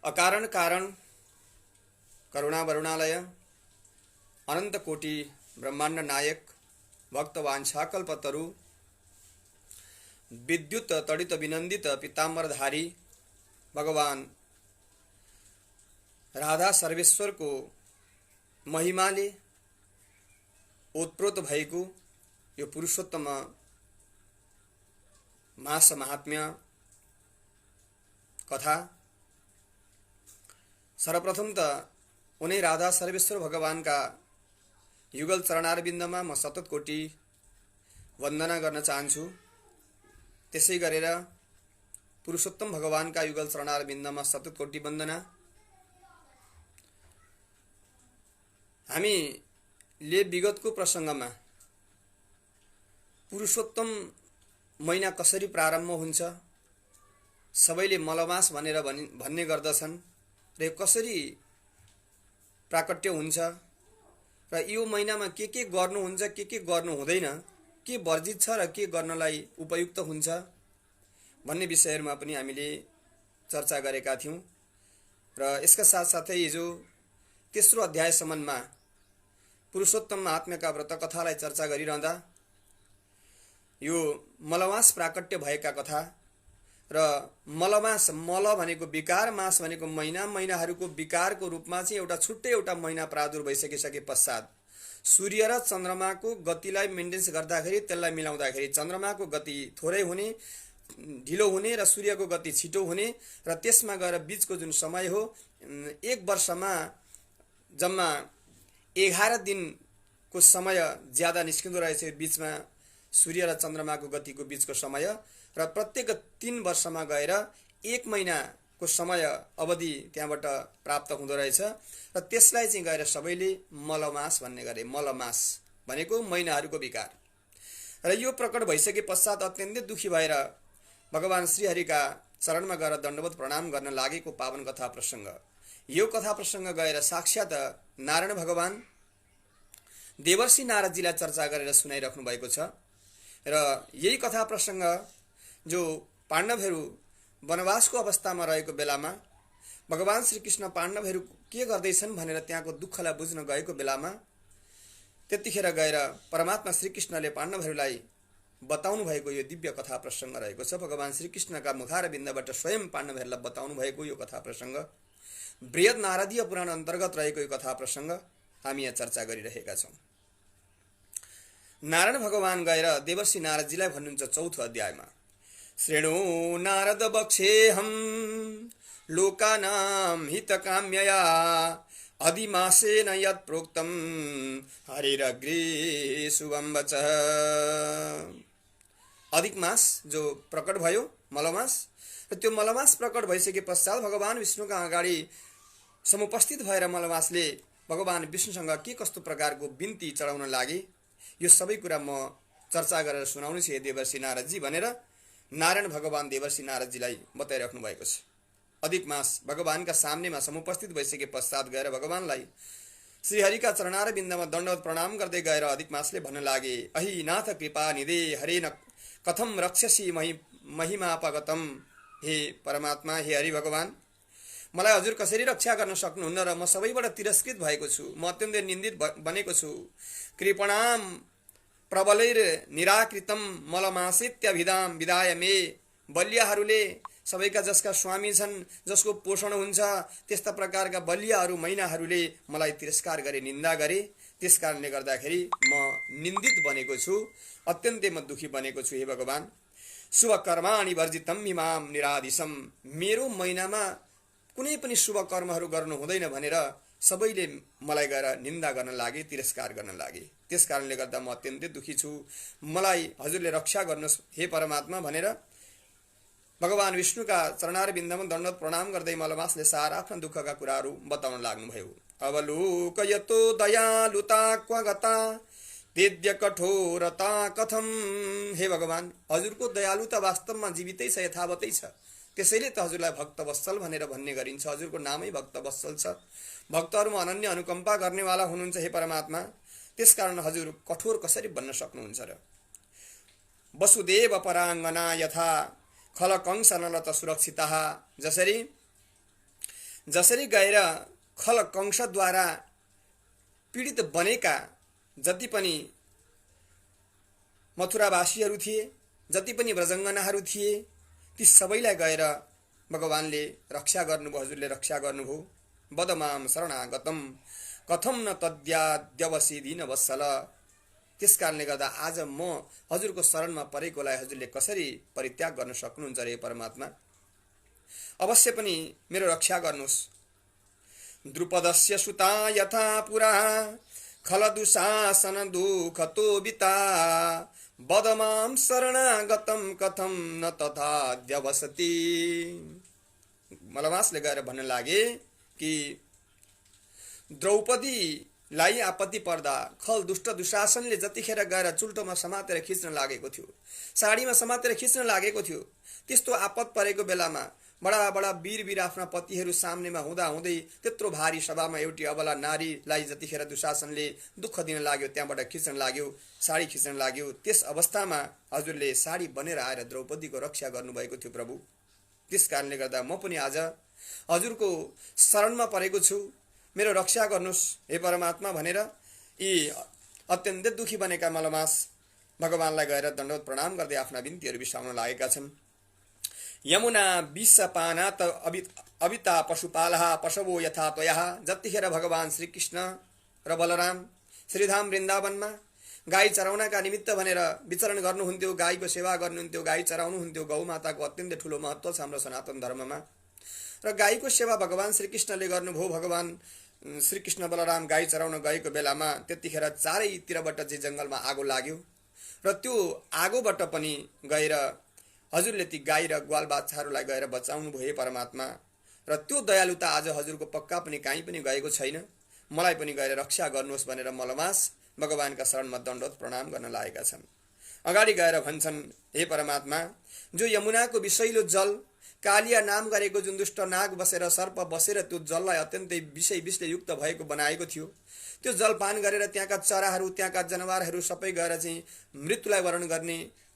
अकारण कारण करुणा वरुणालय अनंत कोटि ब्रह्मांड नायक भक्त वांछाकल्पतरु विद्युत तड़ित विनंदित पीताम्बरधारी भगवान राधा सर्वेश्वर को महिमाले ओतप्रोत भएको यो पुरुषोत्तम मास महात्म्य कथा सर्वप्रथम त उनै राधा सर्वेश्वर भगवान का युगल चरणारविन्दमा म सतत कोटि वन्दना गर्न चाहन्छु। त्यसै गरेर पुरुषोत्तम भगवान का युगल चरणारविन्दमा सतत कोटि वन्दना। हामीले विगतको प्रसङ्गमा पुरुषोत्तम महिना कसरी प्रारम्भ हुन्छ, सबैले मलमास भनेर भन्ने गर्दछन् र यो कसरी प्राकट्य हुन्छ र यो महिनामा के गर्नुहुन्छ, के गर्नु हुँदैन, के वर्जित छ र के गर्नलाई उपयुक्त हुन्छ भन्ने विषयहरुमा पनि हामीले चर्चा गरेका थियौं। र यसका साथसाथै हिजो तेस्रो अध्यायसम्ममा पुरुषोत्तम महात्म्यका व्रत कथालाई चर्चा गरिरहँदा यो मलमास प्राकट्य भएका कथा र मलमास, मल भनेको विकार, मास भनेको महिना, महिनाहरूको विकारको रूपमा चाहिँ एउटा छुट्टै एउटा महिना प्रादुर्भाव भइसके पश्चात सूर्य र चन्द्रमाको गतिलाई मेन्टेन्स गर्दाखेरि, त्यसलाई मिलाउँदाखेरि चन्द्रमाको गति थोरै हुने, ढिलो हुने र सूर्यको गति छिटो हुने र त्यसमा गएर बीचको जुन समय हो, एक वर्षमा जम्मा 11 दिनको समय ज्यादा निस्किँदो रहेछ बीचमा सूर्य र चन्द्रमाको गतिको बीचको समय र प्रत्येक 3 वर्षमा गएर 1 महिनाको समय अवधि त्यहाँबाट प्राप्त हुँदो रहेछ र त्यसलाई चाहिँ गएर सबैले मलमास भन्ने गरे। मलमास भनेको महिनाहरूको विकार र यो प्रकट भइसके पश्चात अत्यन्तै दुखी भएर भगवान श्रीहरिका चरणमा गएर दण्डवत प्रणाम गर्न लागेको पावन कथा प्रसङ्ग। यो कथा प्रसङ्ग गएर साक्षात नारायण भगवान देवर्षि नारदजीलाई चर्चा गरेर सुनाइराख्नु भएको छ र यही कथा प्रसङ्ग जो पाण्डवहरू वनवासको अवस्थामा रहेको बेलामा भगवान श्रीकृष्ण पाण्डवहरू के गर्दैछन् भनेर त्यहाँको दुःखलाई बुझ्न गएको बेलामा त्यतिखेर गएर परमात्मा श्रीकृष्णले पाण्डवहरूलाई बताउनु भएको यो दिव्य कथा प्रसङ्ग रहेको छ। भगवान श्रीकृष्णका मुखारविन्दबाट स्वयं पाण्डवहरूलाई बताउनु भएको यो कथा प्रसङ्ग बृहत नारदीय पुराण अन्तर्गत रहेको यो कथा प्रसङ्ग हामी यहाँ चर्चा गरिरहेका छौँ। नारायण भगवान गएर देवर्षि नारदजीलाई भन्नुहुन्छ चौथो अध्यायमा, श्रेणु नारद बक्षेहम लोकानां हितकाम्यया अधिमासेन यत् प्रोक्तम हरिरग्रे शुभम वचः। अधिक मास जो प्रकट भयो मलमास र त्यो मलमास प्रकट भइसके पश्चात भगवान विष्णुका अगाडि समुपस्थित भएर मलमासले भगवान विष्णुसँग के कस्तो प्रकारको बिन्ती चढाउन लागे यो सबै कुरा म चर्चा गरेर सुनाउनु छु देवर्षि नारदजी भनेर नारायण भगवान देवर्षि नारदजीलाई बताइराख्नु भएको छ। अधिक मास भगवानका सामनेमा समुपस्थित भइसके पश्चात गएर भगवानलाई श्रीहरिका चरणारविन्दमा दण्डवत प्रणाम गर्दै गएर अधिक मासले भन्न लागे, अहि नाथ कृपा निधे हरे न कथम रक्षसी महिमापगतम। हे परमात्मा, हे हरि भगवान, मलाई हजुर कसरी रक्षा गर्न सक्नुहुन्न र म सबैबाट तिरस्कृत भएको छु, म अत्यन्तै निन्दित बनेको छु। कृपणाम प्रबलैर निराकृतम मलमासित्यभिधाम विदाय मे। बलियाहरूले सबैका जसका स्वामी छन्, जसको पोषण हुन्छ, त्यस्ता प्रकारका बलियाहरू महिनाहरूले मलाई तिरस्कार गरे, निन्दा गरे। त्यस कारणले गर्दाखेरि म निन्दित बनेको छु, अत्यन्तै म दुखी बनेको छु। हे भगवान, शुभ कर्माणि वर्जितम इमाम निरादिशम। मेरो महिनामा कुनै पनि शुभ कर्महरू गर्नु हुँदैन भनेर सबैले मलाई गएर निन्दा गर्न लागे, तिरस्कार गर्न लागे। त्यस कारणले गर्दा म अत्यन्तै दुखी छु, मलाई हजुरले रक्षा गर्नुहोस् हे परमात्मा भनेर भगवान विष्णुका चरणारविन्दमा दण्डवत प्रणाम गर्दै मलमासले सारा आफ्ना दुःखका कुराहरू बताउन लाग्नुभयो। अवलोकयतो दयालुता क्व गता तेद्य कठोरता कथम। हे भगवान, हजुरको दयालुता वास्तवमा जीवितै छ, यथावतै छ, त्यसैले त हजुरलाई भक्तवत्सल भनेर भन्ने गरिन्छ। हजुरको नामै भक्तवत्सल छ, भक्तहरूमा अनन्य अनुकम्पा गर्नेवाला हुनुहुन्छ। हे परमात्मा, त्यसकारण हजुर कठोर कसरी बन्न सक्नुहुन्छ र। वसुदेव पराङ्गना यथा खलकंस नलत सुरक्षिता। जसरी जसरी गएर खल कंसद्वारा पीडित बनेका जति पनि मथुरावासीहरू थिए, जति पनि व्रजङ्गनाहरू थिए, ती सबैलाई गएर भगवानले रक्षा गर्नुभयो, हजुरले रक्षा गर्नुभयो। बदमाम शरणागतम कथम न तद्याद्यवसिदिन वत्सल। त्यसकारणले गर्दा आज म हजुरको शरणमा परेकोलाई हजुरले कसरी परित्याग गर्न सक्नुहुन्छ रे परमात्मा? अवश्य पनि मेरो रक्षा गर्नुहोस्। द्रुपदस्य सुता यथा पुरा खलदुशासन दुःखतो बिता बदमाम शरणागतम कथम न तथाद्यवसति। मलमासले गएर भन्न लागे कि द्रौपदीलाई आपत्ति पर्दा खल दुष्ट दुशासनले जतिखेर गएर चुल्टोमा समातेर खिच्न लागेको थियो, साडीमा समातेर खिच्न लागेको थियो, त्यस्तो आपत परेको बेलामा बडा बडा वीर वीर आफ्ना पतिहरू सामनेमा हुँदा हुँदै त्यत्रो भारी सभामा एउटी अबला नारीलाई जतिखेर दुशासनले दुःख दिन लाग्यो, त्यहाँबाट खिच्न लाग्यो, साडी खिच्न लाग्यो, त्यस अवस्थामा हजुरले साडी बनेर आएर द्रौपदीको रक्षा गर्नुभएको थियो प्रभु। त्यस कारणले गर्दा म पनि आज हजुरको शरणमा परेको छु, मेरो रक्षा गर्नुहोस् हे परमात्मा भनेर यी अत्यन्तै दुखी बनेका मलमास भगवानलाई गएर दण्डवत प्रणाम गर्दै आफ्ना बिन्तीहरू बिसाउन लागेका छन्। यमुना विषपानात अविता पशुपालः पशवो यथा त्वयः। जतिखेर भगवान श्रीकृष्ण र बलराम श्रीधाम वृन्दावनमा गाई चराउनका निमित्त भनेर विचरण गर्नुहुन्थ्यो, गाईको सेवा गर्नुहुन्थ्यो, गाई चराउनुहुन्थ्यो। गौमाताको अत्यन्तै ठुलो महत्त्व छ हाम्रो सनातन धर्ममा र गाईको सेवा भगवान श्रीकृष्णले गर्नुभयो। भगवान श्रीकृष्ण बलराम गाई चराउन गएको बेलामा त्यतिखेर चारैतिरबाट चाहिँ जङ्गलमा आगो लाग्यो र त्यो आगोबाट पनि गएर हजुरले ती गाई र ग्वाल बाच्छाहरूलाई गएर बचाउनु भयो परमात्मा। र त्यो दयालुता आज हजुरको पक्का पनि कहीँ पनि गएको छैन। मलाई पनि गएर रक्षा गर्नुहोस् भनेर मलमास भगवानका शरणमा दण्डवत प्रणाम गर्न लागेका छन्। अगाडि गएर भन्छन्, हे परमात्मा, जो यमुनाको विषैलो जल कालिया नाम गरेको जुन दुष्ट नाग बसेर सर्प बसेर त्यो जललाई अत्यन्तै विषले युक्त भएको बनाएको थियो, त्यो जल पान गरेर त्यहाँका चराहरू, त्यहाँका जनावरहरू सबै गएर चाहिँ मृत्युलाई वरण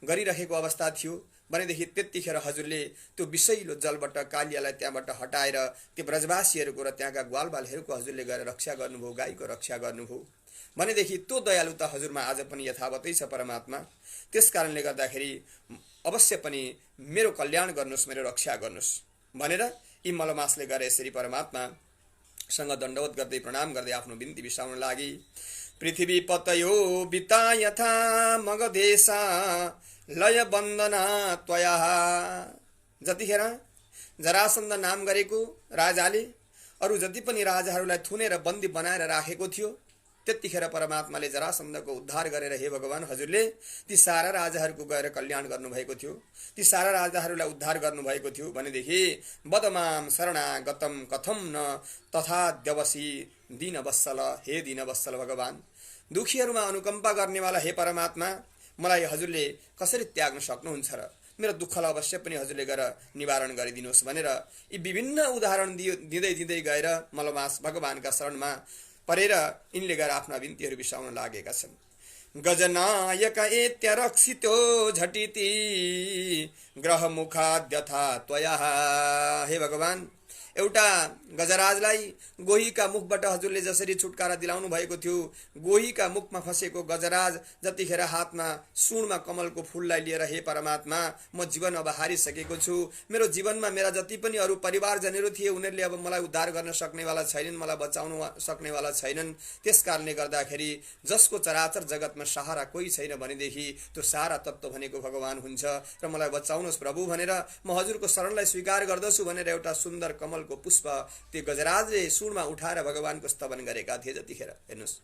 गरिरहेको अवस्था थियो भनेदेखि त्यतिखेर हजुरले त्यो विषैलो जलबाट कालियालाई त्यहाँबाट हटाएर त्यो ब्रजवासीहरूको र त्यहाँका ग्वालबालहरूको हजुरले गएर रक्षा गर्नुभयो, गाईको रक्षा गर्नुभयो भनेदेखि त्यो दयालुता हजुरमा आज पनि यथावतै छ परमात्मा। त्यस कारणले गर्दाखेरि अवश्य पनि मेरो कल्याण गर्नुहोस्, मेरो रक्षा गर्नुहोस् भनेर यी मलमासले गरे यसरी परमात्मासँग दण्डवत गर्दै प्रणाम गर्दै आफ्नो बिन्ती बिसाउन लागि। पृथ्वी पतयो बिता यथा मगधेशा लय बन्दना त्वया। जतिखेर जरासन्ध नाम गरेको राजाले अरू जति पनि राजाहरूलाई थुनेर बन्दी बनाएर राखेको थियो, त्यतिखेर परमात्माले जरासन्धको उद्धार गरेर हे भगवान हजुरले ती सारा राजाहरूको गएर कल्याण गर्नुभएको थियो, ती सारा राजाहरूलाई उद्धार गर्नुभएको थियो भनेदेखि बदमाम शरणागतम कथम न तथाद्यवसी दीनवत्सल। हे दीनवत्सल भगवान, दुखीहरूमा अनुकम्पा गर्नेवाला हे परमात्मा, मलाई हजुरले कसरी त्याग्न सक्नुहुन्छ र मेरो दुःखलाई अवश्य पनि हजुरले गएर निवारण गरिदिनुहोस् भनेर यी विभिन्न उदाहरण दिँदै गएर मलमास भगवानका शरणमा परेर यिनले गएर आफ्ना बिन्तीहरू बिसाउन लागेका छन्। गजनायक एत्य रक्षितो झटिति ग्रह मुखाद्यथा त्वया। हे भगवान, एउटा गजराजलाई गोहीका मुखबाट हजुरले जसरी छुटकारा दिलाउनु भएको थियो, गोहीका मुखमा फसेको गजराज जतिखेर हातमा सुनमा कमलको फुललाई लिएर हे परमात्मा म जीवन अब हारिसकेको छु, मेरो जीवनमा मेरा जति पनि अरू परिवारजनहरू थिए उनीहरूले अब मलाई उद्धार गर्न सक्नेवाला छैनन्, मलाई बचाउन सक्नेवाला छैनन्। त्यस कारणले गर्दाखेरि जसको चराचर जगतमा सहारा कोही छैन भनेदेखि त्यो सारा तत्त्व भनेको भगवान हुन्छ र मलाई बचाउनुहोस् प्रभु भनेर म हजुरको शरणलाई स्वीकार गर्दछु भनेर एउटा सुन्दर कमल को पुष्प त्यो गजराजले सुनमा उठाएर भगवानको स्तवन गरेका थिए। जतिखेर हेर्नुस्,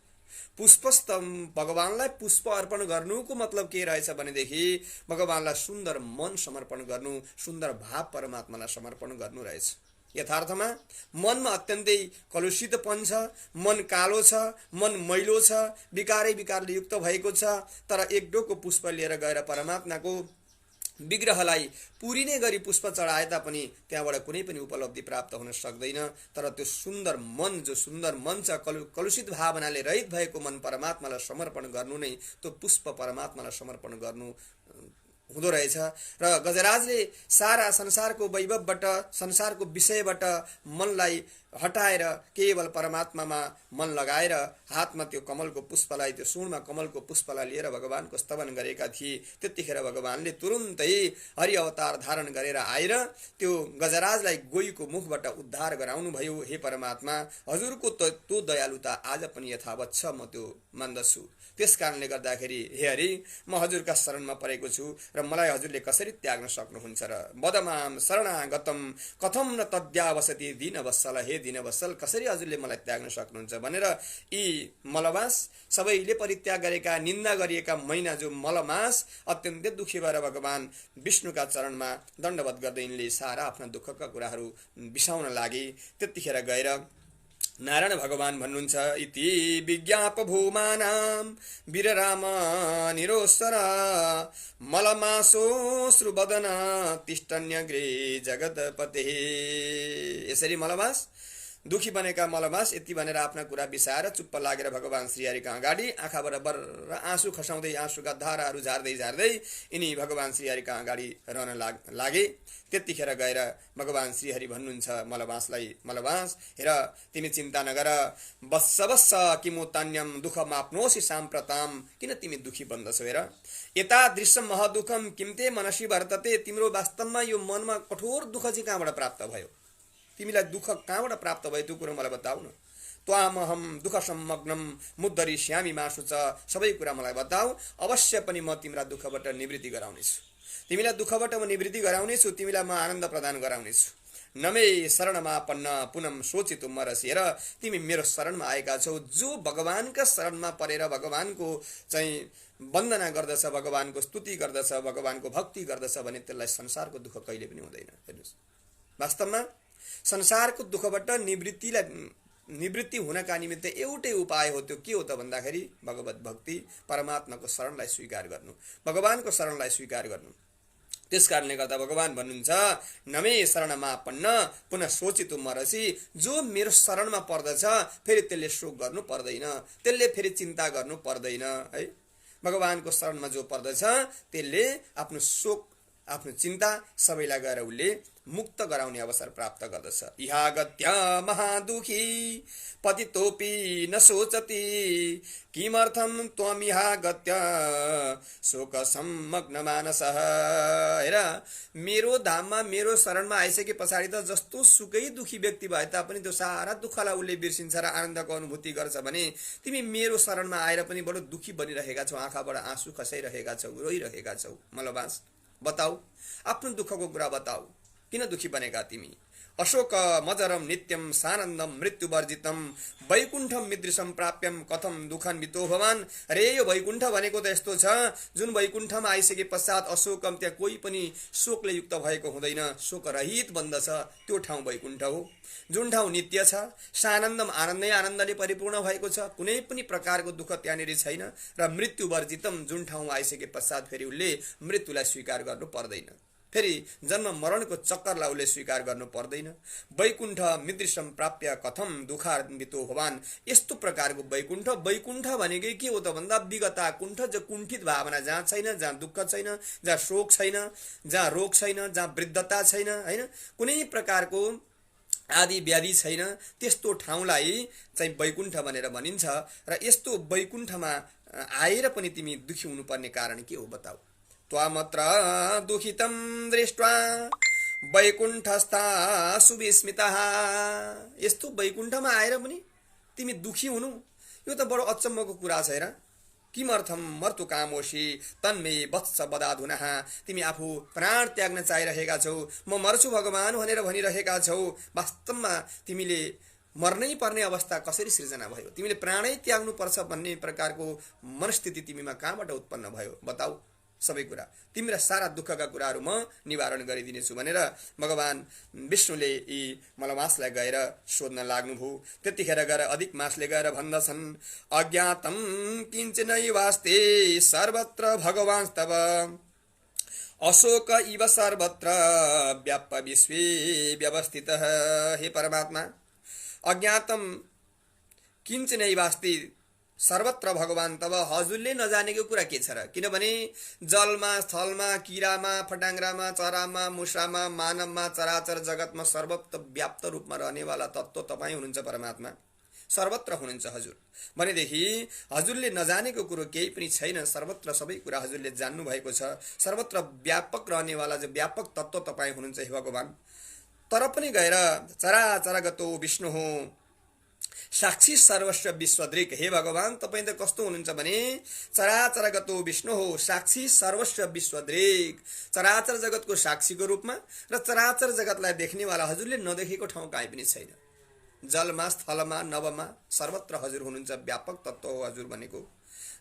पुष्पस्तम भगवानलाई पुष्प अर्पण गर्नुको मतलब के रहेछ भनेदेखि भगवानलाई सुन्दर मन समर्पण गर्नु, सुन्दर भाव परमात्मालाई समर्पण गर्नु रहेछ। यथार्थमा मनमा अत्यन्तै कलुषितपन छ, मन कालो छ, मन मैलो छ, विकारले युक्त भएको छ, तर एक डोको पुष्प लिएर गएर परमात्माको विग्रहलाई पुरिने गरी पुष्प चढाए तापनि त्यहाँबाट कुनै पनि उपलब्धि प्राप्त हुन सक्दैन। तर त्यो सुन्दर मन, जो सुन्दर मन छ, कलुषित भावनाले रहित भएको मन परमात्मालाई समर्पण गर्नु नै त्यो पुष्प परमात्मालाई समर्पण गर्नु हुँदो रहेछ र गजराजले सारा संसारको वैभवबाट संसारको विषयबाट मनलाई हटाएर केवल परमात्मामा मन लगाएर हातमा त्यो कमलको पुष्पलाई त्यो सुनमा कमलको पुष्पलाई लिएर भगवानको स्तवन गरेका थिए। त्यतिखेर भगवानले तुरुन्तै हरि अवतार धारण गरेर आएर त्यो गजराजलाई गोहीको मुखबाट उद्धार गराउनु भयो। हे परमात्मा, हजुरको त्यो दयालुता आज पनि यथावत छ, म त्यो मान्दछु। त्यसकारणले गर्दाखेरि हे हरि, म हजुरका शरणमा परेको छु र मलाई हजुरले कसरी त्याग्न सक्नुहुन्छ र बदमाम शरणागतम कथम न तद्यावसति दीनवत्सल, हे दीनवत्सल कसरी हजुरले मलाई त्याग्न सक्नुहुन्छ भनेर यी मलमास सबैले परित्याग गरेका निन्दा गरिएका मैना जो मलमास अत्यन्तै दुखी भएर भगवान विष्णुका चरणमा दण्डवत गर्दै यिनले सारा आफ्ना दुःखका कुराहरू बिसाउन लागे। त्यतिखेर गएर नारायण भगवान भन्नुहुन्छ इति विज्ञाप भूमानां वीरराम निरोत्सर मलमासो श्रुवदन तिष्ठन्यग्रे जगतपते। यसरी मलमास दुखी बनेका मलमास यति भनेर आफ्ना कुरा बिसाएर चुप्प लागेर भगवान श्रीहरिका अगाडि आँखाबाट बर्र आँसु खसाउँदै आँसुका धाराहरू झार्दै झार्दै यिनी भगवान श्रीहरिका अगाडि रहन लागे। त्यतिखेर गएर भगवान श्रीहरि भन्नुहुन्छ मलमासलाई, मलमास हेर तिमी चिन्ता नगर, बस्स बस्स किमु तान्यम दुःखम आफ्नोसी साम्प्रताम, किन तिमी दुखी बन्दछौ हेर, एतादृशम महदुःखम किमते मनसी वर्तते, तिम्रो वास्तवमा यो मनमा कठोर दुःख चाहिँ कहाँबाट प्राप्त भयो, तिमीलाई दुःख कहाँबाट प्राप्त भयो त्यो कुरो मलाई बताऊ न। त्वामहम दुःख संमग्नम मुद्धरिष्यामि मासु च, सबै कुरा मलाई बताऊ, अवश्य पनि म तिम्रा दुःखबाट निवृत्ति गराउनेछु, तिमीलाई दुःखबाट म निवृत्ति गराउनेछु, तिमीलाई म आनन्द प्रदान गराउनेछु। नमे शरणमापन्न पुनम सोचितुम मरसी, हेर तिमी मेरो शरणमा आएका छौ, जो भगवानका शरणमा परेर भगवानको चाहिँ वन्दना गर्दछ, भगवानको स्तुति गर्दछ, भगवानको भक्ति गर्दछ भने त्यसलाई संसारको दुःख कहिले पनि हुँदैन। हेर्नुहोस्, वास्तवमा संसारको दुःखबाट निवृत्ति हुनका निमित्त एउटै उपाय हो, त्यो के हो त भन्दाखेरि भगवत भक्ति, परमात्माको शरणलाई स्वीकार गर्नु, भगवानको शरणलाई स्वीकार गर्नु। त्यसकारणले गर्दा भगवान भन्नुहुन्छ नमे शरणमापन्न पुनः सोचितु मरसी, जो मेरो शरणमा पर्दछ फेरि त्यसले शोक गर्नु पर्दैन, त्यसले फेरि चिन्ता गर्नु पर्दैन है। भगवानको शरणमा जो पर्दछ त्यसले आफ्नो शोक आफ्नो चिन्ता सबैलाई गएर उसले मुक्त गराउने अवसर प्राप्त गर्दछ। इहागत्य महादुखी पतितोपि न सोचति, किमर्थम त्वमिहागत्य शोक सम्मग्न मानसः। हेर मेरो धाममा मेरो शरणमा आइसके पछाडि त जस्तो सुकै दुखी व्यक्ति भए तापनि त्यो सारा दुःखलाई उसले बिर्सिन्छ र आनन्दको अनुभूति गर्छ भने तिमी मेरो शरणमा आएर पनि बडो दुखी बनिरहेका छौ, आँखाबाट आँसु खसाइरहेका छौ, रोइरहेका छौ। मलबास बताऊ, आफ्नो दुःखको कुरा बताऊ, किन दुखी बनेका तिमी। अशोक मजरम नित्यम सानन्दम मृत्युवर्जितम वैकुण्ठम मिदृशम प्राप्यम कथम दुःखान्वितो भवान। अरे यो वैकुण्ठ भनेको त यस्तो छ जुन वैकुण्ठमा आइसके पश्चात अशोकम, त्यहाँ कोही पनि शोकले युक्त भएको हुँदैन, शोक रहित बन्दछ, त्यो ठाउँ वैकुण्ठ हो। जुन ठाउँ नित्य छ, सानन्दम आनन्दै आनन्दले परिपूर्ण भएको छ, कुनै पनि प्रकारको दुःख त्यहाँनिर छैन। र मृत्युवर्जितम, जुन ठाउँमा आइसके पश्चात फेरि उसले मृत्युलाई स्वीकार गर्नु पर्दैन, फेरि जन्म मरणको चक्करलाई उसले स्वीकार गर्नु पर्दैन। वैकुण्ठ मिदृशम प्राप्य कथम दुःखान्वितो भवान। यस्तो प्रकारको वैकुण्ठ, वैकुण्ठ भनेकै के हो त भन्दा विगता कुण्ठ, जो कुण्ठित भावना जहाँ छैन, जहाँ दुःख छैन, जहाँ शोक छैन, जहाँ रोग छैन, जहाँ वृद्धता छैन, होइन कुनै प्रकारको आदि व्याधि छैन, त्यस्तो ठाउँलाई चाहिँ वैकुण्ठ भनेर भनिन्छ। र यस्तो वैकुण्ठमा आएर पनि तिमी दुखी हुनुपर्ने कारण के हो बताऊ। त्वामत्र दुखितं दृष्ट्वा वैकुण्ठस्था सुविस्मितः। यस्तो वैकुण्ठमा आएर पनि तिमी दुखी हुनु, यो त बडो अचम्मको कुरा छ। हेर किमर्थम मर्तु कामोशी तन्मे वत्स बदाधुनः। तिमी आफू प्राण त्याग्न चाहिरहेका छौ, म मर्छु भगवान भनेर भनिरहेका छौ, वास्तवमा तिमीले मर्नै पर्ने अवस्था कसरी सृजना भयो, तिमीले प्राणै त्याग्नु पर्छ भन्ने प्रकारको मनस्थिति तिमीमा कहाँबाट उत्पन्न भयो बताऊ। सबै कुरा तिम्रा सारा दुःखका कुराहरू म निवारण गरिदिनेछु भनेर भगवान विष्णुले यी मलमासलाई गएर सोध्न लाग्नुभयो। त्यतिखेर गएर अधिक मासले गएर भन्दछन् अज्ञातं किञ्चनैवास्ते सर्वत्र भगवांस्तव अशोक इव सर्वत्र व्याप्त विश्वे व्यवस्थितः। हे परमात्मा, अज्ञातं किञ्चनैवास्ते सर्वत्र भगवान, तब हजुरले नजानेको कुरा के छ र? किनभने जलमा, स्थलमा, किरामा, फटाङ्ग्रामा, चरामा, मुसामा, मानवमा, चराचर जगतमा सर्वत्र व्याप्त रूपमा रहनेवाला तत्त्व तपाईँ हुनुहुन्छ परमात्मा, सर्वत्र हुनुहुन्छ हजुर। भनेदेखि हजुरले नजानेको कुरो केही पनि छैन, सर्वत्र सबै कुरा हजुरले जान्नु भएको छ। सर्वत्र व्यापक रहनेवाला जो व्यापक तत्त्व तपाईँ हुनुहुन्छ हे भगवान। तर पनि गएर चराचरगतो विष्णु हो साक्षी सर्वस्व विश्वदृक्, हे भगवान तपाईँ त कस्तो हुनुहुन्छ भने चराचरगतो विष्णु हो साक्षी सर्वस्व विश्वदृक्, चराचर जगतको साक्षीको रूपमा र चराचर जगतलाई देख्नेवाला हजुरले नदेखेको ठाउँ कहीँ पनि छैन। जलमा, स्थलमा, नभमा सर्वत्र हजुर हुनुहुन्छ, व्यापक तत्त्व हो हजुर भनेको।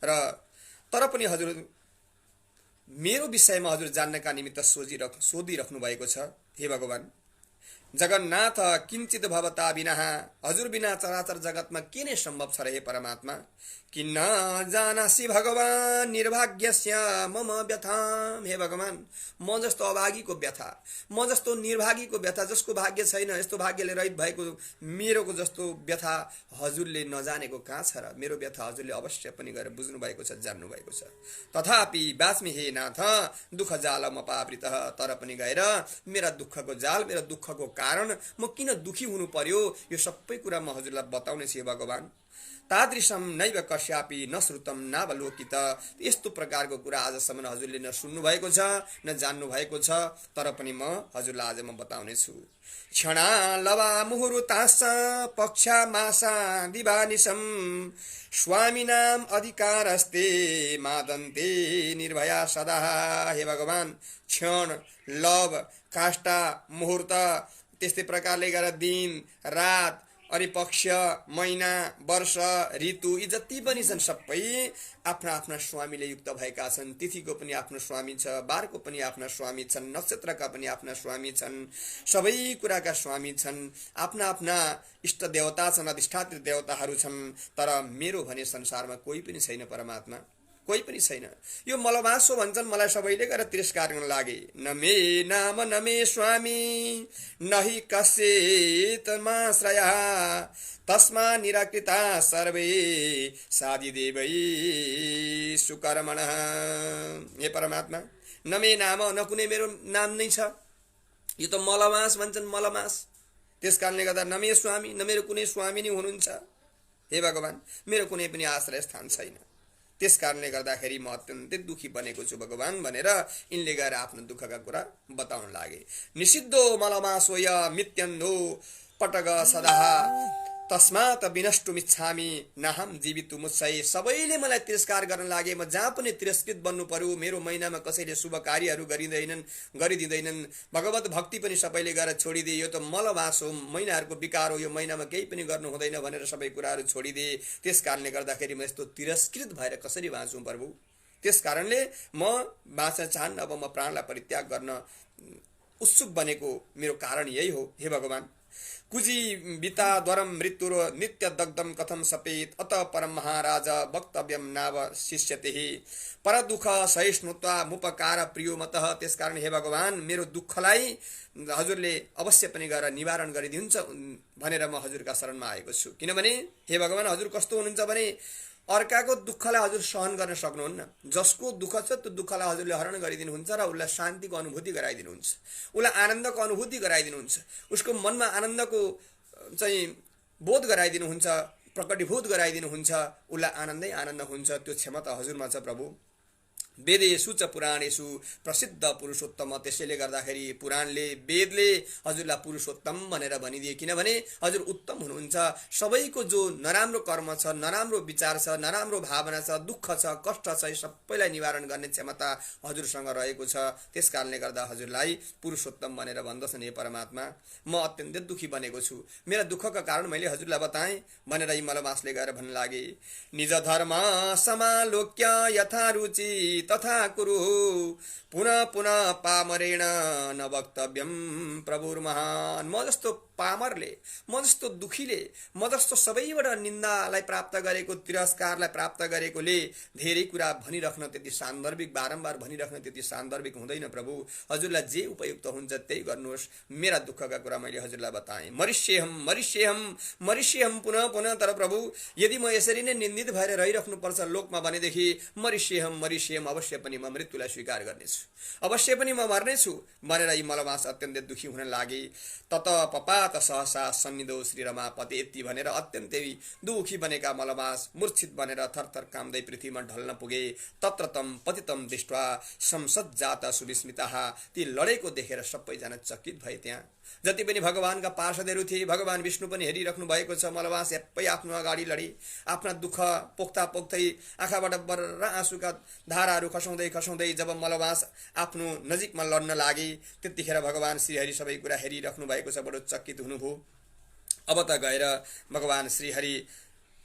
र तर पनि हजुर मेरो विषयमा हजुर जान्नका निमित्त सोधिराख्नु भएको छ हे भगवान। जगन्नाथ किञ्चित भवता बिना, हजुर बिना चराचर जगतमा के नै सम्भव छ र हे परमात्मा। किन्न जानासि भगवान निर्भाग्यस्य मम व्यथा, हे भगवान म जस्तो अभागीको व्यथा, म जस्तो निर्भागीको व्यथा, जसको भाग्य छैन, यस्तो भाग्यले रहित भएको मेरोको जस्तो व्यथा हजुरले नजानेको कहाँ छ र? मेरो व्यथा हजुरले अवश्य पनि गएर बुझ्नु भएको छ, जान्नु भएको छ। तथापि बाँच्मी हे नाथ दुःख जाल मपावृत, तर पनि गएर मेरा दुःखको जाल, मेरो दुःखको कारण म किन दुखी हुनु पर्यो, यो सबै कुरा म हजुरलाई बताउने छु भगवान। तादृशम नैव कस्यापि न श्रुतम नावलोकित, यस्तो प्रकारको कुरा आजसम्म हजुरले न सुन्नु भएको छ न जान्नु भएको छ, तर पनि म हजुरलाई आज म बताउने छु। क्षणा लवा मुहुर्तास पक्षा मासा दिवानिशम स्वामीनाम अधिकारस्ते मादन्ते निर्भया सदा, हे भगवान क्षण, लव, काष्ठा, मुहुर्त, त्यस्तै प्रकारले गरेर दिन, रात, अनि पक्ष, महिना, वर्ष, ऋतु यी जति पनि छन् सबै आफ्ना आफ्ना स्वामीले युक्त भएका छन्। तिथिको पनि आफ्नो स्वामी छ, बारको पनि आफ्ना स्वामी छन्, नक्षत्रका पनि आफ्ना स्वामी छन्, सबै कुराका स्वामी छन्, आफ्ना आफ्ना इष्ट देवता छन्, अधिष्ठात्री देवताहरू छन्। तर मेरो भने संसारमा कोही पनि छैन परमात्मा, कोही पनि छैन। यो मलमासो भन्छन्, मलाई सबैले गरेर तिरस्कार गर्न लागे। न मे नाम न मे स्वामी नहि कस्येत माश्रयः तस्मा निराकृता सर्वे साधि देवै सुकर्मणः, हे परमात्मा न मे नाम, न कुनै मेरो नाम नै छ। यो त मलमास भन्छन्, मलमास। त्यस कारणले गर्दा न मे स्वामी, न मेरो कुनै स्वामी नै हुनुहुन्छ हे भगवान, मेरो कुनै पनि आश्रय स्थान छैन। त्यस कारणले गर्दाखेरि म अत्यन्तै दुखी बनेको छु भगवान भनेर यिनले गएर आफ्नो दुःखका कुरा बताउन लागे। निषिद्धो मलमासोय मित्यन्धो पटग सदा तस्मात् विनष्टुमिच्छामि नाहम जीवितुमुत्सै, सबैले मलाई तिरस्कार गर्न लागे, म जहाँ पनि तिरस्कृत बन्नु पर्यो। मेरो महिनामा कसैले शुभ कार्यहरू गरिदिँदैनन्, भगवत भक्ति पनि सबैले गरेर छोडिदिए। यो त मलमास हो, महिनाहरूको विकार हो, यो महिनामा केही पनि गर्नु हुँदैन भनेर सबै कुराहरू छोडिदिए। त्यस कारणले गर्दाखेरि म यस्तो तिरस्कृत भएर कसरी बाँचौँ प्रभु? त्यस कारणले म बाँच्न चाहन्न, अब म प्राणलाई परित्याग गर्न उत्सुक बनेको मेरो कारण यही हो हे भगवान। कुजी बिता द्वरम मृत्युर नित्य दग्धम कथम सपेत अत परम महाराज वक्तव्यम नाव शिष्यते पर दुःख सहिष्णुत्वा मुपकार प्रियो मतः। त्यसकारण हे भगवान मेरो दुःखलाई हजुरले अवश्य पनि गरेर निवारण गरिदिनुहुन्छ भनेर म हजुरका शरणमा आएको छु। किनभने हे भगवान हजुर कस्तो हुनुहुन्छ भने अर्काको दुःखलाई हजुर सहन गर्न सक्नुहुन्न। जसको दुःख छ त्यो दुःखलाई हजुरले हरण गरिदिनुहुन्छ र उसलाई शान्तिको अनुभूति गराइदिनुहुन्छ, उसलाई आनन्दको अनुभूति गराइदिनुहुन्छ, उसको मनमा आनन्दको चाहिँ बोध गराइदिनुहुन्छ, प्रकटीभूत गराइदिनुहुन्छ, उसलाई आनन्दै आनन्द हुन्छ। त्यो क्षमता हजुरमा छ प्रभु। वेदेषु च पुराणेषु प्रसिद्ध पुरुषोत्तम, त्यसैले गर्दाखेरि पुराणले वेदले हजुरलाई पुरुषोत्तम भनेर भनिदिए। किनभने हजुर उत्तम हुनुहुन्छ। सबैको जो नराम्रो कर्म छ, नराम्रो विचार छ, नराम्रो भावना छ, दुःख छ, कष्ट छ, सबैलाई निवारण गर्ने क्षमता हजुरसँग रहेको छ। त्यस कारणले गर्दा हजुरलाई पुरुषोत्तम भनेर भन्दछन् हे परमात्मा। म अत्यन्तै दुखी बनेको छु। मेरा दुःखका कारण मैले हजुरलाई बताएँ भनेर यी मलमासले गएर भन्न लागे। निज धर्म समालोक्य यथा रुचि तथा कुरु पुनः पुनः पामरेण न वक्तव्यम प्रभुर्महान। म जस्तो पामरले, म जस्तो दुखीले, म जस्तो सबैबाट निन्दालाई प्राप्त गरेको, तिरस्कारलाई प्राप्त गरेकोले धेरै कुरा भनिराख्न त्यति सान्दर्भिक, बारम्बार भनिराख्न त्यति सान्दर्भिक हुँदैन प्रभु। हजुरलाई जे उपयुक्त हुन्छ त्यही गर्नुहोस्। मेरा दुःखका कुरा मैले हजुरलाई बताएँ। मरिष्येहम मरिष्येहम मरिष्येहम पुनः पुनः। तर प्रभु यदि म यसरी नै निन्दित भएर रहिराख्नुपर्छ लोकमा भनेदेखि मरिष्येहम मरिष्येहम, अवश्य पनि म मृत्युलाई स्वीकार गर्नेछु, अवश्य पनि म मर्नेछु भनेर यी मलमास अत्यन्तै दुखी हुन लागे। तत पपात सहसा सन्निधो श्री रमापति, यति भनेर अत्यन्तै दुखी बनेका मलमास मूर्छित बनेर थरथर काम्दै पृथ्वीमा ढल्न पुगे। तत्र तम पतितम दृष्ट्वा संसज्जात सुविस्मिताः, ती लडेको देखेर सबैजना चकित भए। त्यहाँ जति पनि भगवानका पार्षदहरू थिए, भगवान विष्णु पनि हेरिराख्नु भएको छ। मलमास सबै आफ्नो अगाडि लडे। आफ्ना दुःख पोख्दा पोख्दै आँखाबाट बर्र आँसुका धाराहरू खसाउँदै खसाउँदै जब मलमास आफ्नो नजिकमा लड्न लागे, त्यतिखेर भगवान श्रीहरि सबै कुरा हेरिराख्नु भएको छ। बडो चकित हुनुभयो। अब त गएर भगवान श्रीहरि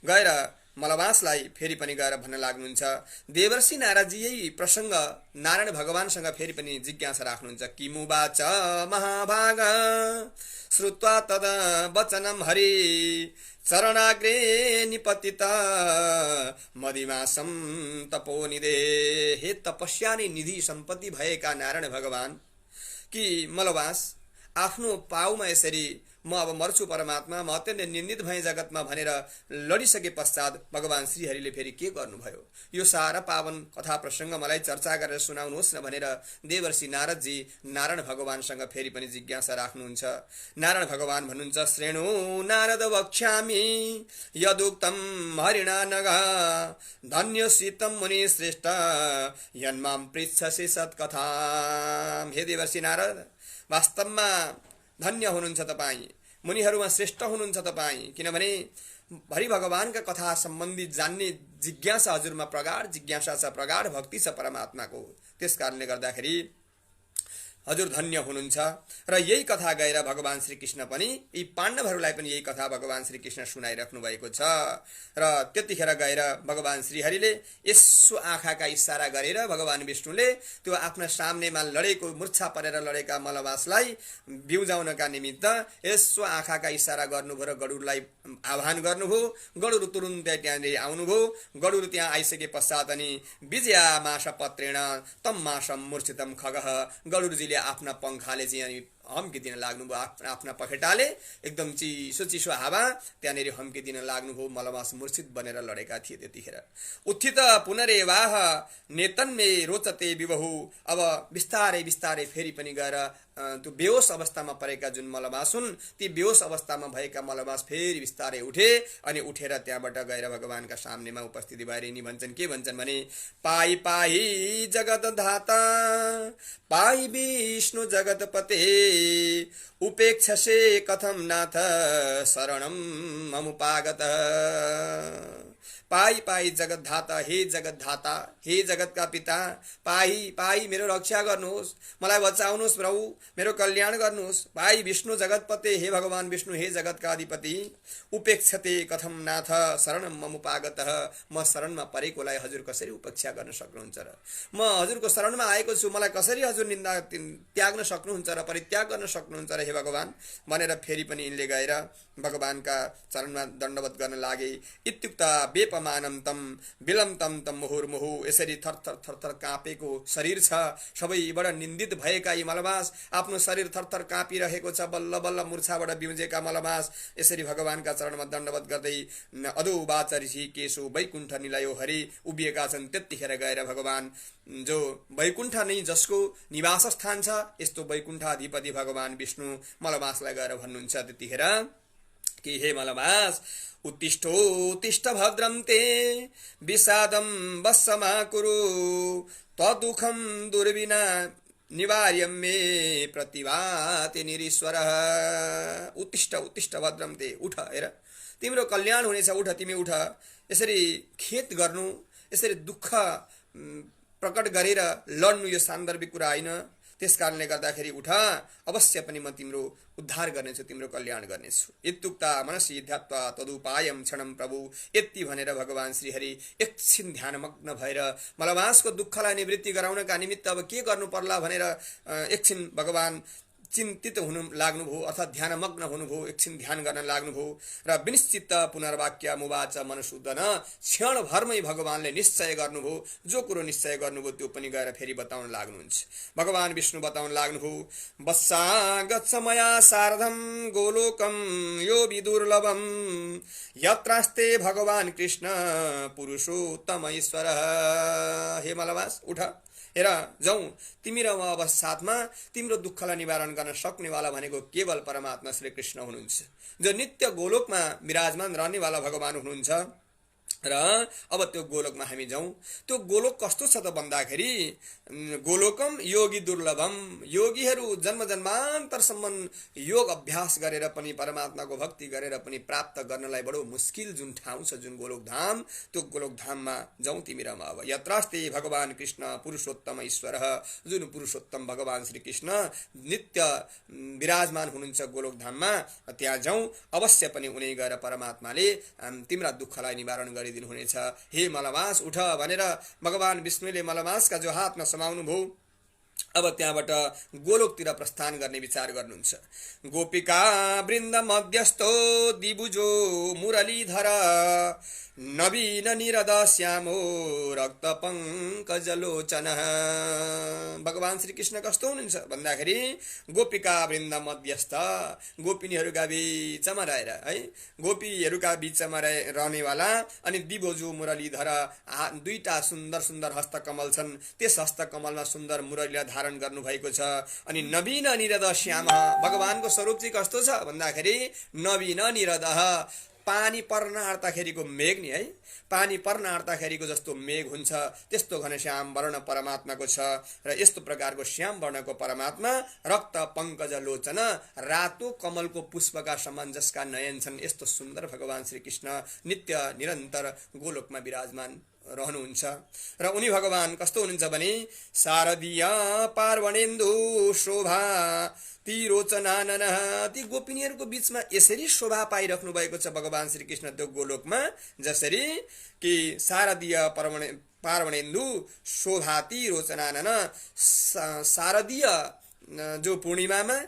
गएर मलमासलाई फेरि पनि गएर भन्न लाग्नुहुन्छ। देवर्षि नारदजी यही प्रसङ्ग नारायण भगवानसँग फेरि पनि जिज्ञासा राख्नुहुन्छ। किमुवाच महाभाग श्रुत्वा तद वचनम हरि चरणाग्रे निपतित मदिमासम तपोनिधे। हे तपस्यानि निधि सम्पत्ति भएका नारायण भगवान, कि मलवास आफ्नो पाउमा यसरी म अब मर्छु परमात्मा, म अत्यन्तै निन्दित भए जगतमा भनेर लडिसके पश्चात भगवान श्रीहरिले फेरि के गर्नुभयो, यो सारा पावन कथा प्रसङ्ग मलाई चर्चा गरेर सुनाउनुहोस् न भनेर देवर्षि नारदजी नारायण भगवानसँग फेरि पनि जिज्ञासा राख्नुहुन्छ। नारायण भगवान भन्नुहुन्छ, श्रेणु नारद वक्ष्यामि यदुक्तम हरिणा नग धन्यसितम मुनि श्रेष्ठ यन्मां पृच्छसि सत्कथा। हे देवर्षि नारद, वास्तवमा धन्य हुनुहुन्छ तपाईँ, मुनिहरूमा श्रेष्ठ हुनुहुन्छ तपाईँ, किनभने हरि भगवानका कथा सम्बन्धी जान्ने जिज्ञासा हजुरमा प्रगाढ जिज्ञासा छ, प्रगाढ भक्ति छ परमात्माको। त्यस कारणले गर्दाखेरि हजुर धन्य हुनुहुन्छ। र यही कथा गएर भगवान श्रीकृष्ण पनि यी पाण्डवहरूलाई पनि यही कथा भगवान श्रीकृष्ण सुनाइराख्नु भएको छ। र त्यतिखेर गएर भगवान श्रीहरिले यसो आँखाका इसारा गरेर भगवान विष्णुले त्यो आफ्ना सामनेमा लडेको, मूर्छा परेर लडेका मलवासलाई बिउजाउनका निमित्त यसो आँखाका इसारा गर्नुभयो र गरुडलाई आह्वान गर्नुभयो। गरुड तुरुन्तै त्यहाँनिर आउनुभयो। गरुड त्यहाँ आइसके पश्चात अनि विजया मास पत्रेण तम मासम मूर्छितम खगः, गरुडजी आफ्ना पंखाले चाहिँ अनि हम्किदिन लाग्नुभयो। आफ्ना पखेटाले एकदम चिसो चिसो हावा त्यहाँनिर हम्किदिन लाग्नुभयो। मलमास मूर्छित बनेर लडेका थिए। त्यतिखेर उत्थित पुनरेवाह नेतन्मे रोचते विबहु, अब बिस्तारै बिस्तारै फेरि पनि गएर त्यो बेहोस अवस्थामा परेका जुन मलमास हुन्, ती बेहोस अवस्थामा भएका मलमास फेरि बिस्तारै उठे अनि उठेर त्यहाँबाट गएर भगवानका सामनेमा उपस्थिति भएर यिनी भन्छन्, के भन्छन् भने, पाई पाई जगत धाता पाई विष्णु जगतपते उपेक्षसे कथम नाथ शरणम ममुपागत। पाई पाई जगत धाता, हे जगत धाता, हे जगत का पिता, पाई पाई मेरो रक्षा गर्नुहोस्, मलाई बचाउनुहोस् प्रभु, मेरो कल्याण गर्नुहोस्। पाई विष्णु जगतपते, हे भगवान विष्णु, हे जगत का अधिपति। उपेक्षते कथम नाथ शरणम ममुपागत, म शरणमा परेकोलाई हजुर कसरी उपेक्षा गर्न सक्नुहुन्छ र, म हजुरको शरणमा आएको छु, मलाई कसरी हजुर निन्दा त्याग्न सक्नुहुन्छ र, परित्याग गर्न सक्नुहुन्छ र हे भगवान भनेर फेरि पनि यिनले गएर भगवानका चरणमा दण्डवत गर्न लागे। इत्युक्ता बेपमानम तम विलम तम तम मुहुर्मुहु, यसरी थरथर थरथर काँपेको शरीर छ, सबैबाट निन्दित भएका यी मलमास, आफ्नो शरीर थरथर काँपिरहेको छ, बल्ल बल्ल मूर्छाबाट बिउजेका मलमास यसरी भगवानका चरणमा दण्डवत गर्दै अधोवाच ऋषिकेशो वैकुण्ठ निलयो हरि उभिएका छन्। त्यतिखेर गएर भगवान जो वैकुण्ठ नै जसको निवास स्थान छ, यस्तो वैकुण्ठाधिपति भगवान विष्णु मलमासलाई गएर भन्नुहुन्छ त्यतिखेर कि हे मलमास, उत्तिष्ठो उत्तिष्ठ भद्रं ते विषादं वत्समा कुरु तदुःखं दुर्विना निवार्यं मे प्रतिभाति निरीश्वर। उत्तिष्ठ उत्तिष्ठ भद्रं ते, उठ हेर तिम्रो कल्याण हुनेछ, उठ तिमी उठ। यसरी खेत गर्नु, यसरी दुःख प्रकट गरेर लड्नु यो सान्दर्भिक कुरा होइन। त्यस कारणले गर्दाखेरि उठ, अवश्य पनि म तिम्रो उद्धार गर्नेछु, तिम्रो कल्याण गर्नेछु। इत्युक्ता मनसी ध्यात्वा तदुपायम क्षणम प्रभु, यति भनेर भगवान श्रीहरि एकछिन ध्यानमग्न भएर मलमासको दुःखलाई निवृत्ति गराउनका निमित्त अब के गर्नु पर्ला भनेर एकछिन भगवान चिन्तित हुनु लाग्नुभयो अर्थात् ध्यानमग्न हुनुभयो, एकछिन ध्यान गर्न लाग्नुभयो र विनिश्चित पुनर्वाक्य मुवाच मनसुदन क्षणभरमै भगवानले निश्चय गर्नुभयो। जो कुरो निश्चय गर्नुभयो त्यो पनि गएर फेरि बताउन लाग्नुहुन्छ। भगवान विष्णु बताउन लाग्नुभयो, वत्सा गच्छ मया सार्धम गोलोकम यो विदुर्लभम यत्रास्ते भगवान कृष्ण पुरुषोत्तम ईश्वर। हे मलवास उठ, हेर जाउँ, तिमी र म अब साथमा तिम्रो दुःखलाई निवारण गर्न सक्नेवाला भनेको केवल परमात्मा श्री कृष्ण हुनुहुन्छ, जो नित्य गोलोकमा विराजमान रहनेवाला भगवान हुनुहुन्छ। र अब त्यो गोलोकमा हामी जाउँ। त्यो गोलोक कस्तो छ त भन्दाखेरि गोलोकम योगी दुर्लभम, योगीहरू जन्म जन्मान्तरसम्म योग अभ्यास गरेर पनि परमात्माको भक्ति गरेर पनि प्राप्त गर्नलाई बडो मुस्किल जुन ठाउँ छ, जुन गोलोक धाम, त्यो गोलोक धाममा जाउँ तिमी र म अब। यत्रास्ते भगवान कृष्ण पुरुषोत्तम ईश्वर, जुन पुरुषोत्तम भगवान श्री कृष्ण नित्य विराजमान हुनुहुन्छ गोलोक धाममा, त्यहाँ जाउँ। अवश्य पनि उनी गएर परमात्माले तिम्रा दुःखलाई निवारण गरिदिनु हुनेछ। हे मलमास उठ भनेर भगवान विष्णुले मलमासका जो हातमा समाउनु भयो, अब त्यहाँबाट गोलोकतिर प्रस्थान गर्ने विचार गर्नुहुन्छ। गोपिका वृन्द मध्यस्थो दिबुजो मुरलीधर नवीन निरद श्यामो रक्त पंकजलोचन। भगवान श्री कृष्ण कस्तो हुनुहुन्छ भन्दाखेरि गोपिका वृन्द मध्यस्थ, गोपिनीहरूका बीचमा रहेर है, गोपीहरूका बीचमा रहनेवाला, अनि दिबोजु मुरलीधर, दुईटा सुन्दर सुन्दर हस्तकमल छन्, त्यस हस्तकमलमा सुन्दर मुरलीलाई धारण गर्नुभएको छ। अनि नवीन निरद श्याम, भगवानको स्वरूप चाहिँ कस्तो छ भन्दाखेरि नवीन निरद, पानी पर्न आँट्दाखेरिको मेघ नि है, पानी पर्न आँट्दाखेरिको जस्तो मेघ हुन्छ त्यस्तो घनश्याम वर्ण परमात्माको छ। र यस्तो प्रकारको श्याम वर्णको परमात्मा रक्त पंकज लोचन, रातो कमलको पुष्पका समान जसका नयन छन्, यस्तो सुन्दर भगवान श्री कृष्ण नित्य निरन्तर गोलोकमा विराजमान रहनुहुन्छ। र उनी भगवान कस्तो हुनुहुन्छ भने शारदीय पार्वणेन्दु शोभा ती रोचनानन, ती गोपिनीहरूको बीचमा यसरी शोभा पाइराख्नु भएको छ भगवान श्री कृष्ण त्यो गोलोकमा, जसरी कि शारदीय पार्वणेन्दु शोभाती रोचनानन, शारदीय जो पूर्णिमामा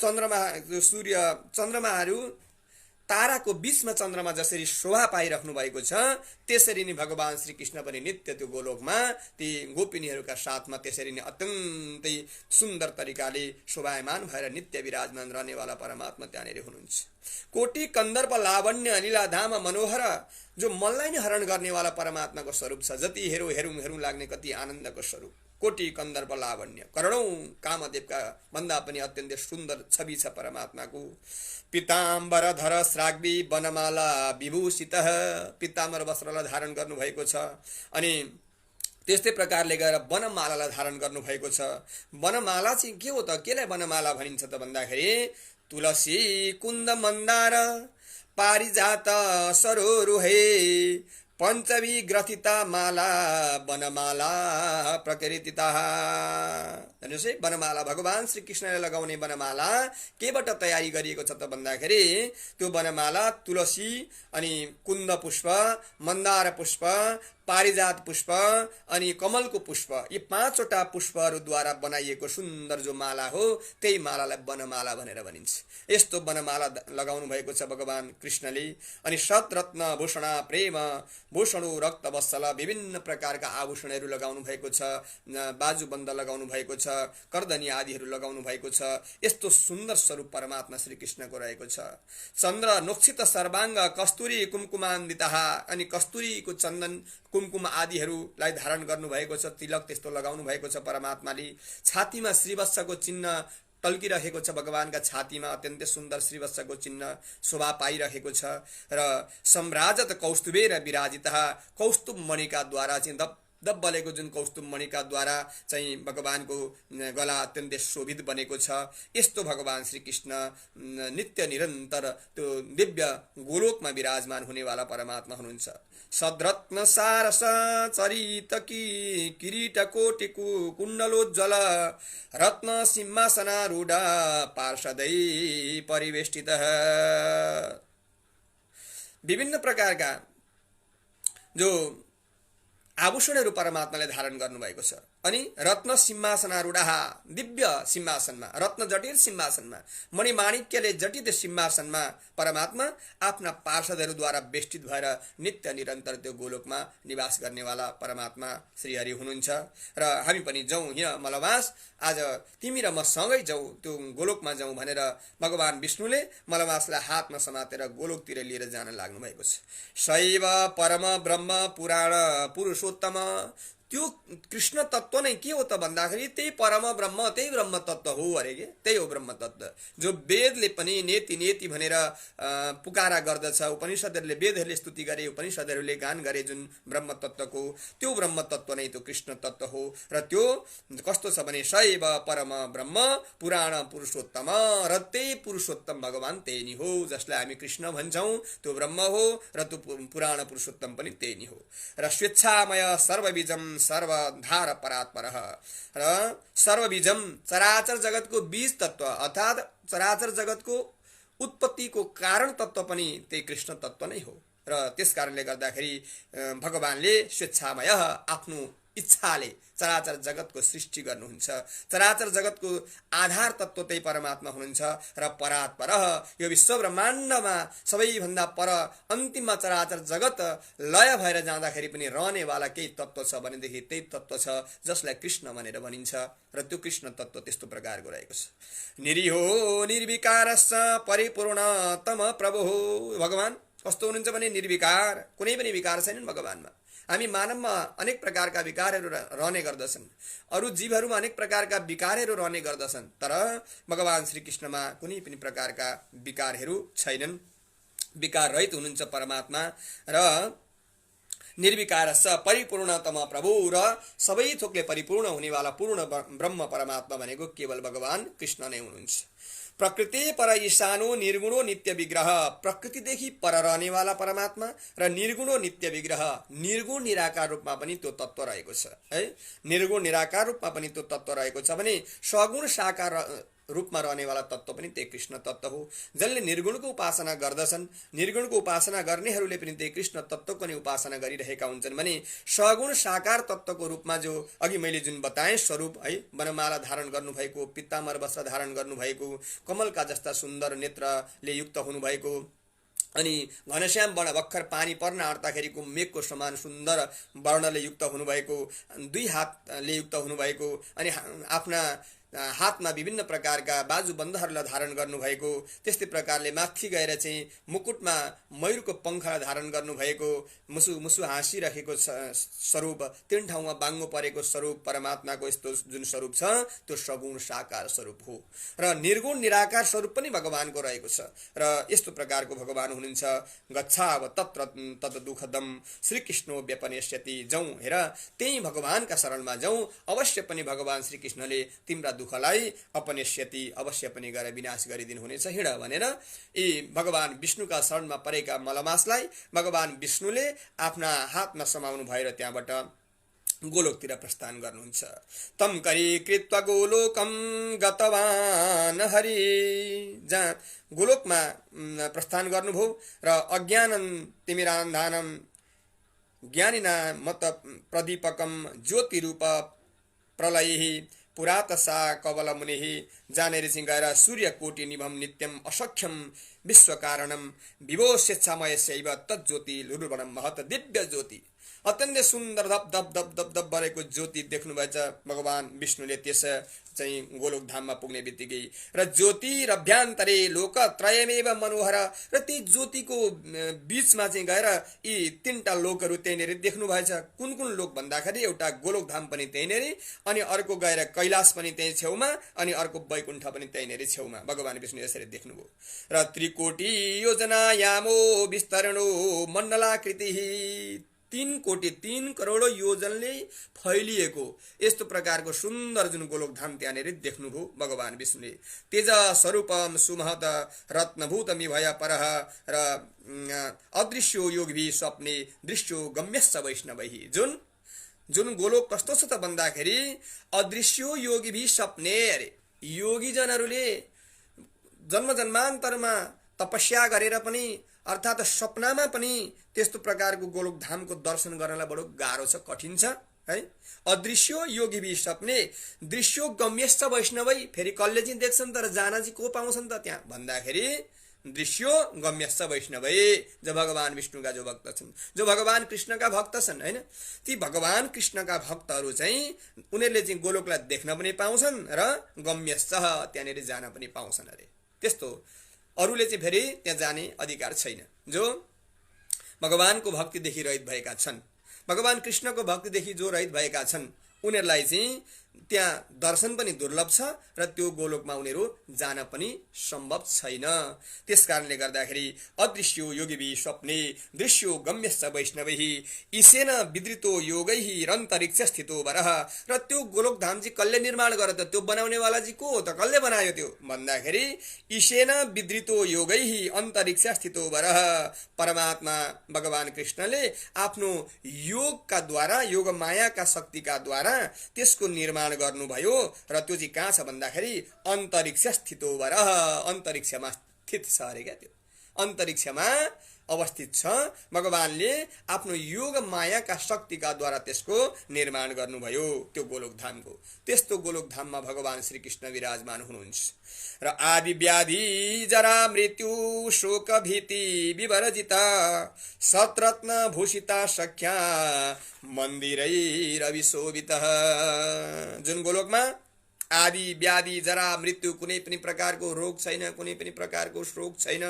चन्द्रमा, जो सूर्य चन्द्रमाहरू ताराको बीचमा चन्द्रमा जसरी शोभा पाइराख्नु भएको छ, त्यसरी नै भगवान श्री कृष्ण पनि नित्य त्यो गोलोकमा ती गोपिनीहरूका साथमा त्यसरी नै अत्यन्तै सुन्दर तरिकाले शोभायमान भएर नित्य विराजमान रहनेवाला परमात्मा त्यहाँनिर हुनुहुन्छ। कोटि कन्दर्प लावण्य लीलाधाम मनोहर, जो मनलाई नै हरण गर्नेवाला परमात्माको स्वरूप छ, जति हेरौँ हेरौँ हेरौँ लाग्ने कति आनन्दको स्वरूप। कोटि कन्दर्प लावण्य, करोडौं कामदेवका भन्दा पनि अत्यन्तै सुन्दर छवि छ परमात्माको। पीताम्बर धर श्राग्वी वनमाला विभूषित, पीताम्बर वस्त्रलाई धारण गर्नुभएको छ। अनि त्यस्तै प्रकारले गएर वनमालालाई धारण गर्नुभएको छ। वनमाला चाहिँ के हो त, केलाई वनमाला भनिन्छ त भन्दाखेरि तुलसी कुन्द मन्दार पारिजात सरोरुहे पञ्चमी ग्रथिता माला वनमाला प्रकृतिता। हेर्नुहोस् है, वनमाला भगवान श्री कृष्णले लगाउने वनमाला केबाट तयारी गरिएको छ त भन्दाखेरि त्यो वनमाला तुलसी अनि कुन्द पुष्प, मन्दार पुष्प, पारिजात पुष्प अनि कमलको पुष्प, यी पाँचवटा पुष्पहरूद्वारा बनाइएको सुन्दर जो माला हो त्यही मालालाई वनमाला भनेर भनिन्छ। यस्तो वनमाला लगाउनु भएको छ भगवान कृष्णले। अनि शतरत्न भूषण प्रेम भूषणो रक्त वत्सल, विभिन्न प्रकारका आभूषणहरू लगाउनु भएको छ, बाजुबन्द लगाउनु भएको छ, कर्दनी आदिहरू लगाउनु भएको छ। यस्तो सुन्दर स्वरूप परमात्मा श्री कृष्णको रहेको छ। चन्द्र नोक्षित सर्वाङ्ग कस्तुरी कुमकुमान्विता, अनि कस्तुरीको चन्दन कुमकुम आदिहरूलाई धारण गर्नुभएको छ, तिलक त्यस्तो लगाउनु भएको छ परमात्माले। छातीमा श्रीवत्सको चिन्ह टल्किरहेको छ, भगवानका छातीमा अत्यन्तै सुन्दर श्रीवत्सको चिन्ह शोभा पाइरहेको छ। र सम्राजत कौस्तुभेर विराजित, कौस्तुभ मणिका द्वारा चाहिँ दब्बलेको जुन कौस्तुभ मणिका द्वारा चाहिँ भगवानको गला अत्यन्तै शोभित बनेको छ। यस्तो भगवान श्री कृष्ण नित्य निरन्तर त्यो दिव्य गोलोकमा विराजमान हुनेवाला परमात्मा हुनुहुन्छ। सद्रत्न सारस चरित किरीट कोटि कुण्डलोज्ज्वल रत्न सिंहासनारूढ पार्षदै परिवेष्टित, विभिन्न प्रकारका जो आभूषणहरू परमात्माले धारण गर्नुभएको छ। अनि रत्न सिंहासनारूढा, दिव्य सिंहासनमा, रत्न जटित सिंहासनमा, मणिमाणिक्यले जटित सिंहासनमा परमात्मा आफ्ना पार्षदहरूद्वारा बेष्टित भएर नित्य निरन्तर त्यो गोलोकमा निवास गर्नेवाला परमात्मा श्रीहरि हुनुहुन्छ। र हामी पनि जाउँ यहाँ मलमास, आज तिमी र म सँगै जाउँ, त्यो गोलोकमा जाउँ भनेर भगवान विष्णुले मलमासलाई हातमा समातेर गोलोकतिर लिएर जान लाग्नु भएको छ। शैव परम ब्रह्म पुराण पुरुषोत्तम, त्यो कृष्ण तत्व नै के हो त भन्दाखेरि त्यही परम ब्रह्म, त्यही ब्रह्म तत्व हो अरे के, त्यही हो ब्रह्म तत्व जो वेदले पनि नेति नेति भनेर पुकारा गर्दछ। उपनिषदहरूले, वेदहरूले स्तुति गरे, उपनिषदहरूले गान गरे जुन ब्रह्म तत्वको, त्यो ब्रह्म तत्व नै त्यो कृष्ण तत्व हो। र त्यो कस्तो छ भने शैव परम ब्रह्म पुराण पुरुषोत्तम, र त्यही पुरुषोत्तम भगवान त्यही नै हो जसलाई हामी कृष्ण भन्छौँ, त्यो ब्रह्म हो। र त्यो पुराण पुरुषोत्तम पनि त्यही नै हो। र स्वेच्छामय सर्वबीजम सर्वधार परात्पर, र सर्वबीजम चराचर जगतको बीज तत्व अर्थात् चराचर जगतको उत्पत्तिको कारण तत्व पनि त्यही कृष्ण तत्व नै हो। र त्यस कारणले गर्दाखेरि भगवानले स्वेच्छामय आफ्नो इच्छाले चराचर जगतको सृष्टि गर्नुहुन्छ। चराचर जगतको आधार तत्व त्यही परमात्मा हुनुहुन्छ। र परात्पर, यो विश्व ब्रह्माण्डमा सबैभन्दा पर अन्तिममा चराचर जगत लय भएर जाँदाखेरि पनि रहनेवाला केही तत्व छ भनेदेखि त्यही तत्व छ जसलाई कृष्ण भनेर भनिन्छ। र त्यो कृष्ण तत्व त्यस्तो प्रकारको रहेको छ। निरीहो निर्विकारश्च परिपूर्णतम प्रभु, भगवान कस्तो हुनुहुन्छ भने निर्विकार, कुनै पनि विकार छैनन् भगवानमा। हामी मानवमा अनेक प्रकारका विकारहरू रहने गर्दछन्, अरू जीवहरूमा अनेक प्रकारका विकारहरू रहने गर्दछन्, तर भगवान श्रीकृष्णमा कुनै पनि प्रकारका विकारहरू छैनन्। विकार रहित हुनुहुन्छ परमात्मा। र निर्विकारश्च परिपूर्णतम प्रभु, र सबै थोकले परिपूर्ण हुनेवाला पूर्ण ब्रह्म परमात्मा भनेको केवल भगवान कृष्ण नै हुनुहुन्छ। प्रकृति पर ईशानो निर्गुणो नित्य विग्रह, प्रकृतिदेखि पर रहनेवाला परमात्मा र निर्गुणो नित्य विग्रह, निर्गुण निराकार रूपमा पनि त्यो तत्व रहेको छ है। निर्गुण निराकार रूपमा पनि त्यो तत्व रहेको छ भने सगुण साकार रूपमा रहनेवाला तत्व पनि त्यही कृष्ण तत्व हो। जसले निर्गुणको उपासना गर्दछन्, निर्गुणको उपासना गर्नेहरूले पनि त्यही कृष्ण तत्वको नै उपासना गरिरहेका हुन्छन् भने सगुण साकार तत्वको रूपमा जो अघि मैले जुन बताएँ स्वरूप है, वनमाला धारण गर्नुभएको, पित्ताम्बर वस्त्र धारण गर्नुभएको, कमलका जस्ता सुन्दर नेत्रले युक्त हुनुभएको, अनि घनश्याम वर्ण भर्खर पानी पर्न आँट्दाखेरिको मेघको समान सुन्दर वर्णले युक्त हुनुभएको, दुई हातले युक्त हुनुभएको, अनि आफ्ना हातमा विभिन्न प्रकारका बाजुबन्धहरूलाई धारण गर्नुभएको, त्यस्तै प्रकारले माथि गएर चाहिँ मुकुटमा मयूरको पङ्खा धारण गर्नुभएको, मुसु मुसु हाँसिरहेको स्वरूप, तीन ठाउँमा बाङ्गो परेको स्वरूप परमात्माको यस्तो जुन स्वरूप छ त्यो सगुण साकार स्वरूप हो। र निर्गुण निराकार स्वरूप पनि भगवानको रहेको छ। र यस्तो प्रकारको भगवान हुनुहुन्छ। गच्छाव तत्र तत् दुःखदम श्रीकृष्णो व्यपनेष्यति, जाउँ हेर त्यही भगवानका शरणमा जाउँ, अवश्य पनि भगवान श्रीकृष्णले तिम्रा दुःखलाई अपनेष्यति, अवश्य पनि गएर विनाश गरिदिनु हुनेछ, हिँड भनेर यी भगवान विष्णुका शरणमा परेका मलमासलाई भगवान विष्णुले आफ्ना हातमा समाउनु भएर त्यहाँबाट गोलोकतिर प्रस्थान गर्नुहुन्छ। तम करी कृत्वा गोलोकम गतवान हरि, जहाँ गोलोकमा प्रस्थान गर्नुभयो र अज्ञानं तिमिरान्धानं ज्ञानिना मत प्रदीपकम ज्योतिरूप प्रलयहि पुरातसा कवल मुनिः, जानेर चाहिँ गएर सूर्य कोटि निभम नित्यम असख्यम विश्वकारणम विभो स्वेच्छामयस्यैव तज्ज्योति लुरुवणम महत, दिव्य ज्योति अत्यन्तै सुन्दर धप धप धप धप धप बरेको ज्योति देख्नुभएछ भगवान विष्णुले त्यस चाहिँ गोलोक धाममा पुग्ने बित्तिकै। र ज्योति रभ्यान्तरे लोकत्रयमेव मनोहर, र ती ज्योतिको बीचमा चाहिँ गएर यी तीनटा लोकहरू त्यहीँनिर देख्नुभएछ। कुन कुन लोक भन्दाखेरि एउटा गोलोक धाम पनि त्यहीँनिर, अनि अर्को गएर कैलाश पनि त्यही छेउमा, अनि अर्को वैकुण्ठ पनि त्यहीँनिर छेउमा भगवान विष्णु यसरी देख्नुभयो। र त्रिकोटी योजना यामो विस्तरणो मण्डलाकृति, 3 कोटी 3 करोड योजनले फैलिएको यस्तो प्रकारको सुन्दर जुन गोलोक धाम त्यहाँनिर देख्नुभयो भगवान विष्णुले। तेज स्वरूपम सुमहत रत्नभूत मिभय परह, र अदृश्यो योगभी स्वप्ने दृश्यो गम्यश्च वैष्णवैः, जुन गोलोक कस्तो छ त भन्दाखेरि अदृश्यो योगी भी सपने, अरे योगीजनहरूले जन्म जन्मान्तरमा तपस्या गरेर पनि अर्थात् सपनामा पनि त्यस्तो प्रकारको गोलोकधामको दर्शन गर्नलाई बडो गाह्रो छ, कठिन छ है। अदृश्यो योगी सपने दृश्यो गम्यश्च वैष्णवै। फेरि कसले चाहिँ देख्छन् तर जान चाहिँ को पाउँछन् त त्यहाँ भन्दाखेरि दृश्यो गम्यश्च वैष्णवै, जो भगवान विष्णुका जो भक्त छन्, जो भगवान कृष्णका भक्त छन् हैन, ती भगवान कृष्णका भक्तहरू चाहिँ उनीहरूले चाहिँ गोलोकलाई देख्न पनि पाउँछन् र गम्यश्च त्यहाँनिर जान पनि पाउँछन् अरे। त्यस्तो अरूले चाहिँ फेरि त्यहाँ जाने अधिकार छैन। जो भगवानको भक्तिदेखि रहित भएका छन्, भगवान कृष्णको भक्तिदेखि जो रहित भएका छन्, उनीहरूलाई चाहिँ त्यहाँ दर्शन पनि दुर्लभ छ र त्यो गोलोकमा उनीहरू जान पनि सम्भव छैन। त्यसकारणले गर्दाखेरि अदृश्यो योगिभी स्वप्ने दृश्यो गम्यश्च वैष्णवैः ईशेन विदृतो योगैः रन्तरिक्ष स्थितो वरः। र त्यो गोलोकधाम चाहिँ कसले निर्माण गर्यो त, त्यो बनाउनेवाला चाहिँ को हो त, कसले बनायो त्यो भन्दाखेरि ईशेन विदृतो योगैः अन्तरिक्ष स्थितो वरः। परमात्मा भगवान कृष्णले आफ्नो योगका द्वारा, योग मायाका शक्तिका द्वारा त्यसको निर्माण गर्नुभयो र त्यो चाहिँ कहाँ छ भन्दाखेरि अन्तरिक्ष स्थितो वरः। अन्तरिक्षमा स्थित छ अरे क्या, त्यो अन्तरिक्षमा अवस्थित छ। भगवानले आफ्नो योग मायाका शक्तिका द्वारा त्यसको निर्माण गर्नुभयो त्यो गोलोकधामको। त्यस्तो गोलोकधाममा भगवान श्रीकृष्ण विराजमान हुनुहुन्छ र आदि व्याधि जरा मृत्यु शोक भीति विवर्जिता सत्रत्न भूषिता सख्या मन्दिरैरविशोभितः। जुन गोलोकमा आदि व्याधि जरा मृत्यु, कुनै पनि प्रकारको रोग छैन, कुनै पनि प्रकारको शोक छैन,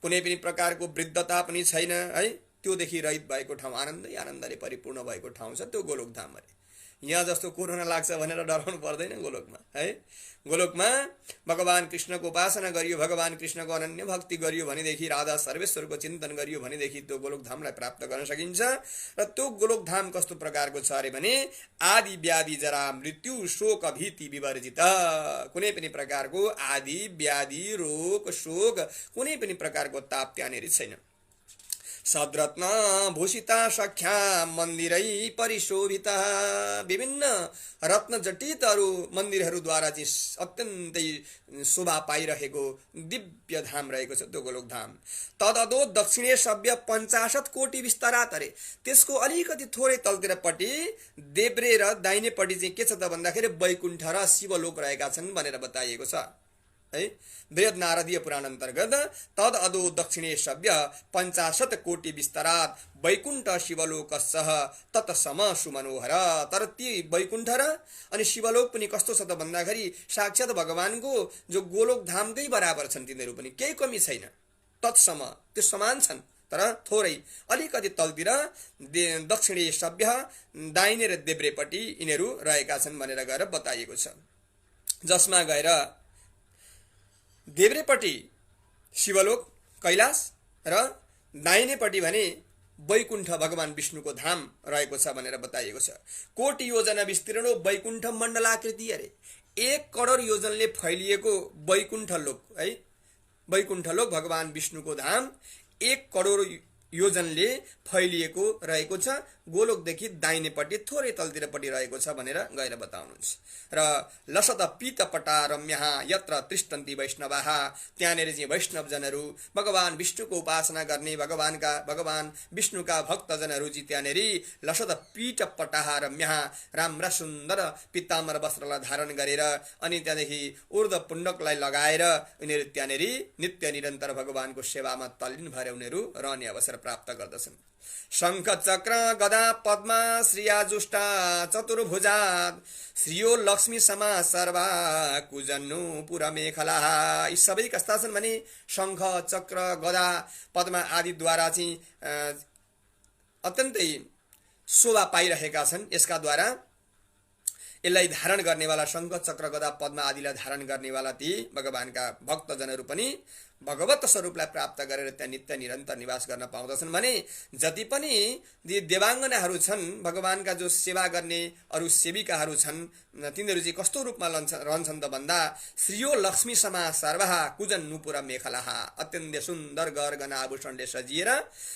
कुनै पनि प्रकारको वृद्धता पनि छैन है, त्योदेखि रहित भएको ठाउँ, आनन्दै आनन्दले परिपूर्ण भएको ठाउँ छ त्यो गोलोकधाम अरे। यहाँ जस्तो कोरोना लाग्छ भनेर डराउनु पर्दैन गोलोकमा है। गोलोकमा भगवान कृष्णको उपासना गरियो, भगवान कृष्णको अनन्य भक्ति गरियो भनेदेखि, राधा सर्वेश्वरको चिन्तन गरियो भनेदेखि त्यो गोलोकधामलाई प्राप्त गर्न सकिन्छ। र त्यो गोलोकधाम कस्तो प्रकारको छ अरे भने आदि व्याधि जरा मृत्यु शोक भीति विवर्जित। कुनै पनि प्रकारको आदि व्याधि रोग शोक कुनै पनि प्रकारको ताप त्यहाँनिर छैन। सद्रत्न भूषिता सख्या मन्दिरै परिशोभिता। विभिन्न रत्न जटितहरू मन्दिरहरूद्वारा चाहिँ अत्यन्तै शोभा पाइरहेको दिव्य धाम रहेको छ त्यो गोलोकधाम। तददो दक्षिणे सभ्य 50 कोटी विस्तारात अरे। त्यसको अलिकति थोरै तलतिरपट्टि देब्रे र दाहिनेपट्टि चाहिँ के छ त भन्दाखेरि वैकुण्ठ र शिवलोक रहेका छन् भनेर बताइएको छ है। बृहद नारदीय पुराण अन्तर्गत तद अदो दक्षिणे सभ्य 50 कोटी विस्तारात वैकुण्ठ शिवलोकस्सह तत्सम सुमनोहर। तर ती वैकुण्ठ र अनि शिवलोक पनि कस्तो छ त भन्दाखेरि साक्षात भगवानको जो गोलोकधामकै बराबर छन्, तिनीहरू पनि केही कमी छैन, तत्सम त्यो समान छन्। तर थोरै अलिकति तलतिर दक्षिणे सभ्य दाहिने र देब्रेपट्टि यिनीहरू रहेका छन् भनेर गएर बताइएको छ। जसमा गएर देब्रेपट्टि शिवलोक कैलाश र दाहिनेपट्टि भने वैकुण्ठ भगवान विष्णुको धाम रहेको छ भनेर बताइएको छ। कोटि योजना विस्तीर्ण वैकुण्ठ मण्डलाकृति अरे। 1 करोड योजनले फैलिएको वैकुण्ठ लोक है। वैकुण्ठ लोक भगवान विष्णुको धाम 1 करोड योजनले फैलिएको रहेको छ। गोलोकदेखि दाहिनेपट्टि थोरै तलतिरपट्टि रहेको छ भनेर गएर बताउनुहुन्छ। र लसत पीतपटा रम्यः यत्र तिष्ठन्ति वैष्णवाः। त्यहाँनिर चाहिँ वैष्णवजनहरू, भगवान विष्णुको उपासना गर्ने भगवान विष्णुका भक्तजनहरू चाहिँ त्यहाँनिर लसत पीतपटाः रम्यः राम्रा सुन्दर पीताम्बर वस्त्रलाई धारण गरेर अनि त्यहाँदेखि ऊर्ध्व पुण्डकलाई लगाएर उनीहरू त्यहाँनिर नित्य निरन्तर भगवानको सेवामा तल्लीन भएर उनीहरू रहने अवसर प्राप्त गर्दछन्। शंख चक्र गदा पद्मा श्रियाजुष्टा चतुर्भुजात श्रियो लक्ष्मी समा सर्वा कुजन्नु पुरा मेखला। यी सबै कस्ता छन् भने शंख चक्र गदा पद्मा आदिद्वारा चाहिँ अत्यन्तै शोभा पाइरहेका छन्। यसका द्वारा यसलाई धारण गर्नेवाला शंख चक्र गदा पद्मा आदिलाई धारण गर्नेवाला ती भगवानका भक्तजनहरू पनि भगवत स्वरूपलाई प्राप्त गरेर त्यहाँ नित्य निरन्तर निवास गर्न पाउँदछन् भने जति पनि देवाङ्गनाहरू छन्, भगवानका जो सेवा गर्ने अरू सेविकाहरू छन्, तिनीहरू चाहिँ कस्तो रूपमा रहन्छन् त भन्दा श्रियो लक्ष्मी समा सर्वहा कुजन नुपुरा मेखलाहा। अत्यन्त सुन्दर गरगना आभूषणले सजिएर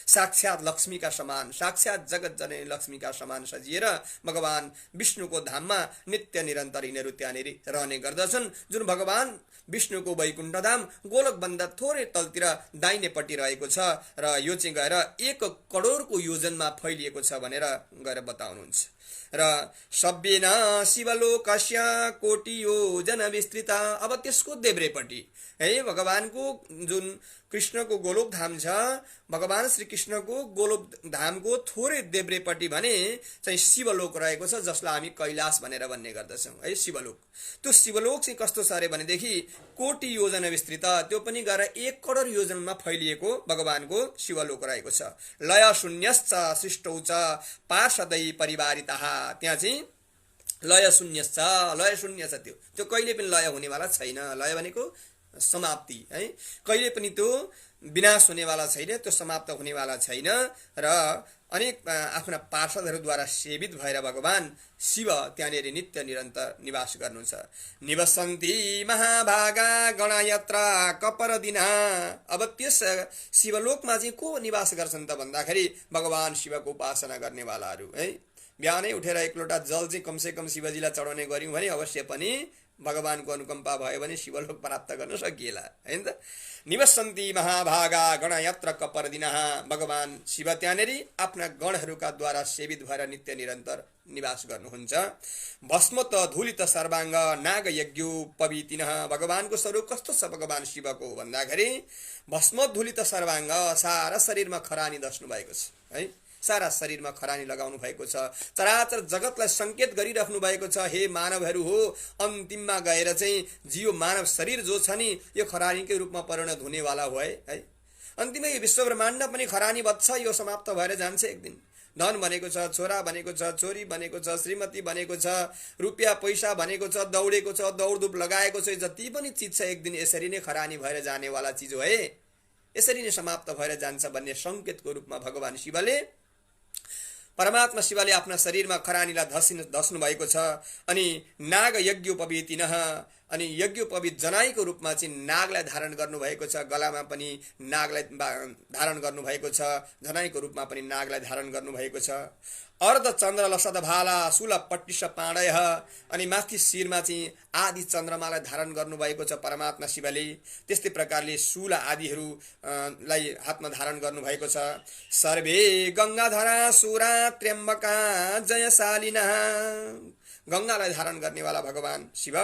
साक्षात लक्ष्मीका समान, साक्षात जगत जननी लक्ष्मीका समान सजिएर भगवान विष्णुको धाममा नित्य निरन्तर यिनीहरू त्यहाँनिर रहने गर्दछन्। जुन भगवान विष्णुको वैकुण्ठ धाम गोलोकभन्दा थोरै तलतिर दाहिनेपट्टि रहेको छ र यो चाहिँ गएर 1 करोडको योजनमा फैलिएको छ भनेर गएर बताउनुहुन्छ। र सभ्येन शिवलोकस्य कोटि योजन विस्तृत। अब त्यसको देब्रेपट्टि है भगवानको जुन कृष्णको गोलोक धाम छ, भगवान श्री कृष्णको गोलोक धामको थोरै देब्रेपट्टि भने चाहिँ शिवलोक रहेको छ, जसलाई हामी कैलाश भनेर भन्ने गर्दछौँ है शिवलोक। त्यो शिवलोक चाहिँ कस्तो छ अरे भनेदेखि कोटि योजना विस्तृत, त्यो पनि गएर 1 करोड योजनमा फैलिएको भगवानको शिवलोक रहेको छ। लय शून्यश्च सृष्टौ च पार्षदै परिवारितः, त्यहाँ चाहिँ लय शून्य छ त्यो कहिले पनि लय हुनेवाला छैन। लय भनेको समाप्ति है, कहिले पनि त्यो विनाश हुनेवाला छैन, त्यो समाप्त हुनेवाला छैन। र अनेक आफ्ना पार्षदहरूद्वारा सेवित भएर भगवान शिव त्यहाँनिर नित्य निरन्तर निवास गर्नुहुन्छ। निवसन्ति महाभागा गणयत्र कपरदिना। अब त्यस शिवलोकमा चाहिँ को निवास गर्छन् त भन्दाखेरि भगवान शिवको उपासना गर्नेवालाहरू है। बिहानै उठेर 1 लोटा जल चाहिँ कमसेकम शिवजीलाई चढाउने गर्यौँ भने अवश्य पनि भगवानको अनुकम्पा भयो भने शिवलोक प्राप्त गर्न सकिएला हैन त। निवसन्ति महाभागा गणयत्र कपरदिनः, भगवान शिव त्यहाँनेरि आफ्ना गणहरूका द्वारा सेवित भएर नित्य निरन्तर निवास गर्नुहुन्छ। भस्मत धूलित सर्वाङ्ग नाग यज्ञो पवितिनः, भगवानको स्वरूप कस्तो छ भगवान शिवको भन्दाखेरि भस्म धूलित सर्वाङ्ग, सारा शरीरमा खरानी दस्नु भएको छ है, सारा शरीरमा खरानी लगाउनु भएको छ, चराचर जगतलाई संकेत गरिराख्नु भएको छ हे मानवहरू हो, अन्तिममा गएर चाहिँ जियो मानव शरीर जो छ नि यो खरानीकै रूपमा परिणत हुनेवाला हो है। अन्तिममा यो विश्व ब्रह्माण्ड पनि खरानी बच्छ, यो समाप्त भएर जान्छ एक दिन। धन भनेको छ, छोरा भनेको छ, छोरी भनेको छ, श्रीमती भनेको छ, रुपियाँ पैसा भनेको छ, दौडेको छ, दौडधुप लगाएको छ, जति पनि चिज छ एक दिन यसरी नै खरानी भएर जानेवाला चिज हो है, यसरी नै समाप्त भएर जान्छ भन्ने संकेतको रूपमा भगवान शिवले परमात्मा शिवले आफ्ना शरीरमा खरानीलाई धस्नु भएको छ। अनि नाग यज्ञोपवीतिनः, अनि यज्ञोपवीत जनाईको रूपमा चाहिँ नागलाई धारण गर्नुभएको छ, गलामा पनि नागलाई धारण गर्नुभएको छ, जनाईको रूपमा पनि नागलाई धारण गर्नुभएको छ। अर्ध चन्द्र लसद भाला शूल पट्टिस पाण्डय, अनि माथि शिरमा चाहिँ आदि चन्द्रमालाई धारण गर्नुभएको छ परमात्मा शिवले। त्यस्तै प्रकारले शूल आदिहरूलाई हातमा धारण गर्नुभएको छ। सर्वे गङ्गाधरा सुरा त्र्यम्बका जयशालिनः, गङ्गालाई धारण गर्नेवाला भगवान शिव,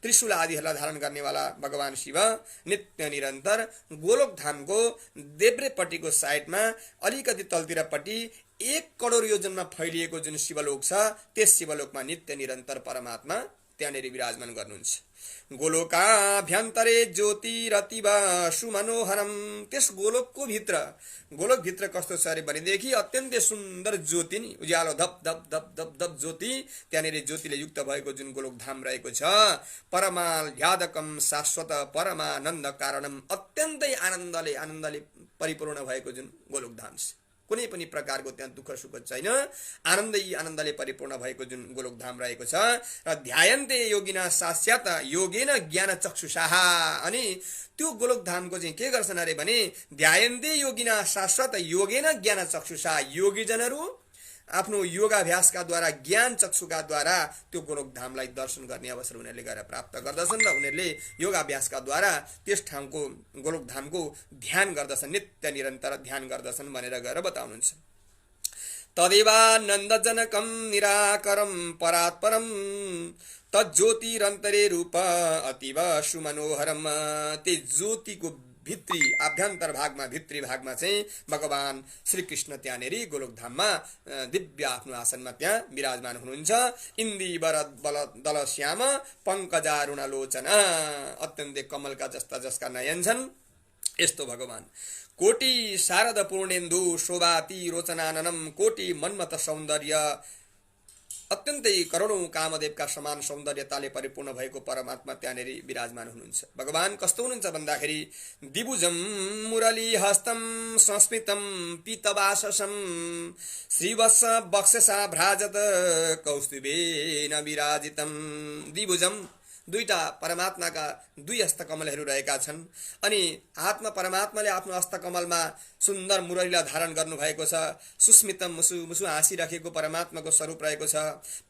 त्रिशूल आदिहरूलाई धारण गर्नेवाला भगवान शिव नित्य निरन्तर गोलोक धामको देब्रेपट्टिको साइडमा अलिकति तलतिरपट्टि 1 करोड योजनमा फैलिएको जुन शिवलोक छ त्यस शिवलोकमा नित्य निरन्तर परमात्मा त्यहाँनिर विराजमान गर्नुहुन्छ। गोलोकाभ्यन्तरे ज्योतिरतिव सुमनोहरम, त्यस गोलोकको भित्र, गोलोक भित्र कस्तो छ अरे भनेदेखि अत्यन्तै सुन्दर ज्योति नि उज्यालो धप धप धप धप धप ज्योति, त्यहाँनिर ज्योतिले युक्त भएको जुन गोलोक धाम रहेको छ। परमाह्लादकम शाश्वत परमानन्द कारणम, अत्यन्तै आनन्दले परिपूर्ण भएको जुन गोलोक धाम छ, कुनै पनि प्रकारको त्यहाँ दुःख सुख छैन, आनन्दले परिपूर्ण भएको जुन गोलोक धाम रहेको छ। र ध्यायन्ते योगिना सास्यात योगेन ज्ञान चक्षुषाः, अनि त्यो गोलोक धामको चाहिँ के गर्छन् अरे भने ध्यायन्ते योगिना शाश्वत योगेन ज्ञान चक्षुषा, योगीजनहरू आफ्नो योगाभ्यासका द्वारा ज्ञान चक्षुका द्वारा त्यो गोलोक धामलाई दर्शन गर्ने अवसर उनीहरूले गएर प्राप्त गर्दछन् र उनीहरूले योगाभ्यासका द्वारा त्यस ठाउँको गोलोक धामको ध्यान गर्दछन्, नित्य निरन्तर ध्यान गर्दछन् भनेर गएर बताउनुहुन्छ। तदेवानन्दजनकं निराकरं परात्परं तज्ज्योतिरन्तरे रूप अतीव सुमनोहरम, त्यो ज्योतिको भित्री आभ्यन्तर भागमा भित्री भागमा चाहिँ भगवान श्री कृष्ण त्यहाँनेरि गोलोक धाममा दिव्य आफ्नो आसनमा त्यहाँ विराजमान हुनुहुन्छ। इन्दीवर दल श्याम पंकजारुणलोचन, अत्यन्तै कमलका जस्ता जसका नयन छन् यस्तो भगवान। कोटि शारद पूर्णेन्दु शोभाति रोचनाननम, कोटि मन्मथ सौन्दर्य, अत्यन्तै करोडौं कामदेवका समान सौन्दर्यताले परिपूर्ण भएको परमात्मा त्यहाँनेरि विराजमान हुनुहुन्छ। भगवान कस्तो हुनुहुन्छ भन्दाखेरि दिबुजम मुरली हस्तम संस्मितम पीतवाससम श्रीवत्स बक्षसा भ्राजत कौस्तुभेन विराजितम। दिबुजम, दुईटा परमात्माका 2 हस्तकमलहरू रहेका छन्, अनि हातमा परमात्माले आफ्नो हस्तकमलमा सुन्दर मुरलीलाई धारण गर्नुभएको छ। सुस्मितम मुसु मुसु हाँसिराखेको परमात्माको स्वरूप रहेको छ।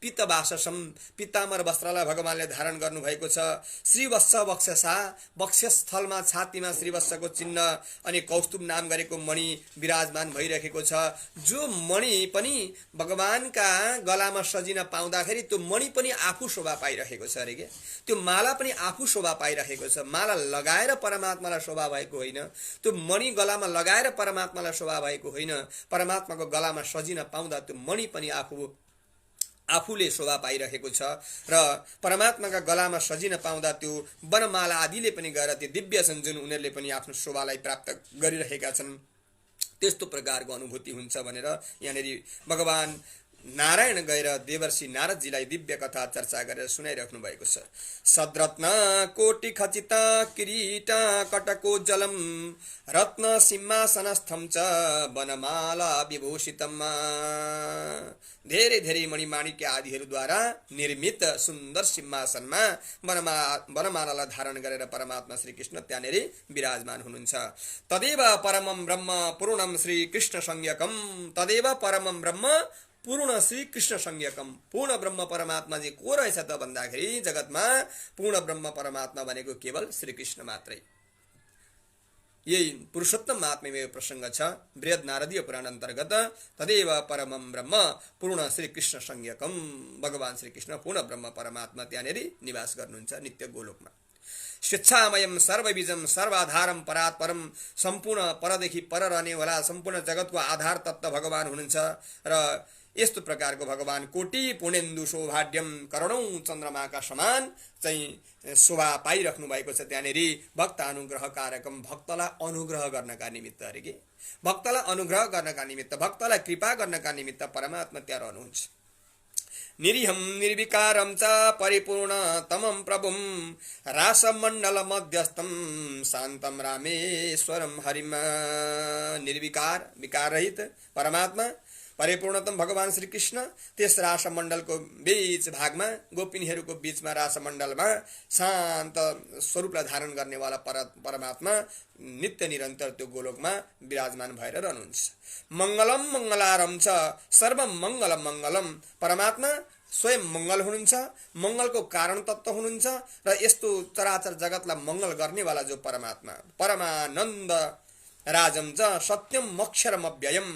पीतवाससम पीताम्बर वस्त्रलाई भगवानले धारण गर्नुभएको छ। श्रीवत्स वक्षसा वक्षस्थलमा छातीमा श्रीवत्सको चिन्ह अनि कौस्तुभ नाम गरेको मणि विराजमान भइरहेको छ। जो मणि पनि भगवानका गलामा सजिन पाउँदाखेरि त्यो मणि पनि आफू शोभा पाइरहेको छ अरे के। त्यो माला पनि आफू शोभा पाइरहेको छ। माला लगाएर परमात्मालाई शोभा भएको होइन, त्यो मणि गलामा लगाएर परमात्मालाई शोभा भएको होइन। परमात्माको गलामा सजिन पाउँदा त्यो मणि पनि आफूले शोभा पाइरहेको छ र परमात्माका गलामा सजिन पाउँदा त्यो वनमाला आदिले पनि गएर त्यो दिव्य छन् जुन उनीहरूले पनि आफ्नो शोभालाई प्राप्त गरिरहेका छन्। त्यस्तो प्रकारको अनुभूति हुन्छ भनेर यहाँनिर भगवान नारायण गएर देवर्षि नारदजीलाई दिव्य कथा चर्चा गरेर सुनाइराख्नु भएको छ। सद्रत्न कोटि खचित किरीट कटको जलम रत्न सिंहासनस्थम च वनमाला विभूषितम। धेरै धेरै मणिमाणिक्य आदिहरूद्वारा निर्मित सुन्दर सिंहासनमा वनमालालाई धारण गरेर परमात्मा श्रीकृष्ण त्यहाँनिर विराजमान हुनुहुन्छ। तदेव परमं ब्रह्म पूर्णं श्रीकृष्ण संज्ञकम। तदेव परमं ब्रह्म पूर्ण श्री कृष्ण संज्ञकम। पूर्ण ब्रह्म परमात्मा चाहिँ को रहेछ त भन्दाखेरि जगतमा पूर्ण ब्रह्म परमात्मा भनेको केवल श्रीकृष्ण मात्रै। यही पुरुषोत्तम आत्ममेय प्रसंग छ बृहद नारदीय पुराण अन्तर्गत। तदेव परमं ब्रह्म पूर्ण श्री कृष्ण संज्ञकम। भगवान श्रीकृष्ण पूर्ण ब्रह्म परमात्मा त्यहाँनिर निवास गर्नुहुन्छ नित्य गोलोकमा। स्वेच्छामयम सर्वबीजम सर्वाधारम परात् परम। सम्पूर्ण परदेखि पर रहने वाला सम्पूर्ण जगतको आधार तत्व भगवान हुनुहुन्छ र यस्तो प्रकारको भगवान कोटि पुण्येन्दु सौभाग्यम करोडौं चन्द्रमाका समान चाहिँ शोभा पाइराख्नु भएको छ त्यहाँनिर। भक्त अनुग्रह कारकम भक्तलाई अनुग्रह गर्नका निमित्त अरे के। भक्तलाई अनुग्रह गर्नका निमित्त भक्तलाई कृपा गर्नका निमित्त परमात्मा त्यहाँ रहनुहुन्छ। निरीहं निर्विकारं च परिपूर्णतमं प्रभुं रासमण्डल मध्यस्थं शान्तं रामेश्वरं हरिम। निर्विकार विकार रहित परमात्मा परिपूर्णतम भगवान श्री कृष्ण त्यस रासमण्डलको बीच भागमा गोपिनीहरूको बीचमा रासमण्डलमा शान्त स्वरूपलाई धारण गर्नेवाला परमात्मा नित्य निरन्तर त्यो गोलोकमा विराजमान भएर रहनुहुन्छ। मङ्गलम मङ्गलारम छ सर्वम मङ्गलम मङ्गलम। परमात्मा स्वयं मङ्गल हुनुहुन्छ, मङ्गलको कारण तत्त्व हुनुहुन्छ र यस्तो चराचर जगतलाई मङ्गल गर्नेवाला जो परमात्मा परमानन्द राजम च सत्यम अक्षरम अव्ययम।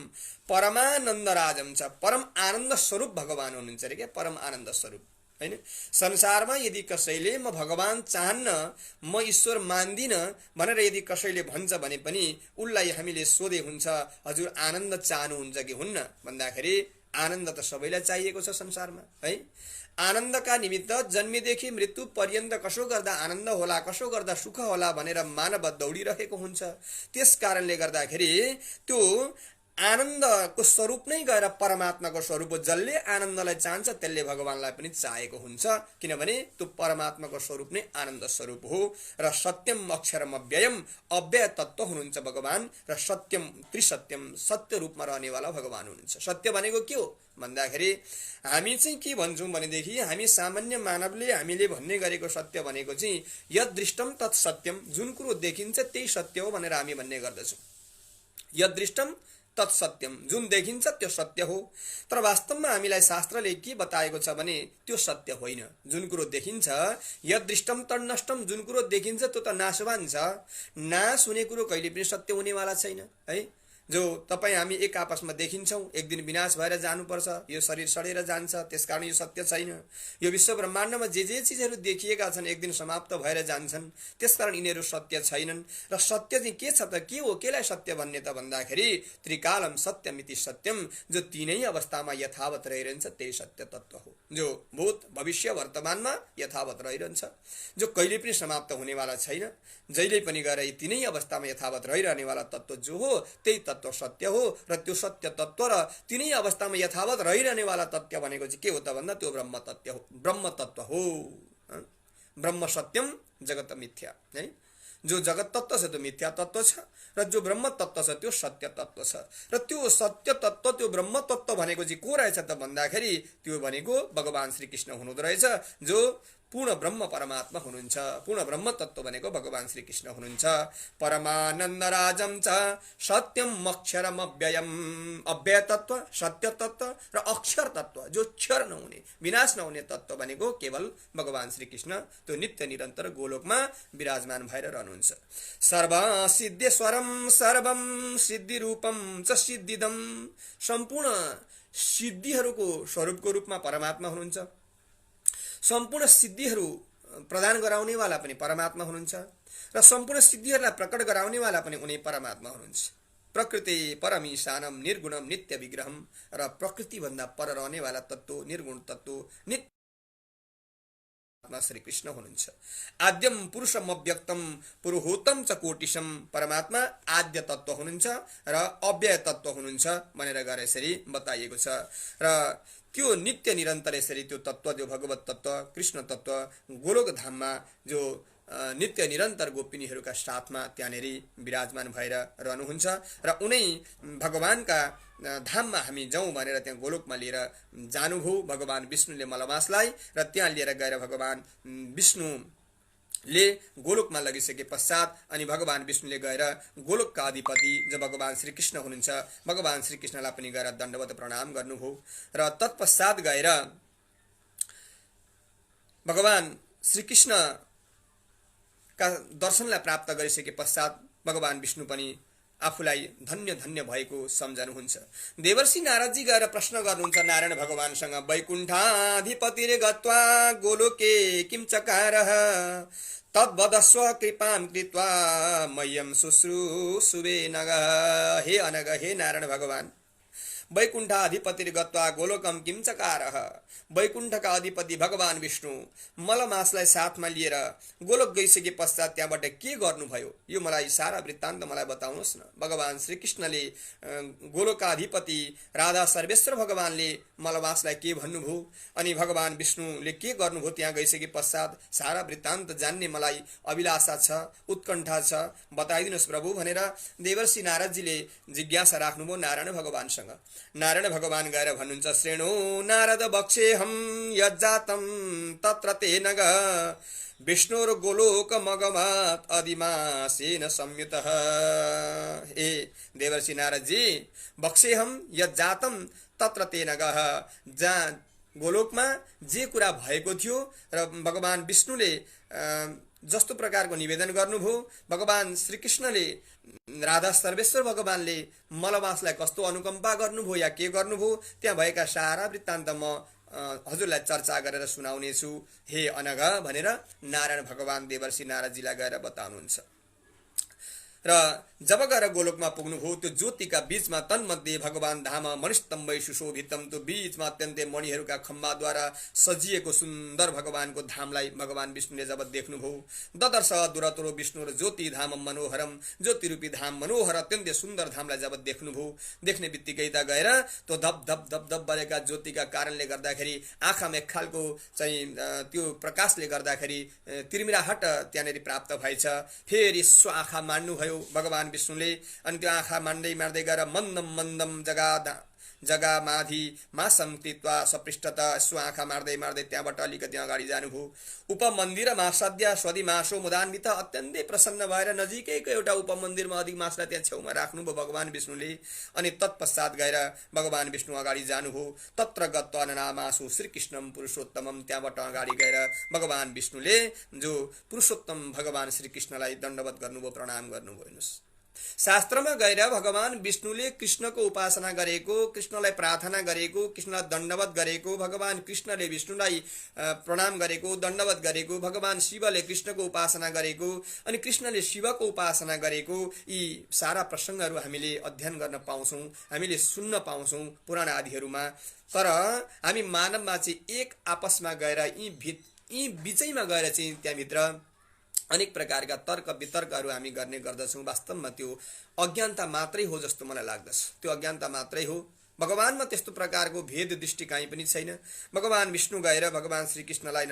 परमानन्द राजम छ परम आनन्द स्वरूप भगवान हुनुहुन्छ अरे क्या। परम आनन्द स्वरूप हैन। संसारमा यदि कसैले म भगवान चाहन्न म ईश्वर मान्दिन भनेर यदि कसैले भन्छ भने पनि उनलाई हामीले सोधे हुन्छ हजुर आनन्द चाहनुहुन्छ कि हुन्न भन्दाखेरि आनन्द त सबैलाई चाहिएको छ संसारमा है। आनन्दका निमित्त जन्मेदेखि मृत्यु पर्यन्त कसो गर्दा आनन्द होला कसो गर्दा सुख होला भनेर मानव दौडिरहेको हुन्छ। त्यस कारणले गर्दाखेरि त्यो आनन्दको स्वरूप नै गएर परमात्माको स्वरूप हो। जसले आनन्दलाई चाहन्छ त्यसले भगवानलाई पनि चाहेको हुन्छ किनभने त्यो परमात्माको स्वरूप नै आनन्द स्वरूप हो र सत्यम अक्षरम अव्ययम अव्यय तत्त्व हुनुहुन्छ भगवान र सत्यम त्रिसत्यम सत्य रूपमा रहनेवाला भगवान हुनुहुन्छ। सत्य भनेको के हो भन्दाखेरि हामी चाहिँ के भन्छौँ भनेदेखि हामी सामान्य मानवले हामीले भन्ने गरेको सत्य भनेको चाहिँ यद दृष्टम तत् सत्यम। जुन कुरो देखिन्छ त्यही सत्य हो भनेर हामी भन्ने गर्दछौँ। यद दृष्टम तत् सत्यम जुन देखिन्छ त्यो सत्य हो। तर वास्तवमा हामीलाई शास्त्रले के बताएको छ भने त्यो सत्य होइन। जुन कुरो देखिन्छ यद दृष्टम तद नष्टम। जुन कुरो देखिन्छ त्यो त नाशवान छ। नाश हुने कुरो कहिले पनि सत्य हुनेवाला छैन है। जो तपाईँ हामी एक आपसमा देखिन्छौँ एक दिन विनाश भएर जानुपर्छ। यो शरीर सडेर जान्छ त्यसकारण यो सत्य छैन। यो विश्व ब्रह्माण्डमा जे चिजहरू देखिएका छन् एक दिन समाप्त भएर जान्छन् त्यसकारण यिनीहरू सत्य छैनन्। र सत्य चाहिँ के छ त के हो केलाई सत्य भन्ने त भन्दाखेरि त्रिकालम सत्यमिति सत्यम। जो तीनै अवस्थामा यथावत रहिरहन्छ त्यही सत्य तत्त्व हो। जो भूत भविष्य वर्तमानमा यथावत रहिरहन्छ जो कहिले पनि समाप्त हुनेवाला छैन। जहिले पनि गएर यी तीनै अवस्थामा यथावत रहिरहनेवाला तत्त्व जो हो त्यही तत्त्व सत्य हो। र त्यो सत्य तत्त्व र तीनै अवस्थामा यथावत रहिरहनेवाला तत्त्व भनेको चाहिँ के हो त भन्दा त्यो ब्रह्म तत्त्व हो। ब्रह्म तत्त्व हो। ब्रह्म सत्यम जगत मिथ्या है। जो जगत तत्त्व छ त्यो मिथ्या तत्त्व छ र जो ब्रह्म तत्त्व छ त्यो सत्य तत्त्व छ। र त्यो सत्य तत्त्व त्यो ब्रह्म तत्त्व भनेको चाहिँ को रहेछ त भन्दाखेरि त्यो भनेको भगवान श्रीकृष्ण हुनुहुँदो रहेछ। जो पूर्ण ब्रह्म परमात्मा हुनुहुन्छ। पूर्ण ब्रह्म तत्व भनेको भगवान श्री कृष्ण हुनुहुन्छ। परमानन्द राजम च सत्यम अक्षरम अव्ययम, अव्यय तत्व, सत्य तत्व र अक्षर तत्व, जो क्षर नहुने विनाश नहुने तत्व भनेको केवल भगवान श्री कृष्ण, त्यो नित्य निरन्तर गोलोकमा विराजमान भएर रहनुहुन्छ। सर्व सिद्धेश्वरम सर्वम सिद्धि रूपम च सिद्धिदम, सम्पूर्ण सिद्धिहरूको स्वरूपको रूपमा परमात्मा हुनुहुन्छ। सम्पूर्ण सिद्धिहरू प्रदान गराउनेवाला पनि परमात्मा हुनुहुन्छ र सम्पूर्ण सिद्धिहरूलाई प्रकट गराउनेवाला पनि उनी परमात्मा हुनुहुन्छ। प्रकृति परमीशानम निर्गुणम नित्य विग्रहम, र प्रकृतिभन्दा पर रहनेवाला तत्व निर्गुण तत्व नित्य श्री कृष्ण हुनुहुन्छ। आद्यम पुरुषम अव्यक्तम पुरुहूतम च कोटिशम, परमात्मा आद्य तत्व हुनुहुन्छ र अव्यय तत्व हुनुहुन्छ भनेर गएर यसरी बताइएको छ। र त्यो नित्य निरन्तर यसरी त्यो तत्व, जो भगवत तत्व कृष्ण तत्व गोलोक धाममा जो नित्य निरन्तर गोपिनीहरूका साथमा त्यहाँनेर विराजमान भएर रहनुहुन्छ र उनै भगवानका धाममा हामी जाउँ भनेर त्यहाँ गोलोकमा लिएर जानुभयो भगवान विष्णुले मलमासलाई, र त्यहाँ लिएर गएर भगवान विष्णुले गोलोकमा लगिसके पश्चात अनि भगवान विष्णुले गएर गोलोकका अधिपति जो भगवान श्री कृष्ण हुनुहुन्छ, भगवान श्री कृष्णलाई पनि गएर दण्डवत प्रणाम गर्नुभयो। र तत्पश्चात गएर भगवान श्री कृष्ण का दर्शनलाई प्राप्त गरिसके पश्चात भगवान विष्णु पनि आफूलाई धन्य धन्य भएको सम्झनुहुन्छ। देवर्षि नारदजी गएर प्रश्न गर्नुहुन्छ नारायण भगवानसँग, वैकुण्ठाधिपतिरे गत्वा गोलोके किम चकारः तद्वदस्व कृपां कृत्वा मह्यं शुश्रूषुवे नग। हे अनग, हे नारायण भगवान, वैकुण्ठाधिपतिरे गत्वा गोलोकम किम चकारः, वैकुण्ठका अधिपति भगवान विष्णु मलमासलाई साथमा लिएर गोलोक गइसके पश्चात त्यहाँबाट के गर्नुभयो, यो मलाई सारा वृत्तान्त मलाई बताउनुहोस् न। भगवान श्री कृष्णले गोलोकका अधिपति राधा सर्वेश्वर भगवानले मलमासलाई के भन्नुभयो अनि भगवान विष्णुले के गर्नुभयो त्यहाँ गइसके पश्चात सारा वृत्तान्त जान्ने मलाई अभिलाषा छ, उत्कण्ठा छ, बताइदिनुहोस् प्रभु भनेर देवर्षि नारदजीले जिज्ञासा राख्नुभयो नारायण भगवानसँग। नारायण भगवान गएर भन्नुहुन्छ, श्रेणु नारद बक्षे हम यज्जातम तत्र ते नग विष्णुर गोलोक मगमात अधिमासेन संयुतः। ए देवर्षि नारद जी, बक्षे हम यज्जातम तत्र ते नग, जहाँ गोलोकमा जे कुरा भएको थियो र भगवान विष्णुले जस्तो प्रकारको निवेदन गर्नुभयो, भगवान श्री कृष्णले राधा सर्वेश्वर भगवानले मलमासलाई कस्तो अनुकम्पा गर्नुभयो या के गर्नुभयो, त्यहाँ भएका सारा वृत्तान्त म हजुरलाई चर्चा गरेर सुनाउनेछु हे अनघ भनेर नारायण भगवान देवर्षि नारदजीलाई गएर बताउनुहुन्छ। र जब गएर गोलोकमा पुग्नुभयो त्यो ज्योतिका बीचमा तन्मध्ये भगवान धाम मणिस्तम्भै सुशोभितम, त्यो बीचमा अत्यन्तै मणिहरूका खम्बाद्वारा सजिएको सुन्दर भगवानको धामलाई भगवान विष्णुले जब देख्नुभयो, ददर्श दुरतरो विष्णु र ज्योति धाम मनोहरम, ज्योतिरूपी धाम मनोहर अत्यन्तै सुन्दर धामलाई जब देख्नुभयो, देख्ने बित्तिकै त गएर त्यो धप धप धप धप बलेका ज्योतिका कारणले गर्दाखेरि आँखामा एक खालको चाहिँ त्यो प्रकाशले गर्दाखेरि तिर्मिराहट त्यहाँनिर प्राप्त भएछ। फेरि यसो आँखा मान्नुभयो भगवान विष्णुले, अनि त्यो आँखा मान्दै मान्दै गएर मन्दम मन्दम जगा माधि मासम कृत्वा सपृष्ठता, यसो आँखा मार्दै मार्दै त्यहाँबाट अलिकति अगाडि जानुभयो। उपमन्दिरमा सद्य स्वधिमासो मुदान्वित, अत्यन्तै प्रसन्न भएर नजिकैको एउटा उपमन्दिरमा अधिक मासलाई त्यहाँ छेउमा राख्नुभयो भगवान विष्णुले। अनि तत्पश्चात गएर भगवान विष्णु अगाडि जानुभयो। तत्र गत्वा ननामासु श्रीकृष्णम पुरुषोत्तमम, त्यहाँबाट अगाडि गएर भगवान विष्णुले जो पुरुषोत्तम भगवान श्रीकृष्णलाई दण्डवत गर्नुभयो, प्रणाम गर्नुभयो। हेर्नुहोस्, शास्त्रमा गएर भगवान विष्णुले कृष्णको उपासना गरेको, कृष्णलाई प्रार्थना गरेको, कृष्णलाई दण्डवत गरेको, भगवान कृष्णले विष्णुलाई प्रणाम गरेको, दण्डवत गरेको, भगवान शिवले कृष्णको उपासना गरेको अनि कृष्णले शिवको उपासना गरेको, यी सारा प्रसङ्गहरू हामीले अध्ययन गर्न पाउँछौँ, हामीले सुन्न पाउँछौँ पुराण आदिहरूमा। तर हामी मानवमा चाहिँ एक आपसमा गएर यी बिचैमा गएर चाहिँ त्यहाँभित्र अनेक प्रकारका तर्क वितर्कहरू हामी गर्ने गर्दछौँ। वास्तवमा त्यो अज्ञानता मात्रै हो जस्तो मलाई लाग्दछ, त्यो अज्ञानता मात्रै हो। भगवानमा त्यस्तो प्रकारको भेद दृष्टि कहीँ पनि छैन। भगवान विष्णु गएर भगवान श्रीकृष्णलाई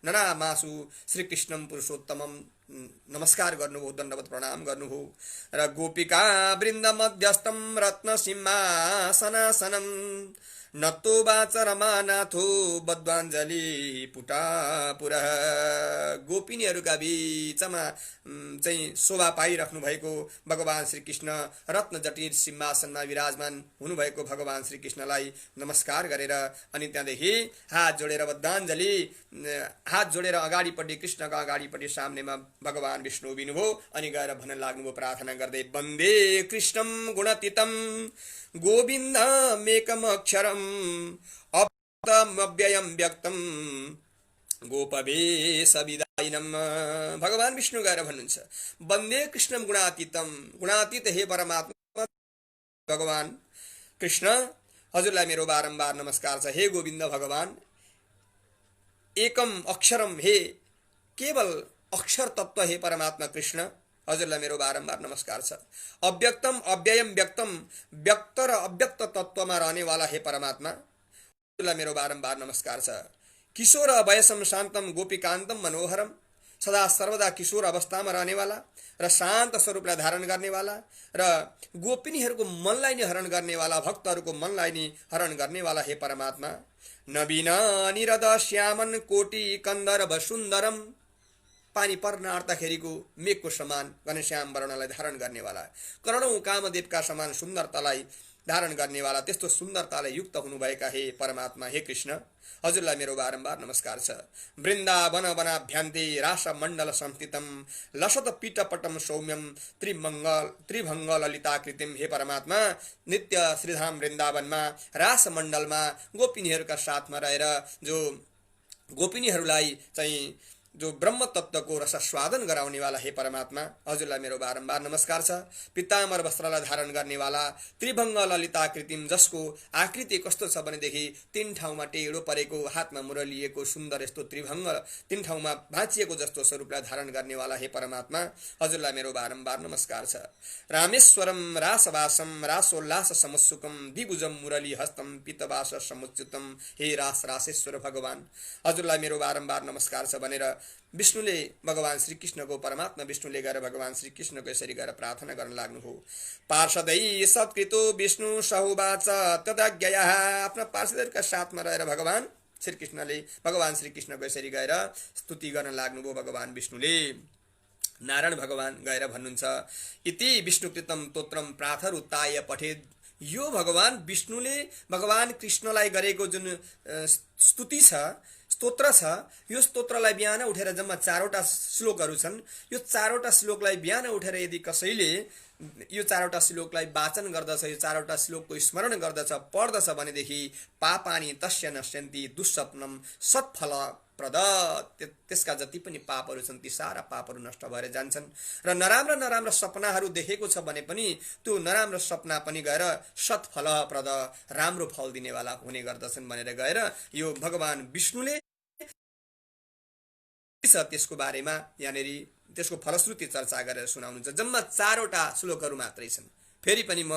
ननामासु श्रीकृष्णम पुरुषोत्तमम नमस्कार गर्नुभयो, दण्डवत प्रणाम गर्नुभयो। र गोपिका वृन्द मध्यस्थम रत्न सिंहासनासनम नत्तो वाचरमानाथो बद्वाञ्जलि पुटापुरः। गोपिनीहरूका बीचमा चाहिँ शोभा पाइराख्नु भएको भगवान श्री कृष्ण रत्न जटिल सिंहासनमा विराजमान हुनुभएको भगवान श्री कृष्णलाई नमस्कार गरेर अनि त्यहाँदेखि हात जोडेर बद्धाञ्जलि, हात जोडेर अगाडिपट्टि कृष्णका अगाडिपट्टि सामनेमा भगवान विष्णु उभिनुभयो अनि गएर भन्न लाग्नुभयो प्रार्थना गर्दै, वन्दे कृष्णं गुणातीतं गोविन्दमेकमक्षरम् अव्यक्तमव्ययं व्यक्तं गोपवेशविदायिनम्। भगवान विष्णु गएर भन्नुहुन्छ, वन्दे कृष्णं गुणातीतं, गुणातीत हे परमात्मा भगवान कृष्ण, हजुरलाई मेरो बारम्बार नमस्कार छ। हे गोविन्द भगवान, एकम अक्षरम, हे केवल अक्षर तत्व हे परमात्मा कृष्ण, हजुरलाई मेरो बारम्बार नमस्कार छ। अव्यक्तम अव्ययम व्यक्तम, व्यक्त र अव्यक्त तत्वमा रहनेवाला हे परमात्मा, हजुरलाई मेरो बारम्बार नमस्कार छ। किशोर वयसम शान्तम गोपीकान्तम मनोहरम, सदा सर्वदा किशोर अवस्थामा रहनेवाला र शान्त स्वरूपलाई धारण गर्नेवाला र गोपिनीहरूको मनलाई नै हरण गर्नेवाला, भक्तहरूको मनलाई नै हरण गर्नेवाला हे परमात्मा। नवीन निरद श्यामन कोटि कन्दर्भ सुन्दरम, पानी पर्न आँट्दाखेरिको मेघको समान घनश्याम वर्णलाई धारण गर्नेवाला, करोडौं कामदेवका समान सुन्दरतालाई धारण गर्नेवाला, त्यस्तो सुन्दरताले युक्त हुनुभएका हे परमात्मा हे कृष्ण, हजुरलाई मेरो बारम्बार नमस्कार छ। वृन्दावन वनाभ्यान्ते रास मण्डल संस्थितम लसत पीठपटम सौम्यम त्रिभङ्ग ललिताकृतिम, हे परमात्मा नित्य श्रीधाम वृन्दावनमा रास मण्डलमा गोपिनीहरूका साथमा रहेर जो गोपिनीहरूलाई चाहिँ जो ब्रह्म तत्वको रसस्वादन गराउनेवाला हे परमात्मा, हजुरलाई मेरो बारम्बार नमस्कार छ। पिताम्बर वस्त्रलाई धारण गर्नेवाला त्रिभङ्ग ललिताकृतिम, जसको आकृति कस्तो छ भनेदेखि तीन ठाउँमा टेढो परेको, हातमा मुरलिएको सुन्दर यस्तो त्रिभङ्ग, तीन ठाउँमा भाँचिएको जस्तो स्वरूपलाई धारण गर्नेवाला हे परमात्मा, हजुरलाई मेरो बारम्बार नमस्कार छ। रामेश्वरम रासवासम रासोल्लास समुत्सुकम दिभुजम मुरली हस्तम पितवास समुच्युतम, हे रास रासेश्वर भगवान, हजुरलाई मेरो बारम्बार नमस्कार छ भनेर विष्णुले भगवान श्री कृष्णको परमात्मा विष्णुले गएर भगवान श्री कृष्णको यसरी गएर प्रार्थना गर्न लाग्नुभयो। पार्षदै सत्कृतो विष्णु सहुवाच तदाज्ञया, आफ्ना पार्षदहरूका साथमा रहेर भगवान श्री कृष्णले भगवान श्री कृष्णको यसरी गएर स्तुति गर्न लाग्नुभयो। भगवान विष्णुले नारायण भगवान गएर भन्नुहुन्छ, इति विष्णुकृतम स्तोत्रम प्राथरुत्ताय पठेद, यो भगवान विष्णुले भगवान कृष्णलाई गरेको जुन स्तुति छ, स्तोत्र छ, यो स्तोत्रलाई बिहान उठेर जम्मा 4वटा श्लोकहरू छन्। यो 4वटा श्लोकलाई बिहान उठेर यदि कसैले यो 4वटा श्लोकलाई वाचन गर्दछ, यो 4वटा श्लोकको स्मरण गर्दछ, पढ्दछ भनेदेखि पापानि तस्य नश्यन्ति दुःस्वप्नम सत्फल प्रद, त्यसका जति पनि पापहरू छन् ती सारा पापहरू नष्ट भएर जान्छन् र नराम्रा सपनाहरू देखेको छ भने पनि त्यो नराम्रो सपना पनि गएर सत्फल प्रद, राम्रो फल दिनेवाला हुने गर्दछन् भनेर गएर यो भगवान विष्णुले त्यसको बारेमा यहाँनेरि त्यसको फलश्रुति चर्चा गरेर सुनाउनुहुन्छ। जम्मा 4वटा श्लोकहरू मात्रै छन्। फेरि पनि म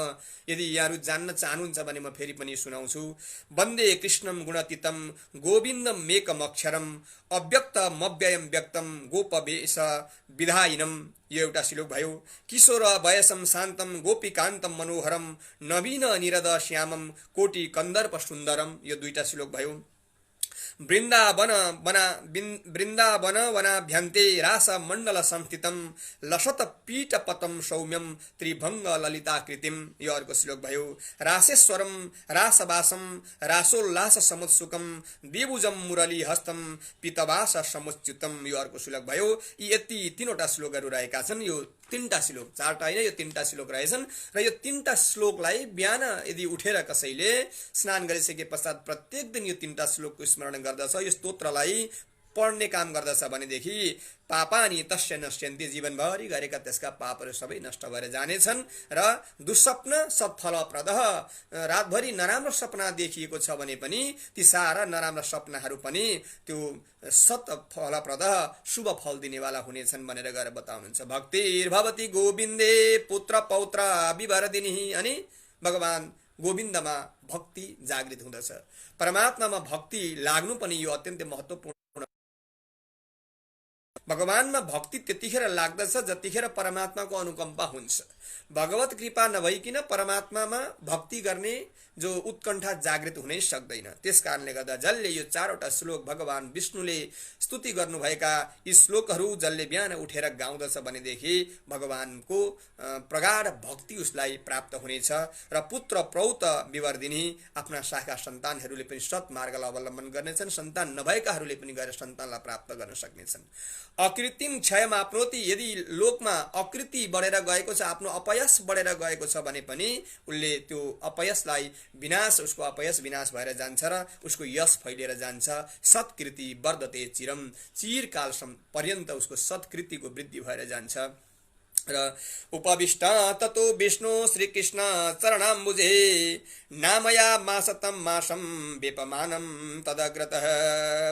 यदि यहाँहरू जान्न चाहनुहुन्छ भने म फेरि पनि सुनाउँछु। वन्दे कृष्णं गुणातीतं गोविन्दमेकमक्षरम् अव्यक्तमव्ययं व्यक्तं गोपवेश विधायिनं, यो एउटा श्लोक भयो। किशोर वयसं शान्तं गोपीकान्तं मनोहरं नवीन निरद श्यामं कोटि कन्दर्प सुन्दरम, यो दुईटा श्लोक भयो। वृन्दावन वनाभ्यन्ते रास मण्डल संस्थितं लसत पीठपटम सौम्यम त्रिभङ्ग ललिताकृतिम, यो अर्को श्लोक भयो। रासेश्वरम रासवासम रासोल्लास समुत्सुकम दिभुजम मुरली हस्तम पितवास समुच्युतम, यो अर्को श्लोक भयो। यति 3वटा श्लोकहरू रहेका छन्। यो 3टा श्लोक, 4टा होइन, यो 3टा श्लोक रहेछन् र यो 3टा श्लोकलाई बिहान यदि उठेर कसैले स्नान गरिसके पश्चात प्रत्येक दिन यो 3टा श्लोकको स्मरण गर्दछ, यो स्तोत्रलाई पढ्ने काम गर्दछ भनेदेखि पापानि तस्य नश्यन्ति, जीवनभरि गरेका त्यसका पापहरू सबै नष्ट भएर जानेछन् र दुःस्वप्न सत्फलप्रद, रातभरि नराम्रो सपना देखिएको छ भने पनि ती सारा नराम्रो सपनाहरू पनि त्यो सत्फलप्रद शुभ फल दिनेवाला हुनेछन् भनेर गएर बताउनुहुन्छ। भक्तिर्भवति गोविन्दे पुत्र पौत्र विभरदिनी, अनि भगवान गोविन्दमा भक्ति जागृत हुँदछ। परमात्मामा भक्ति लाग्नु पनि यो अत्यन्तै महत्त्वपूर्ण। भगवानमा भक्ति त्यतिखेर लाग्दछ जतिखेर परमात्माको अनुकम्पा हुन्छ। भगवत कृपा नभइकन परमात्मामा भक्ति गर्ने जो उत्कण्ठा जागृत हुनै सक्दैन। त्यसकारणले गर्दा जसले यो चारवटा श्लोक भगवान विष्णुले स्तुति गर्नुभएका यी श्लोकहरू जसले बिहान उठेर गाउँदछ भनेदेखि भगवानको प्रगाढ भक्ति उसलाई प्राप्त हुनेछ र पुत्र प्रौत विवर्धिनी आफ्ना शाखा सन्तानहरूले पनि सत्मार्गलाई अवलम्बन गर्नेछन्। सन्तान नभएकाहरूले पनि गएर सन्तानलाई प्राप्त गर्न सक्नेछन्। अकृत्रिम क्षयमाप्नोति, यदि लोकमा अकृति बढेर गएको छ, आफ्नो अपयश बढेर गएको छ भने पनि उसले त्यो अपयशलाई विनाश, उसको अपयश विनाश भएर जान्छ र उसको यश फैलिएर जान्छ। सत्कृति वर्धते चिरम, चिरकालसम्म पर्यन्त उसको सत्कृतिको वृद्धि भएर जान्छ। र उपविष्ट ततो विष्णु श्रीकृष्ण चरणाम्बुजे नामया मासतम मासम वेपमानम तदग्रतः।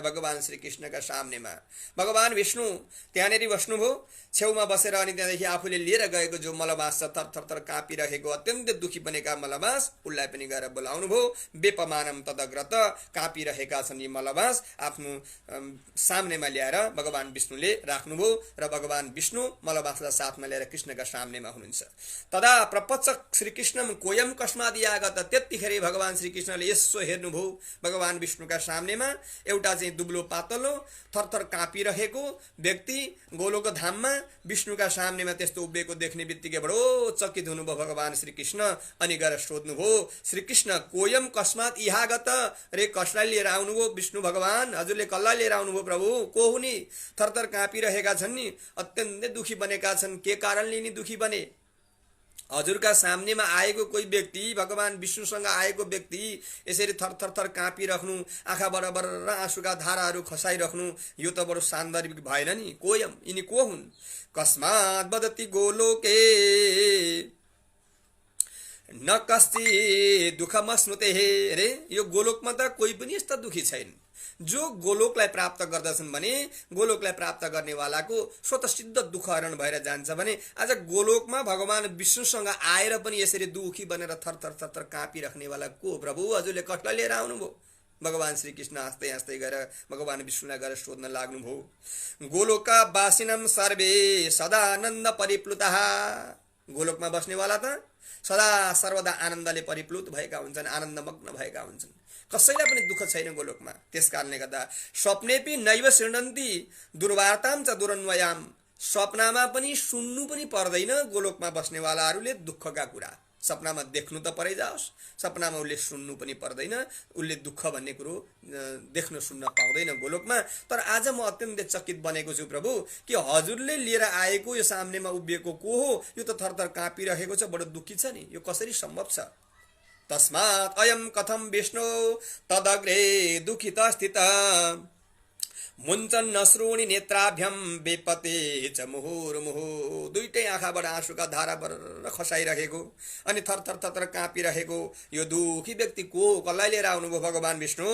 भगवान श्रीकृष्णका सामनेमा भगवान विष्णु त्यहाँनेरि बस्नुभयो। छेउमा बसेर अनि त्यहाँदेखि आफूले लिएर गएको जो मलमास छ, थरथर काँपिरहेको अत्यन्तै दुखी बनेका मलमास, उसलाई पनि गएर बोलाउनु भयो। वेपमानम तदग्रत, काँपिरहेका छन् यी मलमास, आफ्नो सामनेमा ल्याएर भगवान विष्णुले राख्नुभयो र भगवान विष्णु मलमासलाई साथमा ल्याएर कृष्णका सामनेमा हुनुहुन्छ। तदा प्रपच्छ श्रीकृष्णम कोयम कस्मादियागत, त्यतिखेर भगवान श्रीकृष्णले यसो हेर्नुभयो भगवान विष्णुका सामनेमा एउटा चाहिँ दुब्लो पातलो थरथर काँपिरहेको व्यक्ति गोलोक धाममा विष्णुका सामनेमा त्यस्तो उभिएको देख्ने बित्तिकै बडो चकित हुनुभयो भगवान श्रीकृष्ण। अनि गएर सोध्नुभयो श्रीकृष्ण कोयम कस्मात इहागत, रे कसलाई लिएर आउनुभयो विष्णु भगवान, हजुरले कसलाई लिएर आउनुभयो प्रभु, को हुने? थरथर काँपिरहेका छन् नि, अत्यन्तै दुखी बनेका छन्। के कारणले नि दुखी बने? हजुरका सामनेमा आएको कोही व्यक्ति, भगवान विष्णुसँग आएको व्यक्ति यसरी थरथर काँपिराख्नु, आँखा बराबर र आँसुका धाराहरू खसाइराख्नु, यो त बडो सान्दर्भिक भएन नि। कोयम, यिनी को हुन्? कस्मात् वदति गोलोके न कस्ति दुःखमस्नुते, रे यो गोलोकमा त कोही पनि यस्ता दुखी छैन जो गोलोकलाई प्राप्त गर्दछन् भने गोलोकलाई प्राप्त गर्नेवालाको स्वतसिद्ध दुःख हरण भएर जान्छ भने आज गोलोकमा भगवान विष्णुसँग आएर पनि यसरी दुखी बनेर थरथर काँपिराख्नेवाला को प्रभु, हजुरले कसलाई लिएर आउनुभयो? भगवान श्रीकृष्ण हाँस्दै हाँस्दै गएर भगवान विष्णुलाई गएर सोध्न लाग्नुभयो। गोलोका वासिनम सर्वे सदा आनन्द परिप्लुतः, गोलोकमा बस्नेवाला त सदा सर्वदा आनन्दले परिप्लुत भएका हुन्छन्, आनन्दमग्न भएका हुन्छन्, कसैलाई पनि दुःख छैन गोलोकमा। त्यसकारणले गर्दा स्वप्नेपि नैव शृण्वन्ति दुर्वार्ताम च दुरन्वयाम, स्वप्नामा पनि सुन्नु पनि पर्दैन गोलोकमा बस्नेवालाहरूले दुःखका कुरा। सपनामा देख्नु त परै जाओस्, सपनामा उसले सुन्नु पनि पर्दैन, उसले दुःख भन्ने कुरो देख्न सुन्न पाउँदैन गोलोकमा। तर आज म अत्यन्तै चकित बनेको छु प्रभु कि हजुरले लिएर आएको यो सामनेमा उभिएको को हो? यो त थरथर काँपिरहेको छ, बडो दुःखी छ नि, यो कसरी सम्भव छ? तस्मात् अयम कथम विष्णु तदग्रे दुखित स्थित मुञ्चन् नश्रूणि नेत्राभ्यम वेपते च मुहुर्मुहु, दुईटै आँखाबाट आँसुका धारा बरर खसाइरहेको अनि थरथर काँपिरहेको यो दुखी व्यक्ति को, कसलाई लिएर आउनुभयो भगवान विष्णु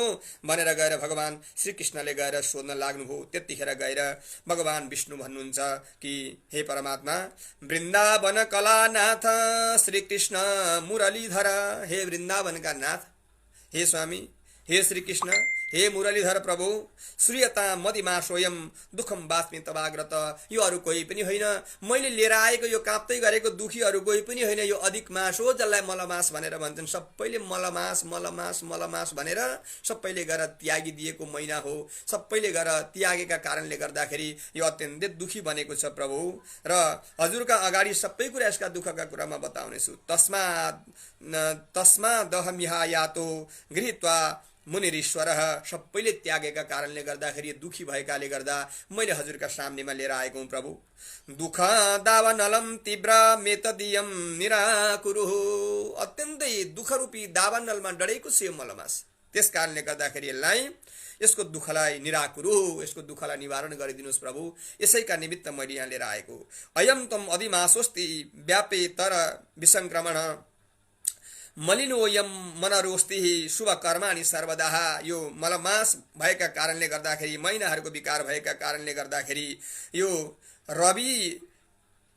भनेर गएर भगवान श्रीकृष्णले गएर सोध्न लाग्नुभयो। त्यतिखेर गएर भगवान विष्णु भन्नुहुन्छ कि हे परमात्मा, वृन्दावन कलानाथ श्रीकृष्ण मुरलीधर, हे वृन्दावनका नाथ, हे स्वामी, हे श्रीकृष्ण, हे मुरलीधर प्रभु, श्रीयता मदिमा स्वयं दुखम बास्मि तवाग्रत, यो अरू कोही पनि होइन, मैले लिएर आएको यो काप्दै गरेको दुखी अरू कोही पनि होइन, यो अधिक मास हो जसलाई मलमास भनेर भन्छन्। सबैले मलमास मलमास मलमास भनेर सबैले गरेर त्यागिदिएको महिना हो, सबैले गरेर त्यागेका कारणले गर्दाखेरि यो अत्यन्तै दुखी बनेको छ प्रभु। र हजुरका अगाडि सबै कुरा यसका दुःखका कुरामा बताउनेछु। तस्मादहमिहा यातो गृहीत्वा मुनिरीश्वर, सबैले त्यागेका कारणले गर्दाखेरि दुखी भएकाले गर्दा मैले हजुरका सामनेमा लिएर आएको हुँ प्रभु। दुःख दावानलम तीव्र मेतदीयम निराकुरु, अत्यन्तै दुःखरूपी दावानलमा डढेको छ यो मलमास, त्यस कारणले गर्दाखेरि यसको दुःखलाई निराकुरु, यसको दुःखलाई निवारण गरिदिनुहोस् प्रभु, यसैका निमित्त मैले यहाँ लिएर आएको। अयम तम अधिमासोस्ति व्यापे तर विसंक्रमण मलिनोयम मनरोस्ति शुभ कर्माणि सर्वदा, यो मलमास भएका कारणले गर्दाखेरि महिनाहरूको विकार भएका कारणले गर्दाखेरि यो रवि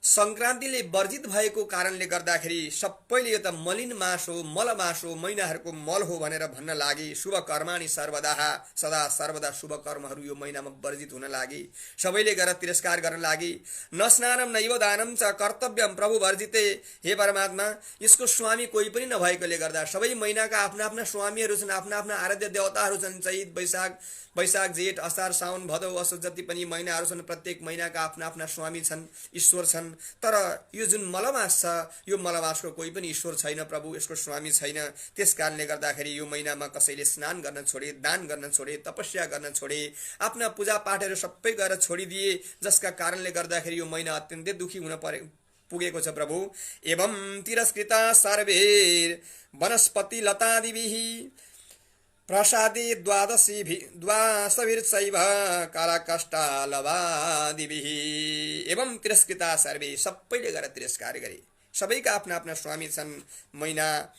संक्रान्तिले वर्जित भएको कारणले गर्दाखेरि सबैले यो त मलिन मास हो, मलमास हो, महिनाहरूको मल हो भनेर भन्न लागि। शुभ कर्माणि सर्वदा, सदा सर्वदा शुभ कर्महरू यो महिनामा वर्जित हुन लागि, सबैले गरेर तिरस्कार गर्न लागि। न स्नानम नैव दानम च कर्तव्यम प्रभु वर्जिते। हे परमात्मा, यसको स्वामी कोही पनि नभएकोले गर्दा सबै महिनाका आफ्ना आफ्ना स्वामीहरू छन्, आफ्ना आफ्ना आराध्य देवताहरू छन्। चैत वैशाख जेठ असार साउन भदौ असोज जति पनि महिनाहरू छन्, प्रत्येक महिनाका आफ्ना आफ्ना स्वामी छन्, ईश्वर छन्। तर यो जुन मलमास छ, यो मलमासको कोही पनि ईश्वर छैन प्रभु, यसको स्वामी छैन। त्यस कारणले गर्दाखेरि यो महिनामा कसैले स्नान गर्न छोडे, दान गर्न छोडे, तपस्या गर्न छोडे, आफ्ना पूजा पाठहरू सबै गरेर छोडिदिए, जसका कारणले गर्दाखेरि यो महिना अत्यन्तै दुखी हुन पुगेको छ प्रभु। एवं तिरस्कृता सर्वेर वनस्पति लतादिभिः प्रसादे द्वादशभिर्चैव कालकष्टालवादिभिः। एवं तिरस्कृता सर्वे, सबैले गरेर तिरस्कार गरे। सबैका आफ्ना आफ्ना स्वामी छन्, महिना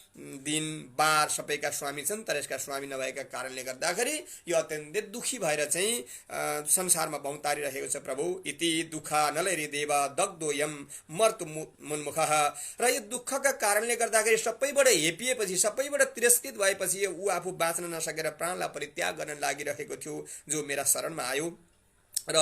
दिन बार सबैका स्वामी छन्, तर यसका स्वामी नभएका कारणले गर्दाखेरि यो अत्यन्तै दुखी भएर चाहिँ संसारमा भौतारिरहेको छ प्रभु। इति दुःखा नलैरे देव दग्धोयम मर्तु मुन्मुखः। र यो दुःखका कारणले गर्दाखेरि सबैबाट हेपिएपछि, सबैबाट तिरस्कृत भएपछि ऊ आफू बाँच्न नसकेर प्राणलाई परित्याग गर्न लागिरहेको थियो, जो मेरा शरणमा आयो। र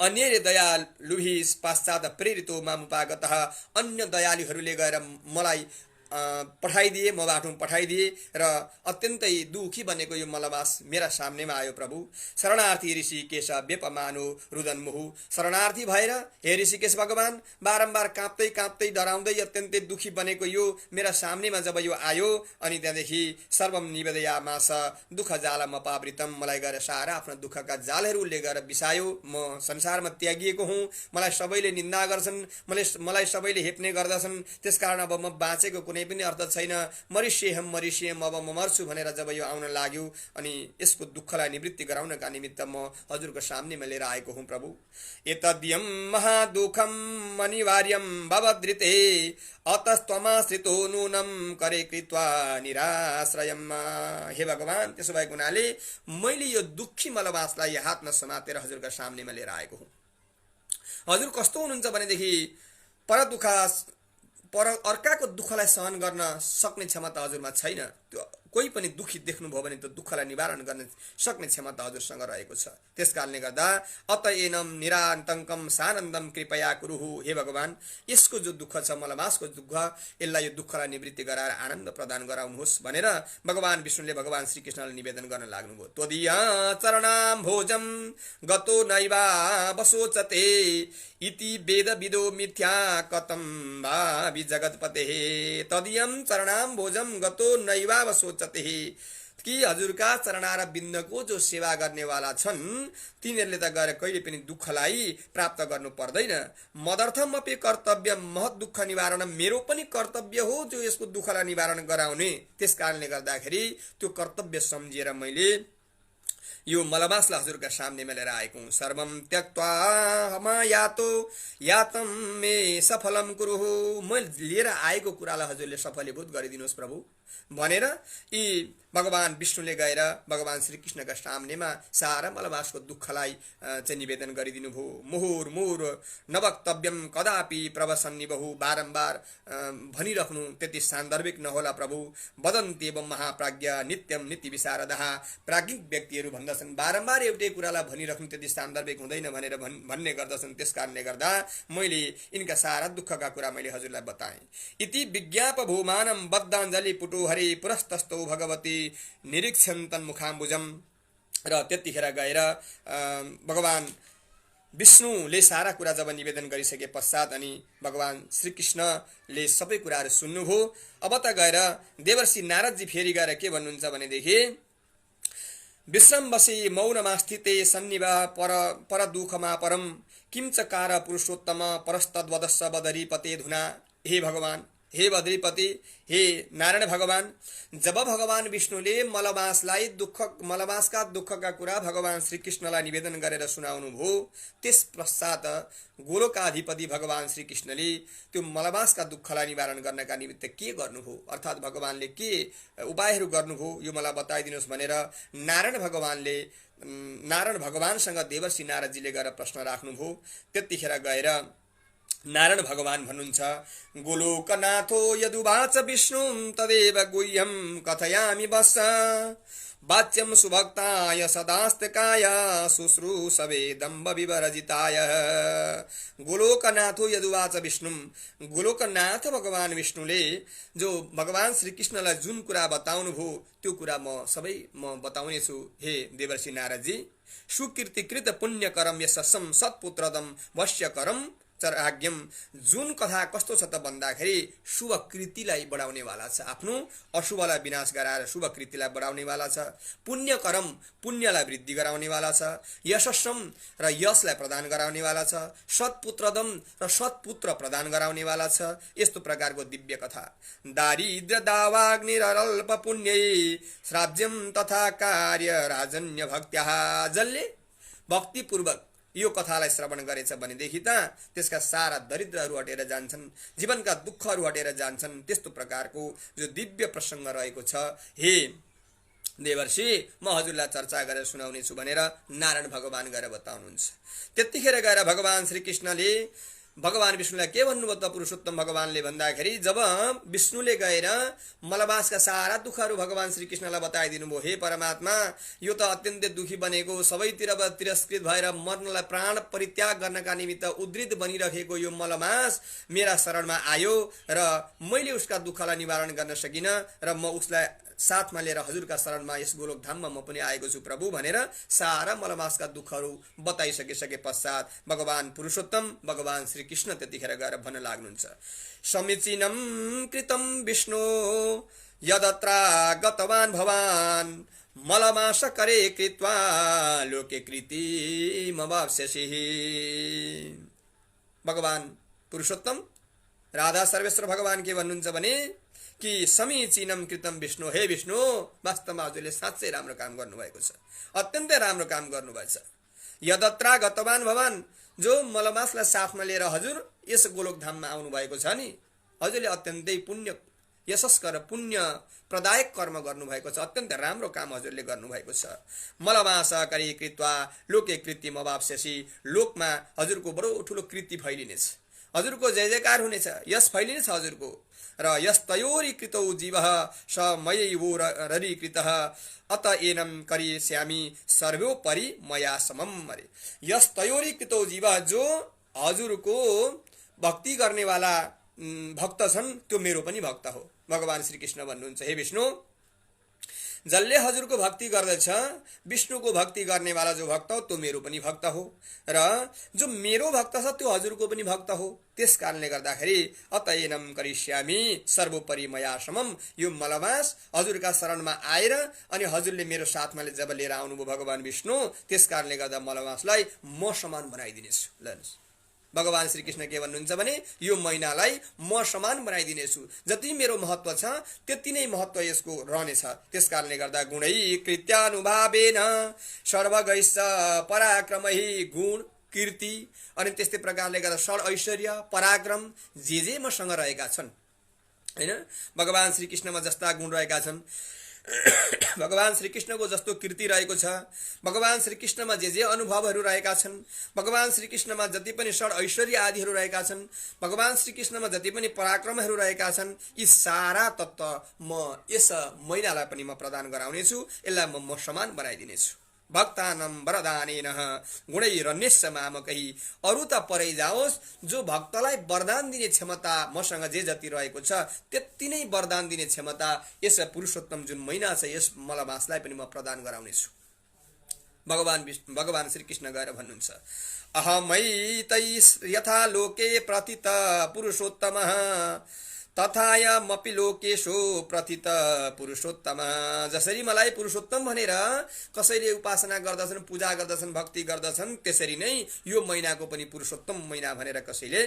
अन्य दयालुभि पश्चात प्रेरितो मामुपागतः, अन्य दयालुहरूले गएर मलाई पठाइदिए, म बाटोमा पठाइदिए र अत्यन्तै दुखी बनेको यो मलमास मेरा सामनेमा आयो प्रभु। शरणार्थी ऋषिकेश व्यपमानो रुदन्मुहु। शरणार्थी भएर हे ऋषिकेश भगवान, बारम्बार काँप्दै काँप्दै डराउँदै अत्यन्तै दुखी बनेको यो मेरा सामनेमा जब यो आयो, अनि त्यहाँदेखि सर्वम निवेदयामास दुःख जालम अपावृतम, मलाई गएर सारा आफ्ना दुःखका जालहरू उसले गएर बिसायो। म संसारमा त्यागिएको हुँ, मलाई सबैले निन्दा गर्छन्, मलाई सबैले हेप्ने गर्दछन्, त्यसकारण अब म बाँचेको कुनै पनि अर्थ छैन। मरिष्येहम अब म मर्छु भनेर जब यो आउन लाग्यो, अनि यसको दुःखलाई निवृत्ति गराउनका निमित्त म हजुरको सामनेमा लिएर आएको हुँ प्रभु। एतद्यम महादुःखम अनिवार्यम भवद्रिते अतस्त्वमाश्रितो नूनम करे कृत्वा निराश्रयम। हे भगवान, त्यसो भएको हुनाले मैले यो दुःखी मलमासलाई हातमा समातेर हजुरका सामनेमा लिएर आएको हुँ। हजुर कस्तो हुनुहुन्छ भनेदेखि पर अर्काको दुःखलाई सहन गर्न सक्ने क्षमता हजुरमा छैन। त्यो कोही पनि दुखी देख्नुभयो भने त्यो दुःखलाई निवारण गर्न सक्ने क्षमता हजुरसँग रहेको छ। त्यसकारणले गर्दा अतएनम निरान्तङ्कम सानन्दम कृपया कुरुहु। हे भगवान, यसको जो दुःख छ, मलमासको दुःख, यसलाई यो दुःखलाई निवृत्ति गराएर आनन्द प्रदान गराउनुहोस् भनेर भगवान विष्णुले भगवान श्रीकृष्णलाई निवेदन गर्न लाग्नुभयो। त्वदीय चरणाम भोजम गतो नैवा बसोचते इति वेद विदो मिथ्या कतम भावि जगतपतेः। तदीयम चरणाम भोजम गतो नैवा बसोचते, कि हजुरका चरणार बिन्दको जो सेवा गर्नेवाला छन्, तिनीहरूले त गएर कहिले पनि दुःखलाई प्राप्त गर्नु पर्दैन। मदर्थम अपि कर्तव्य महत् दुःख निवारण, मेरो पनि कर्तव्य हो जो यसको दुःखलाई निवारण गराउने। त्यस कारणले गर्दाखेरि त्यो कर्तव्य सम्झिएर मैले यो मलमासलाई हजुरका सामनेमा लिएर आएको हुँ। सर्वम त्यक्त्वा हमायातो यातम मे सफलम कुरुहु। मैले लिएर आएको कुरालाई हजुरले सफलीभूत गरिदिनुहोस् प्रभु भनेर यी भगवान विष्णुले गएर भगवान श्रीकृष्णका सामनेमा सारा मलमासको दुःखलाई चाहिँ निवेदन गरिदिनु भयो। मुहुर्मुहुर नवक्तव्यम कदापि प्रवसन्नि बहु, बारम्बार भनिराख्नु त्यति सान्दर्भिक नहोला प्रभु। वदन्ति एवं महाप्राज्ञ नित्यम नीति विशारदः। प्राज्ञिक व्यक्तिहरू भन्दछन् बारम्बार एउटै कुरालाई भनिराख्नु त्यति सान्दर्भिक हुँदैन भनेर भन्ने गर्दछन्। त्यस कारणले गर्दा मैले यिनका सारा दुःखका कुरा मैले हजुरलाई बताएँ। इति विज्ञाप भूमानम बद्धाञ्जलि पुटो हरि पुरस्तस्तौ भगवती निरीक्षन्तन मुखाम्बुजम। र त्यतिखेर गएर भगवान विष्णुले सारा कुरा जब निवेदन गरिसके पश्चात अनि भगवान श्रीकृष्णले सबै कुराहरू सुन्नुभयो। अब त गएर देवर्षि नारदजी फेरि गएर के भन्नुहुन्छ भनेदेखि, विश्रम बसी मौनमा स्थिते सन्निभा पर दुःखमा परम किमचकार पुरुषोत्तम परस्तद्वदस्स बदरीपते धुना। हे भगवान, हे बद्रीपति, हे नारायण भगवान, जब भगवान विष्णुले मलमासका दुःखका कुरा भगवान श्रीकृष्णलाई निवेदन गरेर सुनाउनु भयो, त्यस पश्चात गोलोकाधिपति भगवान श्रीकृष्णले त्यो मलमासका दुःखलाई निवारण गर्नका निमित्त के गर्नुभयो, अर्थात् भगवानले के उपायहरू गर्नुभयो यो मलाई बताइदिनुहोस् भनेर नारायण भगवानसँग देवर्षि नारदजीले गएर प्रश्न राख्नुभयो। त्यतिखेर गएर नारायण भगवान भन्नुहुन्छ, गोलोकनाथो यदुवाच विष्णुं तदेव गुह्यं कथयामि वत्स, वाच्यं सुभक्ताय सदास्तिकाय शुश्रूषवे दम्भ विवर्जिताय। गोलोकनाथो यदुवाच विष्णुं, गोलोकनाथ भगवान विष्णुले जो भगवान श्री कृष्णलाई जुन कुरा बताउनु भयो त्यो कुरा म बताउने छु। हे देवर्षि नारदजी, सुकीर्तिकृत पुण्यकरम यशस्सम सत्पुत्रदम वश्यकरम चराज्ञम, जुन कथा कस्तो छ त भन्दाखेरि शुभ कृतिलाई बढाउनेवाला छ, आफ्नो अशुभलाई विनाश गराएर शुभ कृतिलाई बढाउनेवाला छ, पुण्यकरम पुण्यलाई वृद्धि गराउनेवाला छ, यशस्सम र यशलाई प्रदान गराउनेवाला छ, सत्पुत्रदम र सत्पुत्र प्रदान गराउनेवाला छ। यस्तो प्रकारको दिव्य कथा। दारिद्र दावाग्निरल्प पुण्यै श्राव्यम तथा कार्य राजन्य भक्त्या, जसले भक्तिपूर्वक यो कथालाई श्रवण गरेछ भनेदेखि त त्यसका सारा दरिद्रहरू हटेर जान्छन्, जीवनका दुःखहरू हटेर जान्छन्। त्यस्तो प्रकारको जो दिव्य प्रसङ्ग रहेको छ, हे देवर्षि म हजुरलाई चर्चा गरेर सुनाउने छु भनेर नारायण भगवान गएर बताउनुहुन्छ। त्यतिखेर गएर भगवान श्री कृष्णले भगवान विष्णुलाई के भन्नुभयो त पुरुषोत्तम भगवानले भन्दाखेरि, जब विष्णुले गएर मलमासका सारा दुःखहरू भगवान श्री कृष्णलाई बताइदिनु भयो, हे परमात्मा यो त अत्यन्तै दुखी बनेको, सबैतिर तिरस्कृत भएर मर्नलाई प्राण परित्याग गर्नका निमित्त उद्रित बनिरहेको यो मलमास मेरा शरणमा आयो र मैले उसका दुःखलाई निवारण गर्न सकिनँ र म उसलाई साथमा लिएर हजुरका शरणमा यस गोलोक धाममा म पनि आएको छु प्रभु भनेर सारा मलमासका दुःखहरू बताइसके पश्चात भगवान पुरुषोत्तम भगवान श्री कृष्ण त्यतिखेर गएर भन्न लाग्नुहुन्छ, समीचीनं कृतं विष्णु यदत्र गतवान् भवान् मलमास करे कृत्वा लोके कृतिमवाप्स्यसि। भगवान पुरुषोत्तम राधा सर्वेश्वर भगवान के भन्नुहुन्छ भने कि समीचीनं कृतं विष्णु, हे विष्णु वास्तवमा हजुरले साँच्चै राम्रो काम गर्नुभएको छ, अत्यन्तै राम्रो काम गर्नुभएछ। यदत्र गतवान् भवान्, जो मलमासलाई साथमा लिएर हजुर यस गोलोक धाममा आउनु भएको छ नि, हजुरले अत्यन्तै पुण्य यशस्कर पुण्य प्रदायक कर्म गर्नुभएको छ, अत्यन्त राम्रो काम हजुरले गर्नुभएको छ। मलमास करी कृत्वा लोके कृतिमवाप्स्यसि, लोकमा हजुरको बडो ठुलो कृति फैलिनेछ, हजुरको जय जयकार हुनेछ, यस फैलिनेछ हजुरको। र यस्तयोरी कृतौ जीवः स मयैवो ररीकृतः अत एनं करिष्यामि सर्वोपरि मया समम। यस्तयोरी कृतौ जीवः, जो हजुरको भक्ति गर्नेवाला भक्त छन् त्यो मेरो पनि भक्त हो। भगवान श्री कृष्ण भन्नुहुन्छ, हे विष्णु जसले हजुरको भक्ति गर्दछ, विष्णुको भक्ति गर्नेवाला जो भक्त हो त्यो मेरो पनि भक्त हो र जो मेरो भक्त छ त्यो हजुरको पनि भक्त हो। त्यस कारणले गर्दाखेरि अतएनम करिष्यामि सर्वोपरि मया समम, यो मलमास हजुरका शरणमा आएर अनि हजुरले मेरो साथमा जब लिएर आउनुभयो भगवान विष्णु, त्यस कारणले गर्दा मलमासलाई म समान बनाइदिनेछु। लन्स भगवान श्री कृष्ण के भन्नुहुन्छ भने यो महिनालाई म समान बनाइदिनेछु, जति मेरो महत्व छ त्यति नै महत्व यसको रहनेछ। त्यसकारणले गर्दा गुणै कृत्यानुभावेन सर्वगैश्च पराक्रमहि, गुण कीर्ति अनि त्यस्तै प्रकारले गर्दा षड ऐश्वर्य पराक्रम जे मसँग रहेका छन् हैन, भगवान श्री कृष्णमा जस्ता गुण रहेका छन्, भगवान श्री कृष्णको जस्तो कीर्ति रहेको छ, भगवान श्री कृष्णमा जे अनुभवहरू रहेका छन्, भगवान श्री कृष्णमा जति पनि षड ऐश्वर्य आदिहरू रहेका छन्, भगवान श्री कृष्णमा जति पनि पराक्रमहरू रहेका छन्, यी सारा तत्त्व म यस महिनालाई पनि म प्रदान गराउनेछु, यसलाई म समान बनाइदिनेछु। भक्तानां वरदानेन गुणैरन्यश्च मामकैः, अरू त परै जाओस्, जो भक्तलाई वरदान दिने क्षमता मसँग जे जति रहेको छ त्यति नै वरदान दिने क्षमता यस पुरुषोत्तम जुन महिना छ यस मलमासलाई पनि म प्रदान गराउनेछु। भगवान श्री कृष्ण गएर भन्नुहुन्छ, अहमैतै यथा लोके प्रथित पुरुषोत्तमः तथायमपि लोकेशो प्रथित पुरुषोत्तम। जसरी मलाई पुरुषोत्तम भनेर कसैले उपासना गर्दछन्, पूजा गर्दछन्, भक्ति गर्दछन्, त्यसरी नै यो महिनाको पनि पुरुषोत्तम महिना भनेर कसैले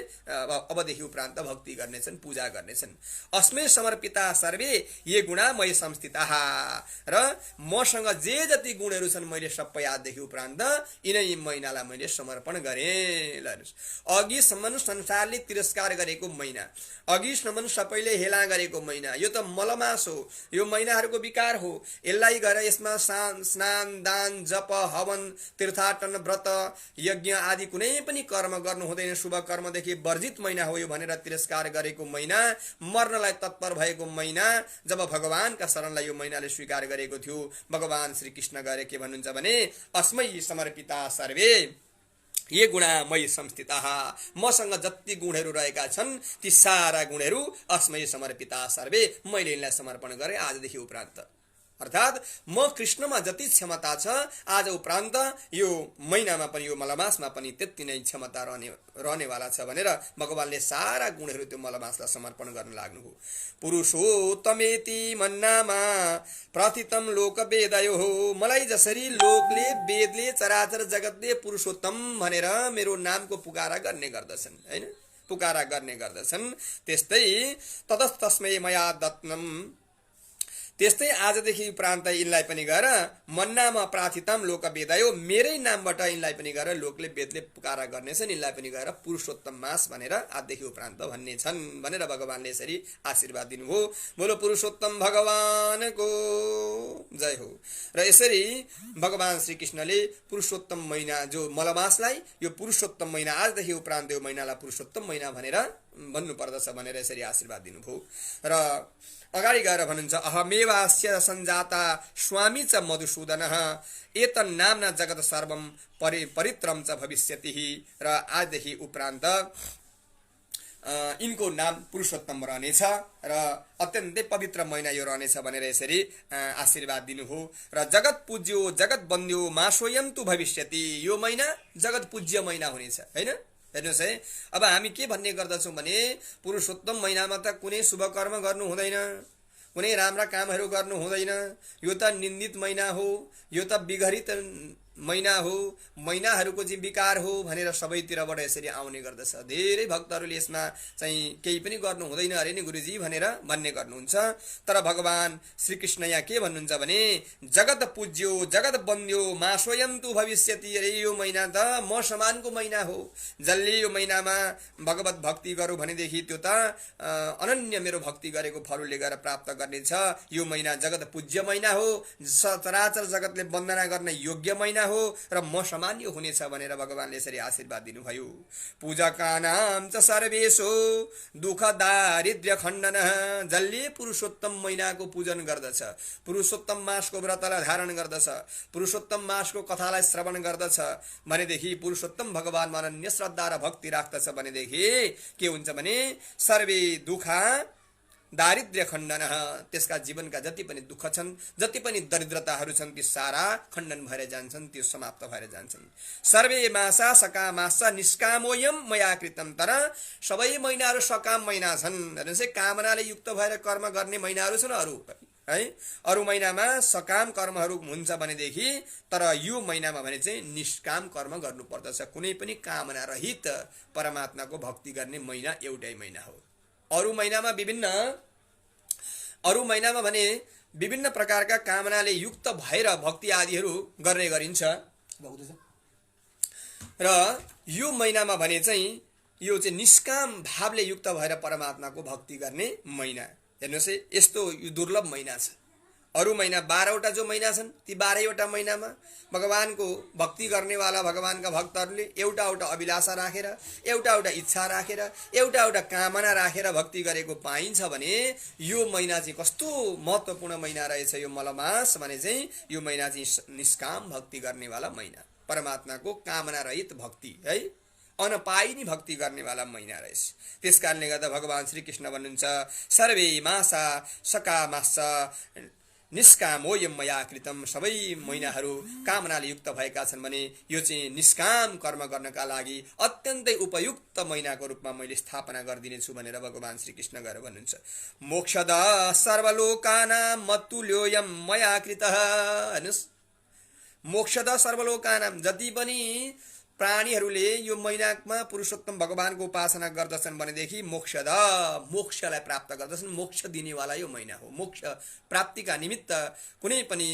अबदेखि उपरान्त भक्ति गर्नेछन्, पूजा गर्नेछन्। अस्मै समर्पिता सर्वे ये गुणा मयि संस्थिताः, र मसँग जे जति गुणहरू छन् मैले सबै आजदेखि उपरान्त यिनै महिनालाई मैले समर्पण गरेँ। अघिसम्म संसारले तिरस्कार गरेको महिना, अघिसम्म सबैले हेला गरेको महिना, यो त मलमास हो, यो महिनाहरूको विकार हो। यसलाई गएर यसमा स्नान दान जप हवन तीर्थाटन व्रत यज्ञ आदि कुनै पनि कर्म गर्नु हुँदैन, शुभ कर्मदेखि वर्जित महिना हो यो भनेर तिरस्कार गरेको महिना, मर्नलाई तत्पर भएको महिना। जब भगवानका शरणलाई यो महिनाले स्वीकार गरेको थियो, भगवान श्री कृष्ण गएर के भन्नुहुन्छ भने अस्मै समर्पिता सर्वे ये गुणा मयि संस्थिताः, मसँग जति गुणहरू रहेका छन् ती सारा गुणहरू अस्मै समर्पिता सर्वे, मैले यिनलाई समर्पण गरेँ आजदेखि उपरान्त। अर्थात् म कृष्णमा जति क्षमता छ आज उपरान्त यो महिनामा पनि यो मलमासमा पनि त्यति नै क्षमता रहनेवाला छ भनेर भगवानले सारा गुणहरू त्यो मलमासलाई समर्पण गर्न लाग्नुभयो। पुरुषोत्तमेति मन्नामा प्रथितम लोक वेदयो, मलाई जसरी लोकले वेदले चराचर जगतले पुरुषोत्तम भनेर मेरो नामको पुकारा गर्ने गर्दछन्, हैन, पुकारा गर्ने गर्दछन्, त्यस्तै ततस्तस्मै मया दत्तम, त्यस्तै आजदेखि उपरान्त यिनलाई पनि गएर मन्नामा प्रार्थितम लोक वेदयो, मेरै नामबाट यिनलाई पनि गएर लोकले वेदले पुकारा गर्नेछन्, यिनलाई पनि गएर पुरुषोत्तम मास भनेर आजदेखि उपरान्त भन्ने छन् भनेर भगवानले यसरी आशीर्वाद दिनुभयो। बोलो पुरुषोत्तम भगवानको जय हो। र यसरी भगवान श्री कृष्णले पुरुषोत्तम महिना जो मलमासलाई यो पुरुषोत्तम महिना आजदेखि उपरान्त यो महिनालाई पुरुषोत्तम महिना भनेर भन्नु पर्दछ भनेर यसरी आशीर्वाद दिनुभयो। र अगाडि गएर भन्नुहुन्छ अहमेवास्य सञ्जाता स्वामी च मधुसूदनः एतन्नाम्ना जगत सर्वम परित्रम च भविष्यति, र आजदेखि उपरान्त यिनको नाम पुरुषोत्तम रहनेछ र अत्यन्तै पवित्र महिना यो रहनेछ भनेर यसरी आशीर्वाद दिनुभयो। र जगत पूज्यो जगत बन्ध्यो मासोयम तु भविष्यति, यो महिना जगत पूज्य महिना हुनेछ, हैन। हेर्नुहोस् है, अब हामी के भन्ने गर्दछौँ भने पुरुषोत्तम महिनामा त कुनै शुभ कर्म गर्नु हुँदैन, कुनै राम्रा कामहरू गर्नु हुँदैन, यो त निन्दित महिना हो, यो त विघरित महिना हो, महिनाहरूको चाहिँ विकार हो भनेर सबैतिरबाट यसरी आउने गर्दछ। धेरै भक्तहरूले यसमा चाहिँ केही पनि गर्नु हुँदैन अरे नि गुरुजी भनेर भन्ने गर्नुहुन्छ। तर भगवान श्रीकृष्ण यहाँ के भन्नुहुन्छ भने जगत पूज्यो जगत बन्ध्यो मासोयन्तु भविष्यति, अरे यो महिना त म समानको महिना हो, जसले यो महिनामा भगवत भक्ति गरौँ भनेदेखि त्यो त अनन्य मेरो भक्ति गरेको फलले गएर प्राप्त गर्नेछ। यो महिना जगत पूज्य महिना हो, चराचर जगतले वन्दना गर्न योग्य महिना हो र म समान यो हुनेछ भनेर भगवानले यसरी आशीर्वाद दिनुभयो। पूजकानां च सर्वेषु दुःख दारिद्र्य खण्डन, जसले पुरुषोत्तम महिनाको पूजन गर्दछ, पुरुषोत्तम मासको व्रतलाई धारण गर्दछ, पुरुषोत्तम मासको कथालाई श्रवण गर्दछ भनेदेखि, पुरुषोत्तम भगवानमा अनन्य श्रद्धा र भक्ति राख्दछ भनेदेखि के हुन्छ भने सर्वे दुःख दारिद्र्य खण्डन, त्यसका जीवनका जति पनि दुःख छन्, जति पनि दरिद्रताहरू छन् ती सारा खण्डन भएर जान्छन्, त्यो समाप्त भएर जान्छन्। सर्वे मासा सकामासा निष्कामोयम मया कृतम, तर सबै महिनाहरू सकाम महिना छन्। हेर्नुहोस्, कामनाले युक्त भएर कर्म गर्ने महिनाहरू छन् अरू है, अरू महिनामा सकाम कर्महरू हुन्छ भनेदेखि, तर यो महिनामा भने चाहिँ निष्काम कर्म गर्नु पर्दछ, कुनै पनि कामना रहित परमात्माको भक्ति गर्ने महिना एउटै महिना हो। अरू महिनामा भने विभिन्न प्रकारका कामनाले युक्त भएर भक्ति आदिहरू गर्ने गरिन्छ र यो महिनामा भने चाहिँ यो चाहिँ निष्काम भावले युक्त भएर परमात्माको भक्ति गर्ने महिना। हेर्नुहोस् है, यस्तो यो दुर्लभ महिना छ। अरू महिना 12वटा जो महिना छन् ती 12वटा महिनामा भगवानको भक्ति गर्नेवाला भगवानका भक्तहरूले एउटा एउटा अभिलाषा राखेर, एउटा एउटा इच्छा राखेर, एउटा एउटा कामना राखेर भक्ति गरेको पाइन्छ भने यो महिना चाहिँ कस्तो महत्त्वपूर्ण महिना रहेछ। यो मलमास भने चाहिँ यो महिना चाहिँ निष्काम भक्ति गर्नेवाला महिना, परमात्माको कामना रहित भक्ति है, अनपाइनी भक्ति गर्नेवाला महिना रहेछ। त्यस कारणले गर्दा भगवान श्रीकृष्ण भन्नुहुन्छ सर्वे मासा सकामासा निष्कामोयम मया कृतम, सबै महिनाहरू कामनाले युक्त भएका छन् भने यो चाहिँ निष्काम कर्म गर्नका लागि अत्यन्तै उपयुक्त महिनाको रूपमा मैले स्थापना गरिदिनेछु भनेर भगवान श्रीकृष्ण गएर भन्नुहुन्छ। मोक्षद सर्वलोकानां मत्तुल्योयम मया कृतः, हेर्नुहोस्, मोक्षद सर्वलोकानां, जति पनि प्राणीहरूले यो महिनामा पुरुषोत्तम भगवानको उपासना गर्दछन् भनेदेखि मोक्षद, मोक्षलाई प्राप्त गर्दछन्, मोक्ष दिनेवाला यो महिना हो। मोक्ष प्राप्तिका निमित्त कुनै पनि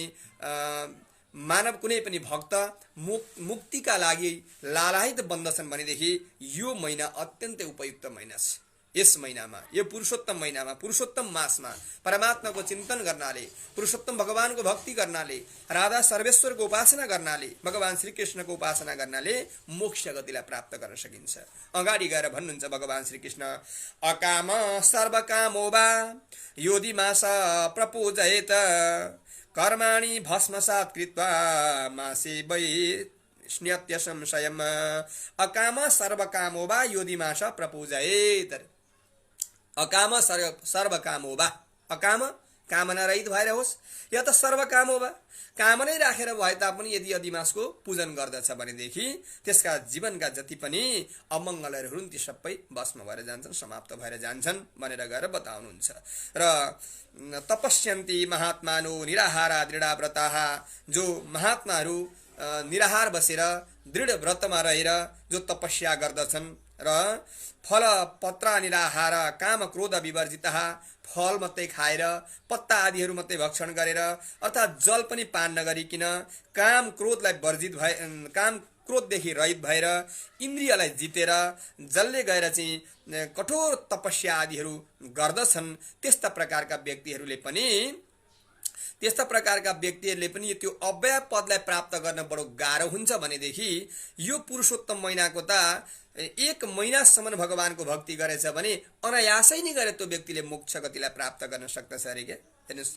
मानव, कुनै पनि भक्त मुक्तिका लागि लालायित बन्दछन् भनेदेखि यो महिना अत्यन्तै उपयुक्त महिना छ। यस महिनामा, यो पुरुषोत्तम महिनामा, पुरुषोत्तम मासमा परमात्माको चिन्तन गर्नाले, पुरुषोत्तम भगवानको भक्ति गर्नाले, राधा सर्वेश्वरको उपासना गर्नाले, भगवान श्रीकृष्णको उपासना गर्नाले मोक्ष गतिलाई प्राप्त गर्न सकिन्छ। अगाडि गएर भन्नुहुन्छ भगवान श्रीकृष्ण, अकाम सर्वकामो वा योदि मास प्रपूजयेत कर्माणि भस्मसात् कृत्वा मासे वै स्न्यत्य संशयम्। अकाम सर्वकामो वा योदि मास प्रपूजयेत। अकाम सर्वकामो वा, अकाम कामना रहित भएर होस्, या त सर्वकामो वा कामनै राखेर भए तापनि यदि अधिमासको पूजन गर्दछ भनेदेखि त्यसका जीवनका जति पनि अमङ्गलहरू हुन् ती सबै भस्म भएर जान्छन्, समाप्त भएर जान्छन् भनेर गएर बताउनुहुन्छ। र तपस्यन्ति महात्मानो निराहारा दृढव्रताः, जो महात्माहरू निराहार बसेर दृढ व्रतमा रहेर जो तपस्या गर्दछन् र फल पत्र निराहार काम क्रोध विवर्जिता, फल मात्रै खाएर पत्ता आदिहरू मात्रै भक्षण गरेर अर्थात् जल पनि पान नगरिकन काम क्रोधलाई वर्जित भए, काम क्रोधदेखि रहित भएर इन्द्रियलाई जितेर जसले गएर चाहिँ कठोर तपस्या आदिहरू गर्दछन्, त्यस्ता प्रकारका व्यक्तिहरूले पनि त्यो अव्यय पदलाई प्राप्त गर्न बडो गाह्रो हुन्छ भनेदेखि यो पुरुषोत्तम महिनाको त एक महिनासम्म भगवानको भक्ति गरेछ भने अनायासै नै गएर त्यो व्यक्तिले मोक्ष गतिलाई प्राप्त गर्न सक्दछ अरे क्या। हेर्नुहोस्,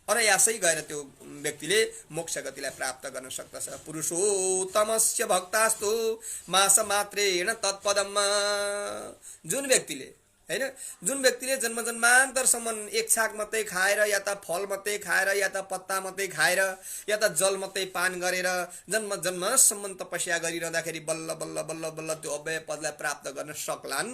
अनायासै गएर त्यो व्यक्तिले मोक्ष गतिलाई प्राप्त गर्न सक्दछ। पुरुषोत्तमस्य भक्तास्तु मास मात्रेण तत्पदम्। जुन व्यक्तिले जन्म जन्मान्तरसम्म एक छाक मात्रै खाएर या त फल मात्रै खाएर या त पत्ता मात्रै खाएर या त जल मात्रै पान गरेर जन्म जन्मसम्म तपस्या गरिरहँदाखेरि बल्ल बल्ल बल्ल बल्ल त्यो अव्यय पदलाई प्राप्त गर्न सक्लान्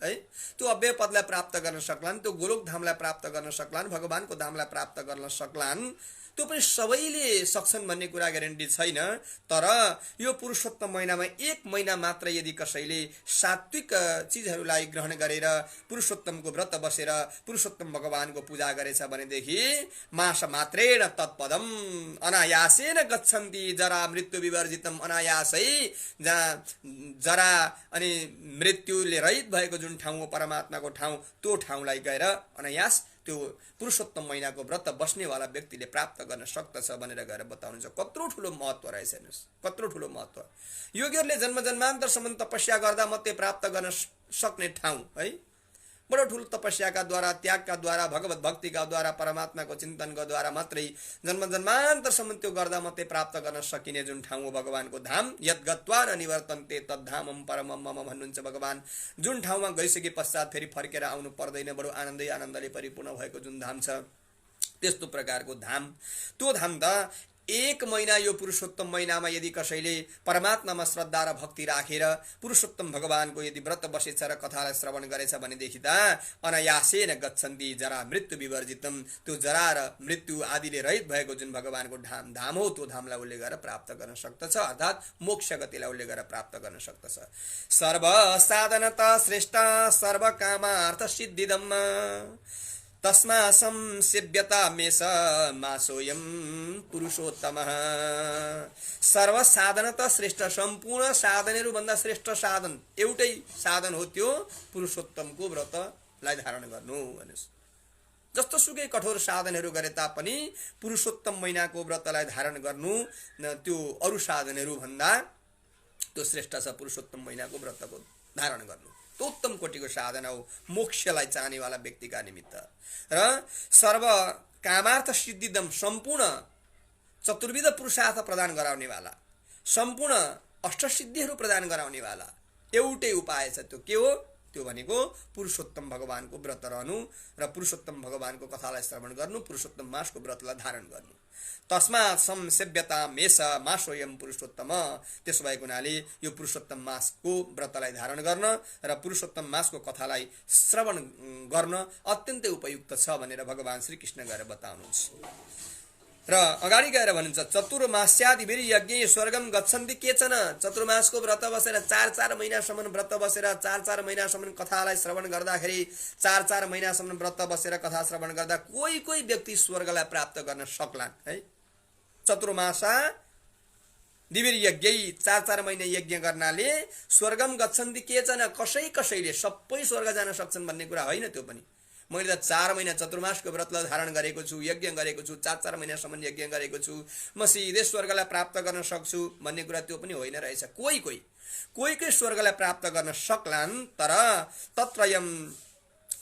है, त्यो अव्यय पदलाई प्राप्त गर्न सक्लान्, त्यो गोलोक धामलाई प्राप्त गर्न सक्लान्, भगवानको धामलाई प्राप्त गर्न सक्लान्, त्यो पनि सबैले सक्छन् भन्ने कुरा ग्यारेन्टी छैन। तर यो पुरुषोत्तम महिनामा एक महिना मात्र यदि कसैले सात्विक चिजहरूलाई ग्रहण गरेर पुरुषोत्तमको व्रत बसेर पुरुषोत्तम भगवानको पूजा गरेछ भनेदेखि मास मात्रेण तत्पदम अनायासेन गच्छन्ति जरा मृत्यु विवर्जितम। अनायासै जहाँ जरा अनि मृत्युले रहित भएको जुन ठाउँ हो परमात्माको ठाउँ, त्यो ठाउँलाई गएर अनायास त्यो पुरुषोत्तम महिनाको व्रत बस्नेवाला व्यक्तिले प्राप्त गर्न सक्दछ भनेर गएर बताउनुहुन्छ। कत्रो ठुलो महत्त्व रहेछ, हेर्नुहोस् कत्रो ठुलो महत्त्व। योगीहरूले जन्म जन्मान्तरसम्म तपस्या गर्दा मात्रै प्राप्त गर्न सक्ने ठाउँ है, बडो ठुलो तपस्याका द्वारा, त्यागका द्वारा, भगवत भक्तिका द्वारा, परमात्माको चिन्तनको द्वारा मात्रै जन्म जन्मान्तरसम्म त्यो गर्दा मात्रै प्राप्त गर्न सकिने जुन ठाउँ हो भगवानको धाम, यत् गत्वा न निवर्तन्ते तद्धामं परमं मम भन्नुहुन्छ भगवान। जुन ठाउँमा गइसके पश्चात फेरि फर्केर आउनु पर्दैन, बडो आनन्दले परिपूर्ण भएको जुन धाम छ त्यस्तो प्रकारको धाम। त्यो धाम त एक महिना यो पुरुषोत्तम महिनामा यदि कसैले परमात्मामा श्रद्धा र भक्ति राखेर पुरुषोत्तम भगवानको यदि व्रत बसेछ र कथालाई श्रवण गरेछ भनेदेखि त अनायासेन गच्छन्ति जरा मृत्यु विवर्जितम। त्यो जरा र मृत्यु आदिले रहित भएको जुन भगवानको धाम हो त्यो धामलाई उसले गएर प्राप्त गर्न सक्दछ, अर्थात् मोक्ष गतिलाई उसले गएर प्राप्त गर्न सक्दछ। सर्व साधनता श्रेष्ठ सर्व कामार्थ सिद्धिदम् तस्मा संसेव्यता मेष मासोयम पुरुषोत्तमः। सर्व साधनता श्रेष्ठ, सम्पूर्ण साधनहरू भन्दा श्रेष्ठ साधन एउटै साधन हो त्यो पुरुषोत्तमको व्रतलाई धारण गर्नु भन्नुस्। जस्तो सुकै कठोर साधनहरू गरे तापनि पुरुषोत्तम महिनाको व्रतलाई धारण गर्नु त्यो अरू साधनहरू भन्दा त्यो श्रेष्ठ छ। पुरुषोत्तम महिनाको व्रतको धारण गर्नु त्यो उत्तम कोटिको साधना हो मोक्षलाई चाहनेवाला व्यक्तिका निमित्त। र सर्व कामार्थ सिद्धिदम, सम्पूर्ण चतुर्विध पुरुषार्थ प्रदान गराउनेवाला, सम्पूर्ण अष्टसिद्धिहरू प्रदान गराउनेवाला एउटै उपाय छ। त्यो के हो? त्यो भनेको पुरुषोत्तम भगवानको व्रत रहनु र पुरुषोत्तम भगवानको कथालाई श्रवण गर्नु, पुरुषोत्तम मासको व्रतलाई धारण गर्नु। तस्मा संसेव्यता मेष मासोयम पुरुषोत्तम। त्यसो भएको हुनाले यो पुरुषोत्तम मासको व्रतलाई धारण गर्न र पुरुषोत्तम मासको कथालाई श्रवण गर्न अत्यन्तै उपयुक्त छ भनेर भगवान श्रीकृष्ण गएर बताउनुहुन्छ। र अगाडि गएर भनिन्छ चतुर्मास्यादिभिर यज्ञ स्वर्गम गच्छन्ति केचन। चतुर्मासको व्रत बसेर 4-4 महिनासम्म व्रत बसेर 4-4 महिनासम्म कथालाई श्रवण गर्दाखेरि 4-4 महिनासम्म व्रत बसेर कथा श्रवण गर्दा कोही व्यक्ति स्वर्गलाई प्राप्त गर्न सक्लान् है। चतुर्मासा दिवीर यज्ञै 4 महिना यज्ञ गर्नाले स्वर्गम गच्छन्ति केचन कसैले सबै स्वर्ग जान सक्छन् भन्ने कुरा होइन। त्यो पनि मैले त 4 महिना चतुर्मासको व्रतलाई धारण गरेको छु, यज्ञ गरेको छु, 4 महिनासम्म यज्ञ गरेको छु, म सिधै स्वर्गलाई प्राप्त गर्न सक्छु भन्ने कुरा त्यो पनि होइन रहेछ। कोही स्वर्गलाई प्राप्त गर्न सक्लान्, तर तत्रयम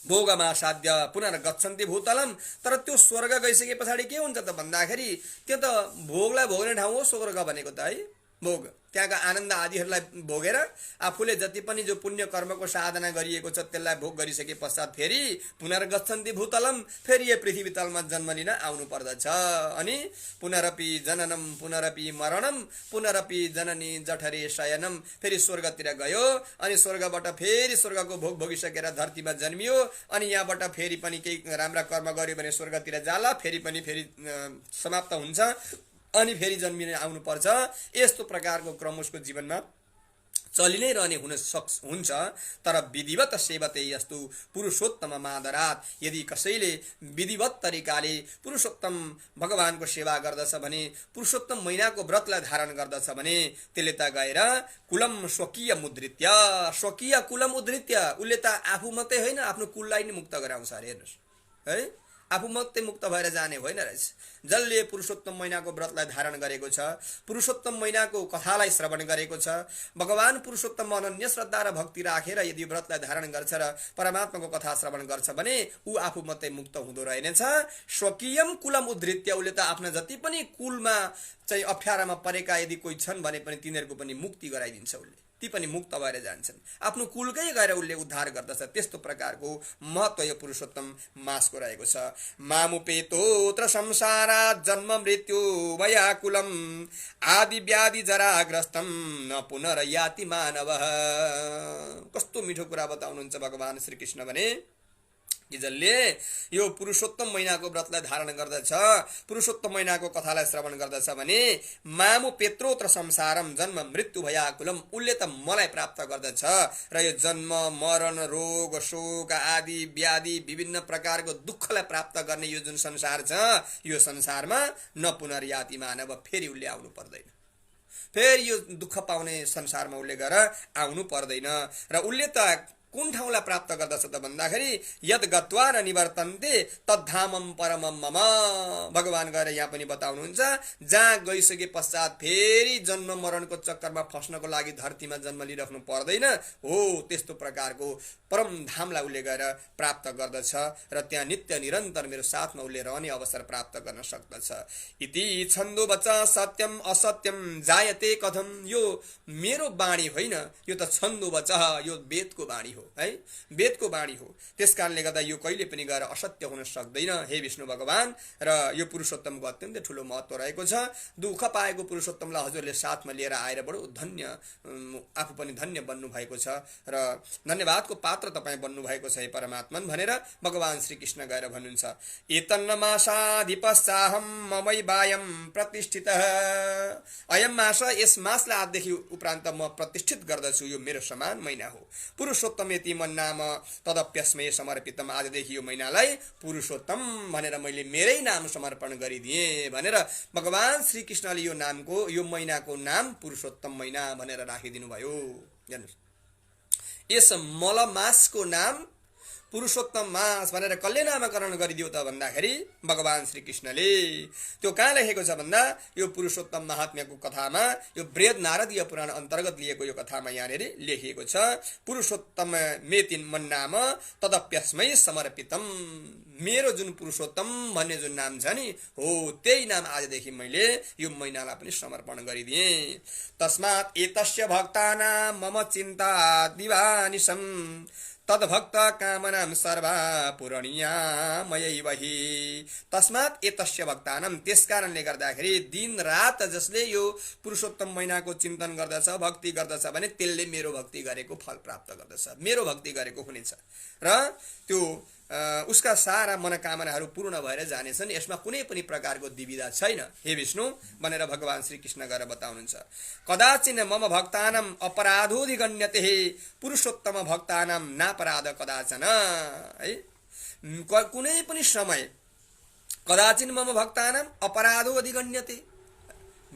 भोगमा साध्य पुनर्गच्छन्ति भूतलम। तर त्यो स्वर्ग गइसके पछाडि के हुन्छ त भन्दाखेरि त्यो त भोगलाई भोग्ने ठाउँ हो स्वर्ग भनेको त, है। भोग त्यहाँका आनन्द आदिहरूलाई भोगेर आफूले जति पनि जो पुण्य कर्मको साधना गरिएको छ त्यसलाई भोग गरिसके पश्चात फेरि पुनर्गच्छन्ति भूतलम, फेरि यो पृथ्वी तलमा जन्म लिन आउनु पर्दछ। अनि पुनरपि जननम पुनरपि मरणम पुनरपि जननी जठरे शयनम, फेरि स्वर्गतिर गयो, अनि स्वर्गबाट फेरि स्वर्गको भोग भोगिसकेर धरतीमा जन्मियो, अनि यहाँबाट फेरि पनि केही राम्रा कर्म गर्यो भने स्वर्गतिर जाला, फेरि समाप्त हुन्छ, अनि फेरि जन्मिने आउनु पर्छ। यस्तो प्रकारको क्रम उसको जीवनमा चलि नै रहने हुन्छ। तर विधिवत सेवते यस्तु पुरुषोत्तम मादरात, यदि कसैले विधिवत तरिकाले पुरुषोत्तम भगवानको सेवा गर्दछ भने, पुरुषोत्तम महिनाको व्रतलाई धारण गर्दछ भने, त्यसले त गएर कुलम स्वकीय मुद्रित्य, स्वकीय कुलम उद्धृत्य, उसले त आफू मात्रै होइन आफ्नो कुललाई नै मुक्त गराउँछ अरे। हेर्नुहोस् है, आफू मात्रै मुक्त भएर जाने होइन रहेछ। जसले पुरुषोत्तम महिनाको व्रतलाई धारण गरेको छ, पुरुषोत्तम महिनाको कथालाई श्रवण गरेको छ, भगवान पुरुषोत्तम अनन्य श्रद्धा र भक्ति राखेर यदि व्रतलाई धारण गर्छ र परमात्माको कथा श्रवण गर्छ भने ऊ आफू मात्रै मुक्त हुँदो रहेनछ। स्वकीयम कुलम उद्धृत्य, उसले त आफ्ना जति पनि कुलमा चाहिँ अप्ठ्यारामा परेका यदि कोही छन् भने पनि तिनीहरूको पनि मुक्ति गराइदिन्छ उसले, ती पनि मुक्त भएर जान्छन्, आफ्नो कुलकै गएर उसले उद्धार गर्दछ। त्यस्तो प्रकारको महत्त्व यो पुरुषोत्तम मासको रहेको छ। मामुपेतोत्र संसारात् जन्म मृत्यु व्याकुलम आदि व्याधि जराग्रस्तम न पुनर्याति मानवः। कस्तो मिठो कुरा बताउनुहुन्छ भगवान श्री कृष्ण भने, कि जसले यो पुरुषोत्तम महिनाको व्रतलाई धारण गर्दछ, पुरुषोत्तम महिनाको कथालाई श्रवण गर्दछ भने मामु पेत्रोत्र संसारम जन्म मृत्यु भयाकुलम, उसले त मलाई प्राप्त गर्दछ र यो जन्म मरण रोग शोक आदि व्याधि विभिन्न प्रकारको दुःखलाई प्राप्त गर्ने यो जुन संसार छ, यो संसारमा न पुनर्याति मानव, फेरि उसले आउनु पर्दैन, फेरि यो दुःख पाउने संसारमा उसले गएर आउनु पर्दैन। र उसले त कुन ठाउँलाई प्राप्त गर्दछ त भन्दाखेरि यद गत्वा न निवर्तन्ते तद्धामम परमम मम, भगवान गएर यहाँ पनि बताउनुहुन्छ, जहाँ गइसके पश्चात फेरि जन्म मरणको चक्करमा फस्नको लागि धरतीमा जन्म लिइराख्नु पर्दैन हो, त्यस्तो प्रकारको परम धामलाई उसले गएर प्राप्त गर्दछ र त्यहाँ नित्य निरन्तर मेरो साथमा उसले रहने अवसर प्राप्त गर्न सक्दछ। इति छन्दो बच सत्यम असत्यम जायते कथम, यो मेरो बाणी होइन, यो त छन्दो बच, यो वेदको बाणी हो, है, वेदको बाणी हो। त्यसकारणले गर्दा यो कहिले पनि गएर असत्य हुन सक्दैन हे विष्णु भगवान। र यो पुरुषोत्तमको अत्यन्तै ठुलो महत्त्व रहेको छ। दुःख पाएको पुरुषोत्तमलाई हजुरले साथमा लिएर आएर बडो धन्य, आफू पनि धन्य बन्नु भएको छ र धन्यवादको पात्र तपाईँ बन्नु भएको छ हे परमात्मन भनेर भगवान श्री कृष्ण गएर भन्नुहुन्छ। एतन्नमासाधिपस्साहम ममै वायम प्रतिष्ठितः, अयम मास, यस मासलाई आजदेखि उपरान्त म प्रतिष्ठित गर्दछु, यो मेरो समान महिना हो। पुरुषोत्तम यति मन नाम तदप्यस्मै समर्पितम, आजदेखि यो महिनालाई पुरुषोत्तम भनेर मैले मेरै नाम समर्पण गरिदिएँ भनेर भगवान श्री कृष्णले यो नामको, यो महिनाको नाम पुरुषोत्तम महिना भनेर राखिदिनु भयो। हेर्नुहोस्, यस मलमासको नाम पुरुषोत्तम मास भनेर कसले नामकरण गरिदियो त भन्दाखेरि भगवान श्री कृष्णले। त्यो कहाँ लेखेको छ भन्दा यो पुरुषोत्तम महात्म्यको कथामा, यो बृहद नारदीय पुराण अन्तर्गत लिएको यो कथामा यहाँनिर लेखिएको छ। पुरुषोत्तम मेतिन मन नाम तदप्यस्मै समर्पितम, मेरो जुन पुरुषोत्तम भन्ने जुन नाम छ नि हो, त्यही नाम आजदेखि मैले यो महिनालाई पनि समर्पण गरिदिएँ। तस्मात् एतस्य भक्तानां मम चिन्ता दिवानिशं तद्भक्त कामनां सर्वा पूरणीया मयैव हि। तस्मात् एतस्य भक्तानां, त्यसकारणले गर्दाखेरि दिन रात जसले यो पुरुषोत्तम महिनाको चिन्तन गर्दछ, भक्ति गर्दछ भने त्यसले मेरो भक्ति गरेको फल प्राप्त गर्दछ, मेरो भक्ति गरेको हुनेछ र त्यो उसका सारा मनोकामनाहरू पूर्ण भएर जानेछन्। यसमा कुनै पनि प्रकारको दुविधा छैन हे विष्णु भनेर भगवान श्री कृष्ण गएर बताउनुहुन्छ। कदाचिन मम भक्तानां अपराधोधिगण्यते, पुरुषोत्तम भक्तानां नापराध कदाचन, है, कुनै पनि समय कदाचिन मम भक्तानां अपराधो अधिगण्यते,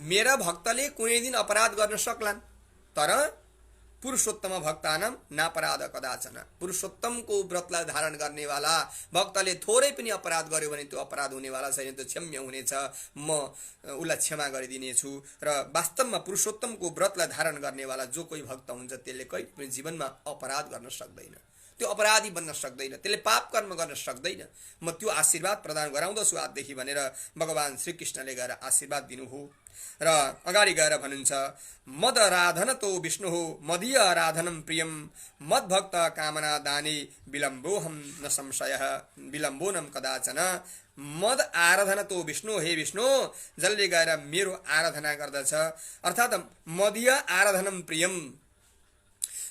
मेरा भक्तले कुनै दिन अपराध गर्न सक्लान्, तर पुरुषोत्तम भक्तानाम नापराध कदाचन। पुरुषोत्तमको व्रतलाई धारण गर्नेवाला भक्तले थोरै पनि अपराध गर्यो भने त्यो अपराध हुनेवाला छैन, त्यो क्षम्य हुनेछ, म उसलाई क्षमा गरिदिनेछु। र वास्तवमा पुरुषोत्तमको व्रतलाई धारण गर्नेवाला जो कोही भक्त हुन्छ त्यसले कहिले पनि जीवनमा अपराध गर्न सक्दैन, त्यो अपराधी बन्न सक्दैन, त्यसले पाप कर्म गर्न सक्दैन। म त्यो आशीर्वाद प्रदान गराउँदछु आजदेखि भनेर भगवान श्रीकृष्णले गएर आशीर्वाद दिनु हो। र अगाडि गएर भन्नुहुन्छ, मद आराधन तो विष्णु हो मदीय आराधनम प्रियम मद्भक्त कामना दाने विलम्बोहम न संशय विलम्बोनम कदाचन। मद आराधना तो विष्णु, हे विष्णु जसले गएर मेरो आराधना गर्दछ, अर्थात् मदीय आराधनम प्रियम,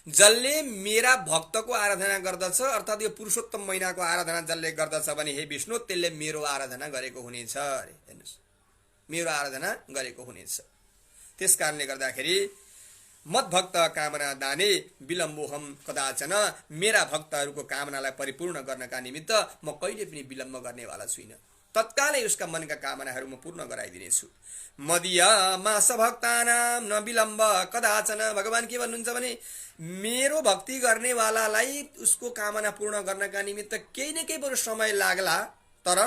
जसले मेरा भक्तको आराधना गर्दछ, अर्थात् यो पुरुषोत्तम महिनाको आराधना जसले गर्दछ भने हे विष्णु त्यसले मेरो आराधना गरेको हुनेछ। हेर्नुहोस्, मेरो आराधना गरेको हुनेछ। त्यस कारणले गर्दाखेरि मद्भक्त कामना दाने विलम्बोहम कदाचन, मेरा भक्तहरूको कामनालाई परिपूर्ण गर्नका निमित्त म कहिले पनि विलम्ब गर्नेवाला छुइनँ, तत्कालै उसका मनका कामनाहरू म पूर्ण गराइदिनेछु। मदीय मास भक्तानाम न विलम्ब कदाचन। भगवान के भन्नुहुन्छ भने मेरो भक्ति गर्नेवालालाई उसको कामना पूर्ण गर्नका निमित्त केही न केही बरु समय लाग्ला, तर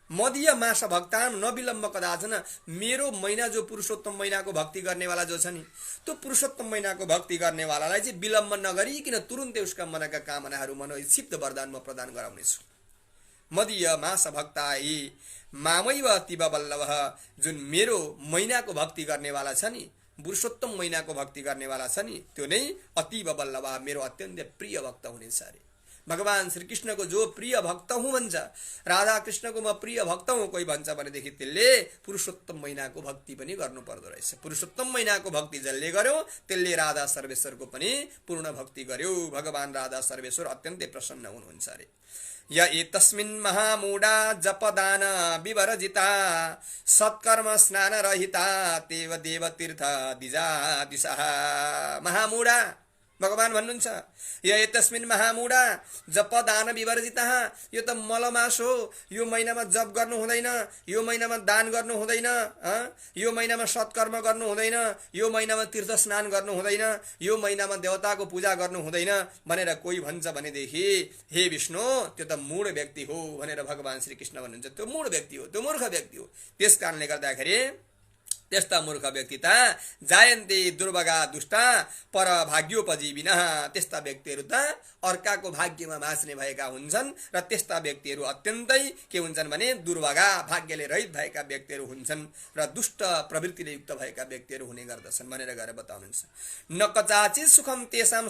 मदीय मास भक्तान न विलम्ब कदाचन, मेरो महिना जो पुरुषोत्तम महिनाको भक्ति गर्नेवाला जो छ नि, त्यो पुरुषोत्तम महिनाको भक्ति गर्नेवालालाई चाहिँ विलम्ब नगरिकन तुरुन्तै उसका मनका कामनाहरू मनोसिद्ध वरदान म प्रदान गराउनेछु। मदीय मास भक्ताई मामैव अतीव बल्लभ, जुन मेरो महिनाको भक्ति गर्नेवाला छ नि, पुरुषोत्तम महिनाको भक्ति गर्नेवाला छ नि, त्यो नै अतीव बल्लभ, मेरो अत्यन्त प्रिय भक्त हुनेछ अरे। भगवान श्रीकृष्णको जो प्रिय भक्त हुँ भन्छ, राधा कृष्णको म प्रिय भक्त हुँ कोही भन्छ भनेदेखि त्यसले पुरुषोत्तम महिनाको भक्ति पनि गर्नु पर्दो रहेछ। पुरुषोत्तम महिनाको भक्ति जसले गर्यो त्यसले राधा सर्वेश्वरको पनि पूर्ण भक्ति गर्यो। भगवान राधा सर्वेश्वर अत्यन्तै प्रसन्न हुनुहुन्छ अरे। य एतस्मिन् महामूढा जपदान विवर्जिता सत्कर्म स्नान रहिता तेव देव तीर्थ दिजा दिशा। महामूढा भगवान भन्नुहुन्छ, य एतस्मिन् महामूढा जपदान विवर्जिता, यो त मलमास हो, यो महिनामा जप गर्नु हुँदैन, यो महिनामा दान गर्नु हुँदैन, यो महिनामा सत्कर्म गर्नु हुँदैन, यो महिनामा तीर्थ स्नान गर्नु हुँदैन, यो महिनामा देवताको पूजा गर्नु हुँदैन भनेर कोही भन्छ भनेदेखि हे विष्णु त्यो त मूढ व्यक्ति हो भनेर भगवान श्रीकृष्ण भन्नुहुन्छ। त्यो मूढ व्यक्ति हो, त्यो मूर्ख व्यक्ति हो। त्यस कारणले गर्दाखेरि त्यस्ता मूर्ख व्यक्ति त जायन्ते दुर्भगा दुष्टा पर भाग्योपजीविनः, त्यस्ता व्यक्तिहरू त अर्काको भाग्यमा बाँच्ने भएका हुन्छन् र त्यस्ता व्यक्तिहरू अत्यन्तै के हुन्छन् भने दुर्भगा, भाग्यले रहित भएका व्यक्तिहरू हुन्छन् र दुष्ट प्रवृत्तिले युक्त भएका व्यक्तिहरू हुने गर्दछन् भनेर गएर बताउनुहुन्छ। न कदाचित सुखम तेषां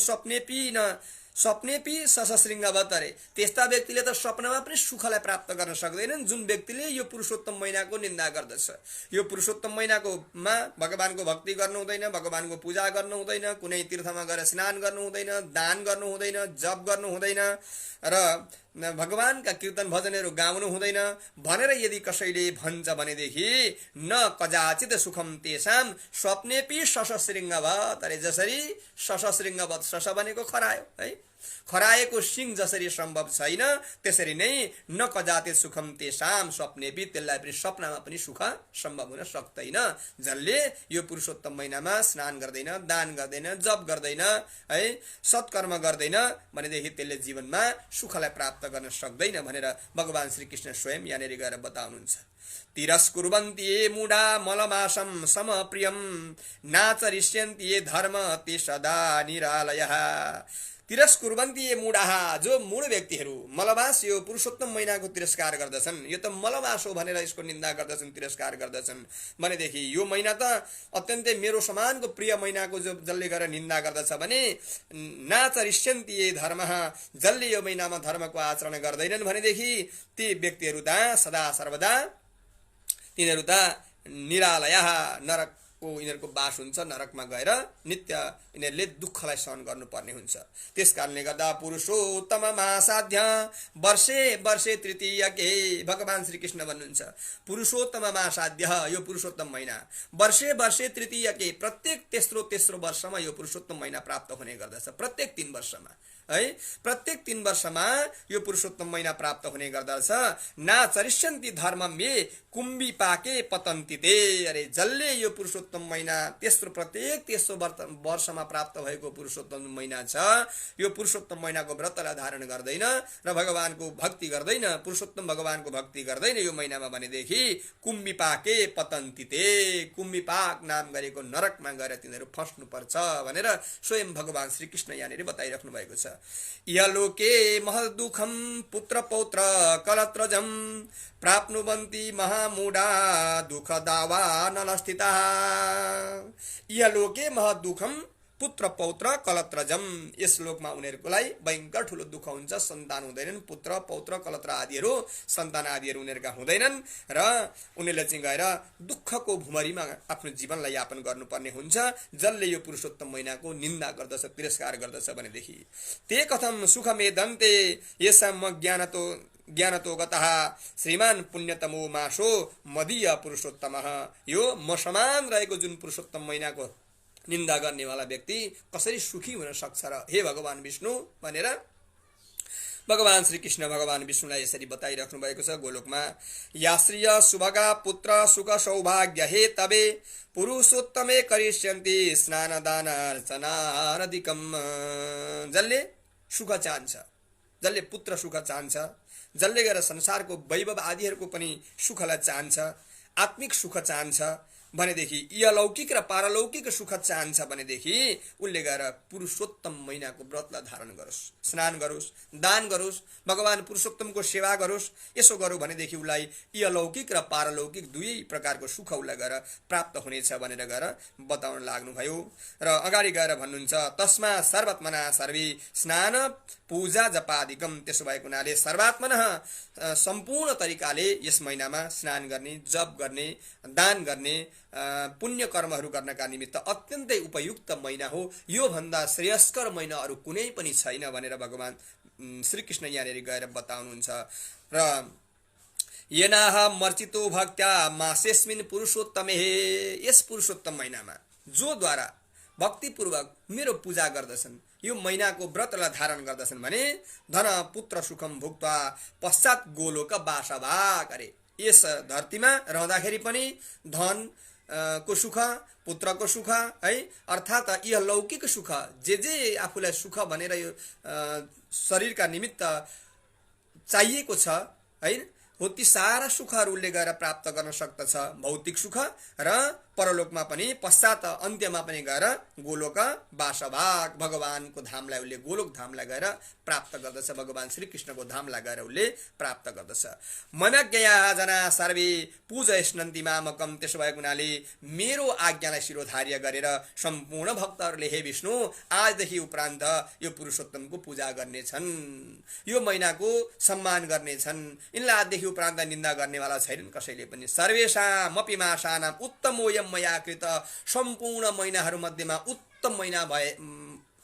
स्वप्नेपि सशृङ्गवत अरे, त्यस्ता व्यक्तिले त स्वप्नमा पनि सुखलाई प्राप्त गर्न सक्दैनन् जुन व्यक्तिले यो पुरुषोत्तम महिनाको निन्दा गर्दछ। यो पुरुषोत्तम महिनाकोमा भगवानको भक्ति गर्नु हुँदैन, भगवानको पूजा गर्नु हुँदैन, कुनै तीर्थमा गएर स्नान गर्नु हुँदैन, दान गर्नु हुँदैन, जप गर्नु हुँदैन र भगवानका कीर्तन भजनहरू गाउनु हुँदैन भनेर यदि कसैले भन्छ भनेदेखि न कदाचित सुखम तेषां स्वप्नेपि सशृङ्गवत अरे, जसरी सशृङ्गवत, सश भनेको खरायो है, खराएको सिंह जसरी सम्भव छैन त्यसरी नै न कदाचित सुखम तेषां स्वप्नेपि, त्यसलाई पनि सपनामा पनि सुख सम्भव हुन सक्दैन। जसले यो पुरुषोत्तम महिनामा स्नान गर्दैन, दान गर्दैन, जप गर्दैन है, सत्कर्म गर्दैन भनेदेखि त्यसले जीवनमा सुखलाई प्राप्त गर्न सक्दैन भनेर भगवान श्रीकृष्ण स्वयं यहाँनिर गएर बताउनुहुन्छ। तिरस्कुर्वन्ति ये मूढा मलमासं समप्रियं नाचरिष्यन्ति ये धर्म ते सदा निरालयः। तिरस्कुर्वन्ति ये मूढाहा, जो मूढ व्यक्तिहरू मलमास यो पुरुषोत्तम महिनाको तिरस्कार गर्दछन्, यो त मलमास हो भनेर यसको निन्दा गर्दछन्, तिरस्कार गर्दछन् भनेदेखि यो महिना त अत्यन्तै मेरो समानको प्रिय महिनाको जो जसले गरेर निन्दा गर्दछ भने नाचरिष्यन्ति ये धर्मः, जसले यो महिनामा धर्मको आचरण गर्दैनन् भनेदेखि ती व्यक्तिहरू त सदा सर्वदा तिनीहरू त निरालयः, यिनीहरूको बास हुन्छ, नरकमा गएर नित्य यिनीहरूले दुःखलाई सहन गर्नुपर्ने हुन्छ। त्यस कारणले गर्दा पुरुषोत्तम महासाध्य वर्षे वर्षे तृतीयके भगवान श्रीकृष्ण भन्नुहुन्छ पुरुषोत्तम महासाध्य यो पुरुषोत्तम महिना वर्षे वर्षे तृतीयके प्रत्येक तेस्रो वर्षमा यो पुरुषोत्तम महिना प्राप्त हुने गर्दछ। प्रत्येक 3 वर्षमा है, प्रत्येक 3 वर्षमा यो पुरुषोत्तम महिना प्राप्त हुने गर्दछ। ना चरिष्यन्ति धर्मम्ये कुम्भी पाके पतन्ति ते। अरे जसले यो पुरुषोत्तम महिना प्रत्येक तेस्रो वर्षमा प्राप्त भएको पुरुषोत्तम महिना छ, यो पुरुषोत्तम महिनाको व्रतलाई धारण गर्दैन र भगवानको भक्ति गर्दैन, पुरुषोत्तम भगवानको भक्ति गर्दैन यो महिनामा भनेदेखि कुम्भी पाके पतन्ति ते, कुम्भी पाक नाम गरेको नरकमा गएर तिनीहरू फस्नु पर्छ भनेर स्वयं भगवान श्रीकृष्ण यहाँनिर बताइराख्नु भएको छ। यलोके महल दुखम पुत्र पौत्र कलत्रजम प्राप्नुवन्ति महामूढा दुख दावा नलस्थिता। यलोके महल दुखम पुत्र पौत्र कलत्रजम। यस लोकमा उनीहरुकोलाई भयंकर ठुलो दुःख हुन्छ, सन्तान हुँदैनन्, पुत्र पौत्र कलत्र आदिहरू सन्तान आदिहरू उनीहरुका हुँदैनन् र उनीहरुले चाहिँ गएर दुःखको भुमरीमा आफ्नो जीवनलाई यापन गर्नुपर्ने हुन्छ। जसले यो पुरुषोत्तम महिनाको निन्दा गर्दछ, तिरस्कार गर्दछ भनेदेखि ते कथम सुखमेदन्ते यसम ज्ञानतो गतः श्रीमान पुण्यतमो मासो मदीय पुरुषोत्तमः। यो म समान रहेको जुन पुरुषोत्तम महिनाको निन्दा गर्नेवाला व्यक्ति कसरी सुखी हुन सक्छ र हे भगवान विष्णु भनेर भगवान श्रीकृष्ण भगवान विष्णुलाई यसरी बताइराख्नु भएको छ गोलोकमा। याश्रिय सुभगा पुत्र सुख सौभाग्य हे तबे पुरुषोत्तमे करिष्यन्ति स्नान दान अर्चनादिकम। जसले सुख चाहन्छ, जसले पुत्र सुख चाहन्छ, जसले गएर संसारको वैभव आदिहरूको पनि सुखलाई चाहन्छ, आत्मिक सुख चाहन्छ भनेदेखि, इहलौकिक र पारलौकिक सुख चाहन्छ भनेदेखि उसले गएर पुरुषोत्तम महिनाको व्रतलाई धारण गरोस्, स्नान गरोस्, दान गरोस्, भगवान पुरुषोत्तमको सेवा गरोस्। यसो गरौँ भनेदेखि उसलाई इहलौकिक र पारलौकिक दुवै प्रकारको सुख उसलाई गएर प्राप्त हुनेछ भनेर गएर बताउन लाग्नुभयो। र अगाडि गएर भन्नुहुन्छ तस्मा सर्वात्मना सर्वे स्नान पूजा जपादिकम। त्यसो भएको हुनाले सर्वात्मना सम्पूर्ण तरिकाले यस महिनामा स्नान गर्ने, जप गर्ने, दान गर्ने, पुण्य कर्महरू गर्नका निमित्त अत्यन्तै उपयुक्त महिना हो। यो भन्दा श्रेयस्कर महिना अरु कुनै पनि छैन भनेर भगवान श्रीकृष्ण यहाँनिर गएर बताउनुहुन्छ। र येनाह मर्चितो भक्त्या मासेस्मिन् पुरुषोत्तमे। यस पुरुषोत्तम महिनामा जो द्वारा भक्तिपूर्वक मेरो पूजा गर्दछन्, यो महिनाको व्रतलाई धारण गर्दछन् भने धन पुत्र सुखम भुक्त्वा पश्चात गोलोक वासभाग। अरे यस धरतीमा रहँदाखेरि पनि धन को सुख, पुत्रको सुख है, अर्थात यह लौकिक सुख जे आफूलाई सुख भनेर यो शरीरका निमित्त चाहिएको छ है, हो ती सारा सुखहरूले गएर प्राप्त गर्न सक्दछ। भौतिक सुख र परलोकमा पनि पश्चात अन्त्यमा पनि गएर गोलोक वासभाग भगवानको धामलाई उसले गोलोक धामलाई गएर प्राप्त गर्दछ, भगवान श्रीकृष्णको धामलाई गएर उसले प्राप्त गर्दछ। मनज्ञया जना सर्वे पूजयस्नन्ति मामकम। त्यसो भएको हुनाले मेरो आज्ञालाई शिरोधार्य गरेर सम्पूर्ण भक्तहरूले हे विष्णु आजदेखि उपरान्त यो पुरुषोत्तमको पूजा गर्नेछन्, यो महिनाको सम्मान गर्नेछन्, यिनलाई आजदेखि उपरान्त निन्दा गर्नेवाला छैनन् कसैले पनि। सर्वेषामपि मासानां उत्तमोयम मया कृत। सम्पूर्ण महिनाहरू मध्येमा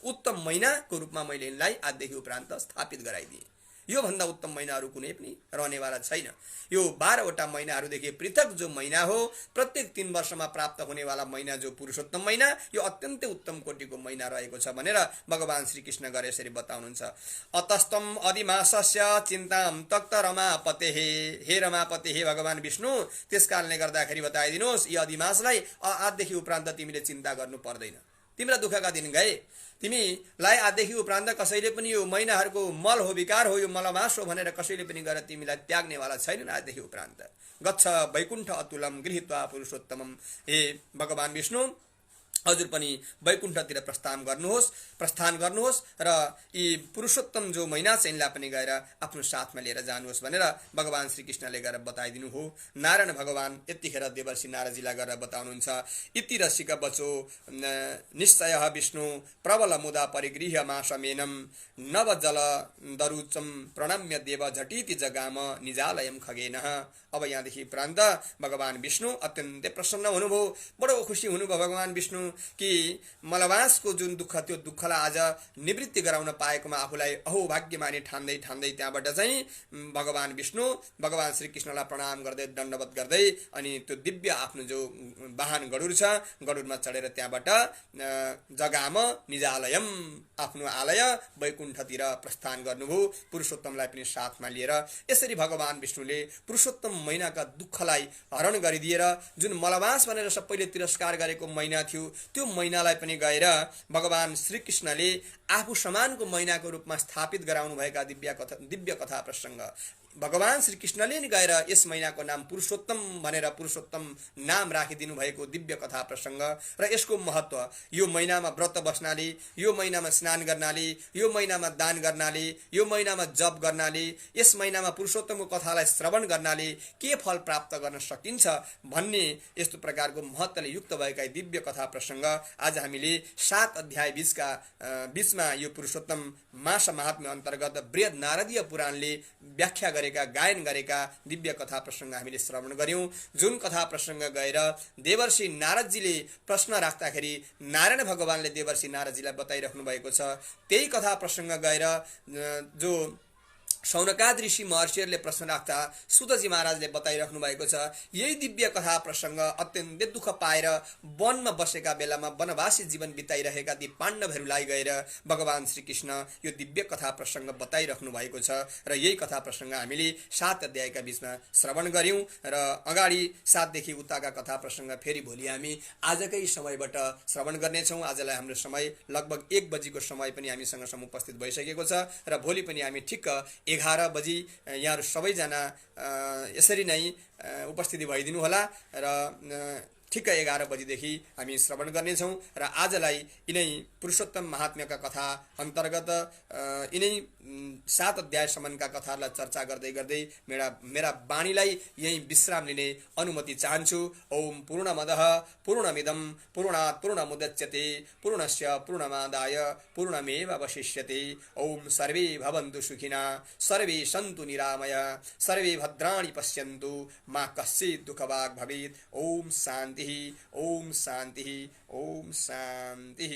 उत्तम महिनाको रूपमा मैले यिनलाई आजदेखि उपरान्त स्थापित गराइदिएँ। यो भन्दा उत्तम महिनाहरू कुनै पनि रहनेवाला छैन। यो 12वटा महिनाहरूदेखि पृथक जो महिना हो, प्रत्येक 3 वर्षमा प्राप्त हुनेवाला महिना जो पुरुषोत्तम महिना, यो अत्यन्तै उत्तम कोटिको महिना रहेको छ भनेर भगवान श्रीकृष्ण गरे यसरी बताउनुहुन्छ। अतस्तम अधिमासस्य चिन्ताम तक्त रमापते। हे रमापते, हे भगवान विष्णु, त्यसकारणले गर्दाखेरि बताइदिनुहोस् यो अधिमासलाई आजदेखि उपरान्त तिमीले चिन्ता गर्नु पर्दैन। तिम्रा दुःखका दिन गए, तिमीलाई आजदेखि उपरान्त कसैले पनि यो महिनाहरूको मल हो, विकार हो, यो मलमास हो भनेर कसैले पनि गएर तिमीलाई त्याग्नेवाला छैनन् आजदेखि उपरान्त। गच्छ वैकुण्ठ अतुलम गृहीत्वा पुरुषोत्तमम। हे भगवान विष्णु, हजुर पनि वैकुण्ठतिर प्रस्थान गर्नुहोस् र यी पुरुषोत्तम जो महिना छ यिनलाई पनि गएर आफ्नो साथमा लिएर जानुहोस् भनेर भगवान श्रीकृष्णले गएर बताइदिनु हो। नारायण भगवान यतिखेर देवर्षि नारदजीलाई गरेर बताउनुहुन्छ, इति रसिक बचो निश्चय विष्णु प्रबल मुदा परिगृह्य मासमेनम नव जल दरुचम प्रणम्य देव झटिति जगाम निजालयम खगेन। अब यहाँदेखि प्रान्त भगवान विष्णु अत्यन्तै प्रसन्न हुनुभयो, बडो खुसी हुनुभयो भगवान विष्णु कि मलवासको जुन दुःख त्यो दुःखलाई आज निवृत्ति गराउन पाएकोमा आफूलाई अहोभाग्यमानी ठान्दै त्यहाँबाट चाहिँ भगवान विष्णु भगवान श्रीकृष्णलाई प्रणाम गर्दै दण्डवत गर्दै अनि त्यो दिव्य आफ्नो जो वाहन गरुड छ गरुडमा चढेर त्यहाँबाट जगाम निजालयम आफ्नो आलय वैकुण्ठतिर प्रस्थान गर्नुभयो, पुरुषोत्तमलाई पनि साथमा लिएर। यसरी भगवान विष्णुले पुरुषोत्तम महिनाका दुःखलाई हरण गरिदिएर जुन मलवास भनेर सबैले तिरस्कार गरेको महिना थियो त्यो महिनालाई पनि गएर भगवान श्रीकृष्णले आफू समानको महिनाको रूपमा स्थापित गराउनु भएका दिव्य कथा प्रसङ्ग भगवान श्रीकृष्णले नि गएर यस महिनाको नाम पुरुषोत्तम भनेर पुरुषोत्तम नाम राखिदिनु भएको दिव्य कथा प्रसङ्ग र यसको महत्त्व, यो महिनामा व्रत बस्नाले, यो महिनामा स्नान गर्नाले, यो महिनामा दान गर्नाले, यो महिनामा जप गर्नाले, यस महिनामा पुरुषोत्तमको कथालाई श्रवण गर्नाले के फल प्राप्त गर्न सकिन्छ भन्ने यस्तो प्रकारको महत्त्वले युक्त भएका दिव्य कथा प्रसङ्ग आज हामीले 7 अध्याय बीचमा यो पुरुषोत्तम मास महात्म्य अन्तर्गत बृहद नारदीय पुराणले व्याख्या गायन गरेका दिव्य कथा प्रसङ्ग हामीले श्रवण गर्यौं। जुन कथा प्रसङ्ग गएर देवर्षि नारदजीले प्रश्न राख्दाखेरि नारायण भगवानले देवर्षि नारदजीलाई बताइराख्नु भएको छ, त्यही कथा प्रसङ्ग गएर जो शौनकाद ऋषि महर्षिहरूले प्रश्न राख्दा सुतजी महाराजले बताइराख्नु भएको छ। यही दिव्य कथा प्रसङ्ग अत्यन्तै दुःख पाएर वनमा बसेका बेलामा वनवासी जीवन बिताइरहेका ती पाण्डवहरूलाई गएर भगवान श्रीकृष्ण यो दिव्य कथा प्रसङ्ग बताइराख्नु भएको छ र यही कथा प्रसङ्ग हामीले 7 अध्यायका बीचमा श्रवण गर्यौं र अगाडि 7 देखि उताका कथा प्रसङ्ग फेरि भोलि हामी आजकै समयबाट श्रवण गर्नेछौँ। आजलाई हाम्रो समय लगभग 1 बजीको समय पनि हामीसँग समुपस्थित भइसकेको छ र भोलि पनि हामी ठिक्क 11 बजी यहाँहरू सबैजना यसरी नै उपस्थिति भइदिनु होला र ठिक्क 11 बजीदेखि हामी श्रवण गर्नेछौँ र आजलाई यिनै पुरुषोत्तम महात्म्यका कथा अन्तर्गत यिनै 7 अध्यायसम्मका कथाहरूलाई चर्चा गर्दै गर्दै मेरा वाणीलाई यही विश्राम लिने अनुमति चाहन्छु। ओम पूर्णमदः पूर्णमिदं पूर्णात् पूर्णमुदच्यते पूर्णस्य पूर्णमादाय पूर्णमेवावशिष्यते। ओम सर्वे भवन्तु सुखिनः सर्वे सन्तु निरामयः सर्वे भद्राणि पश्यन्तु मा कश्चित् दुःखभाग् भवेत्। ओम शान्तिः ओम शान्तिः ओम शान्तिः।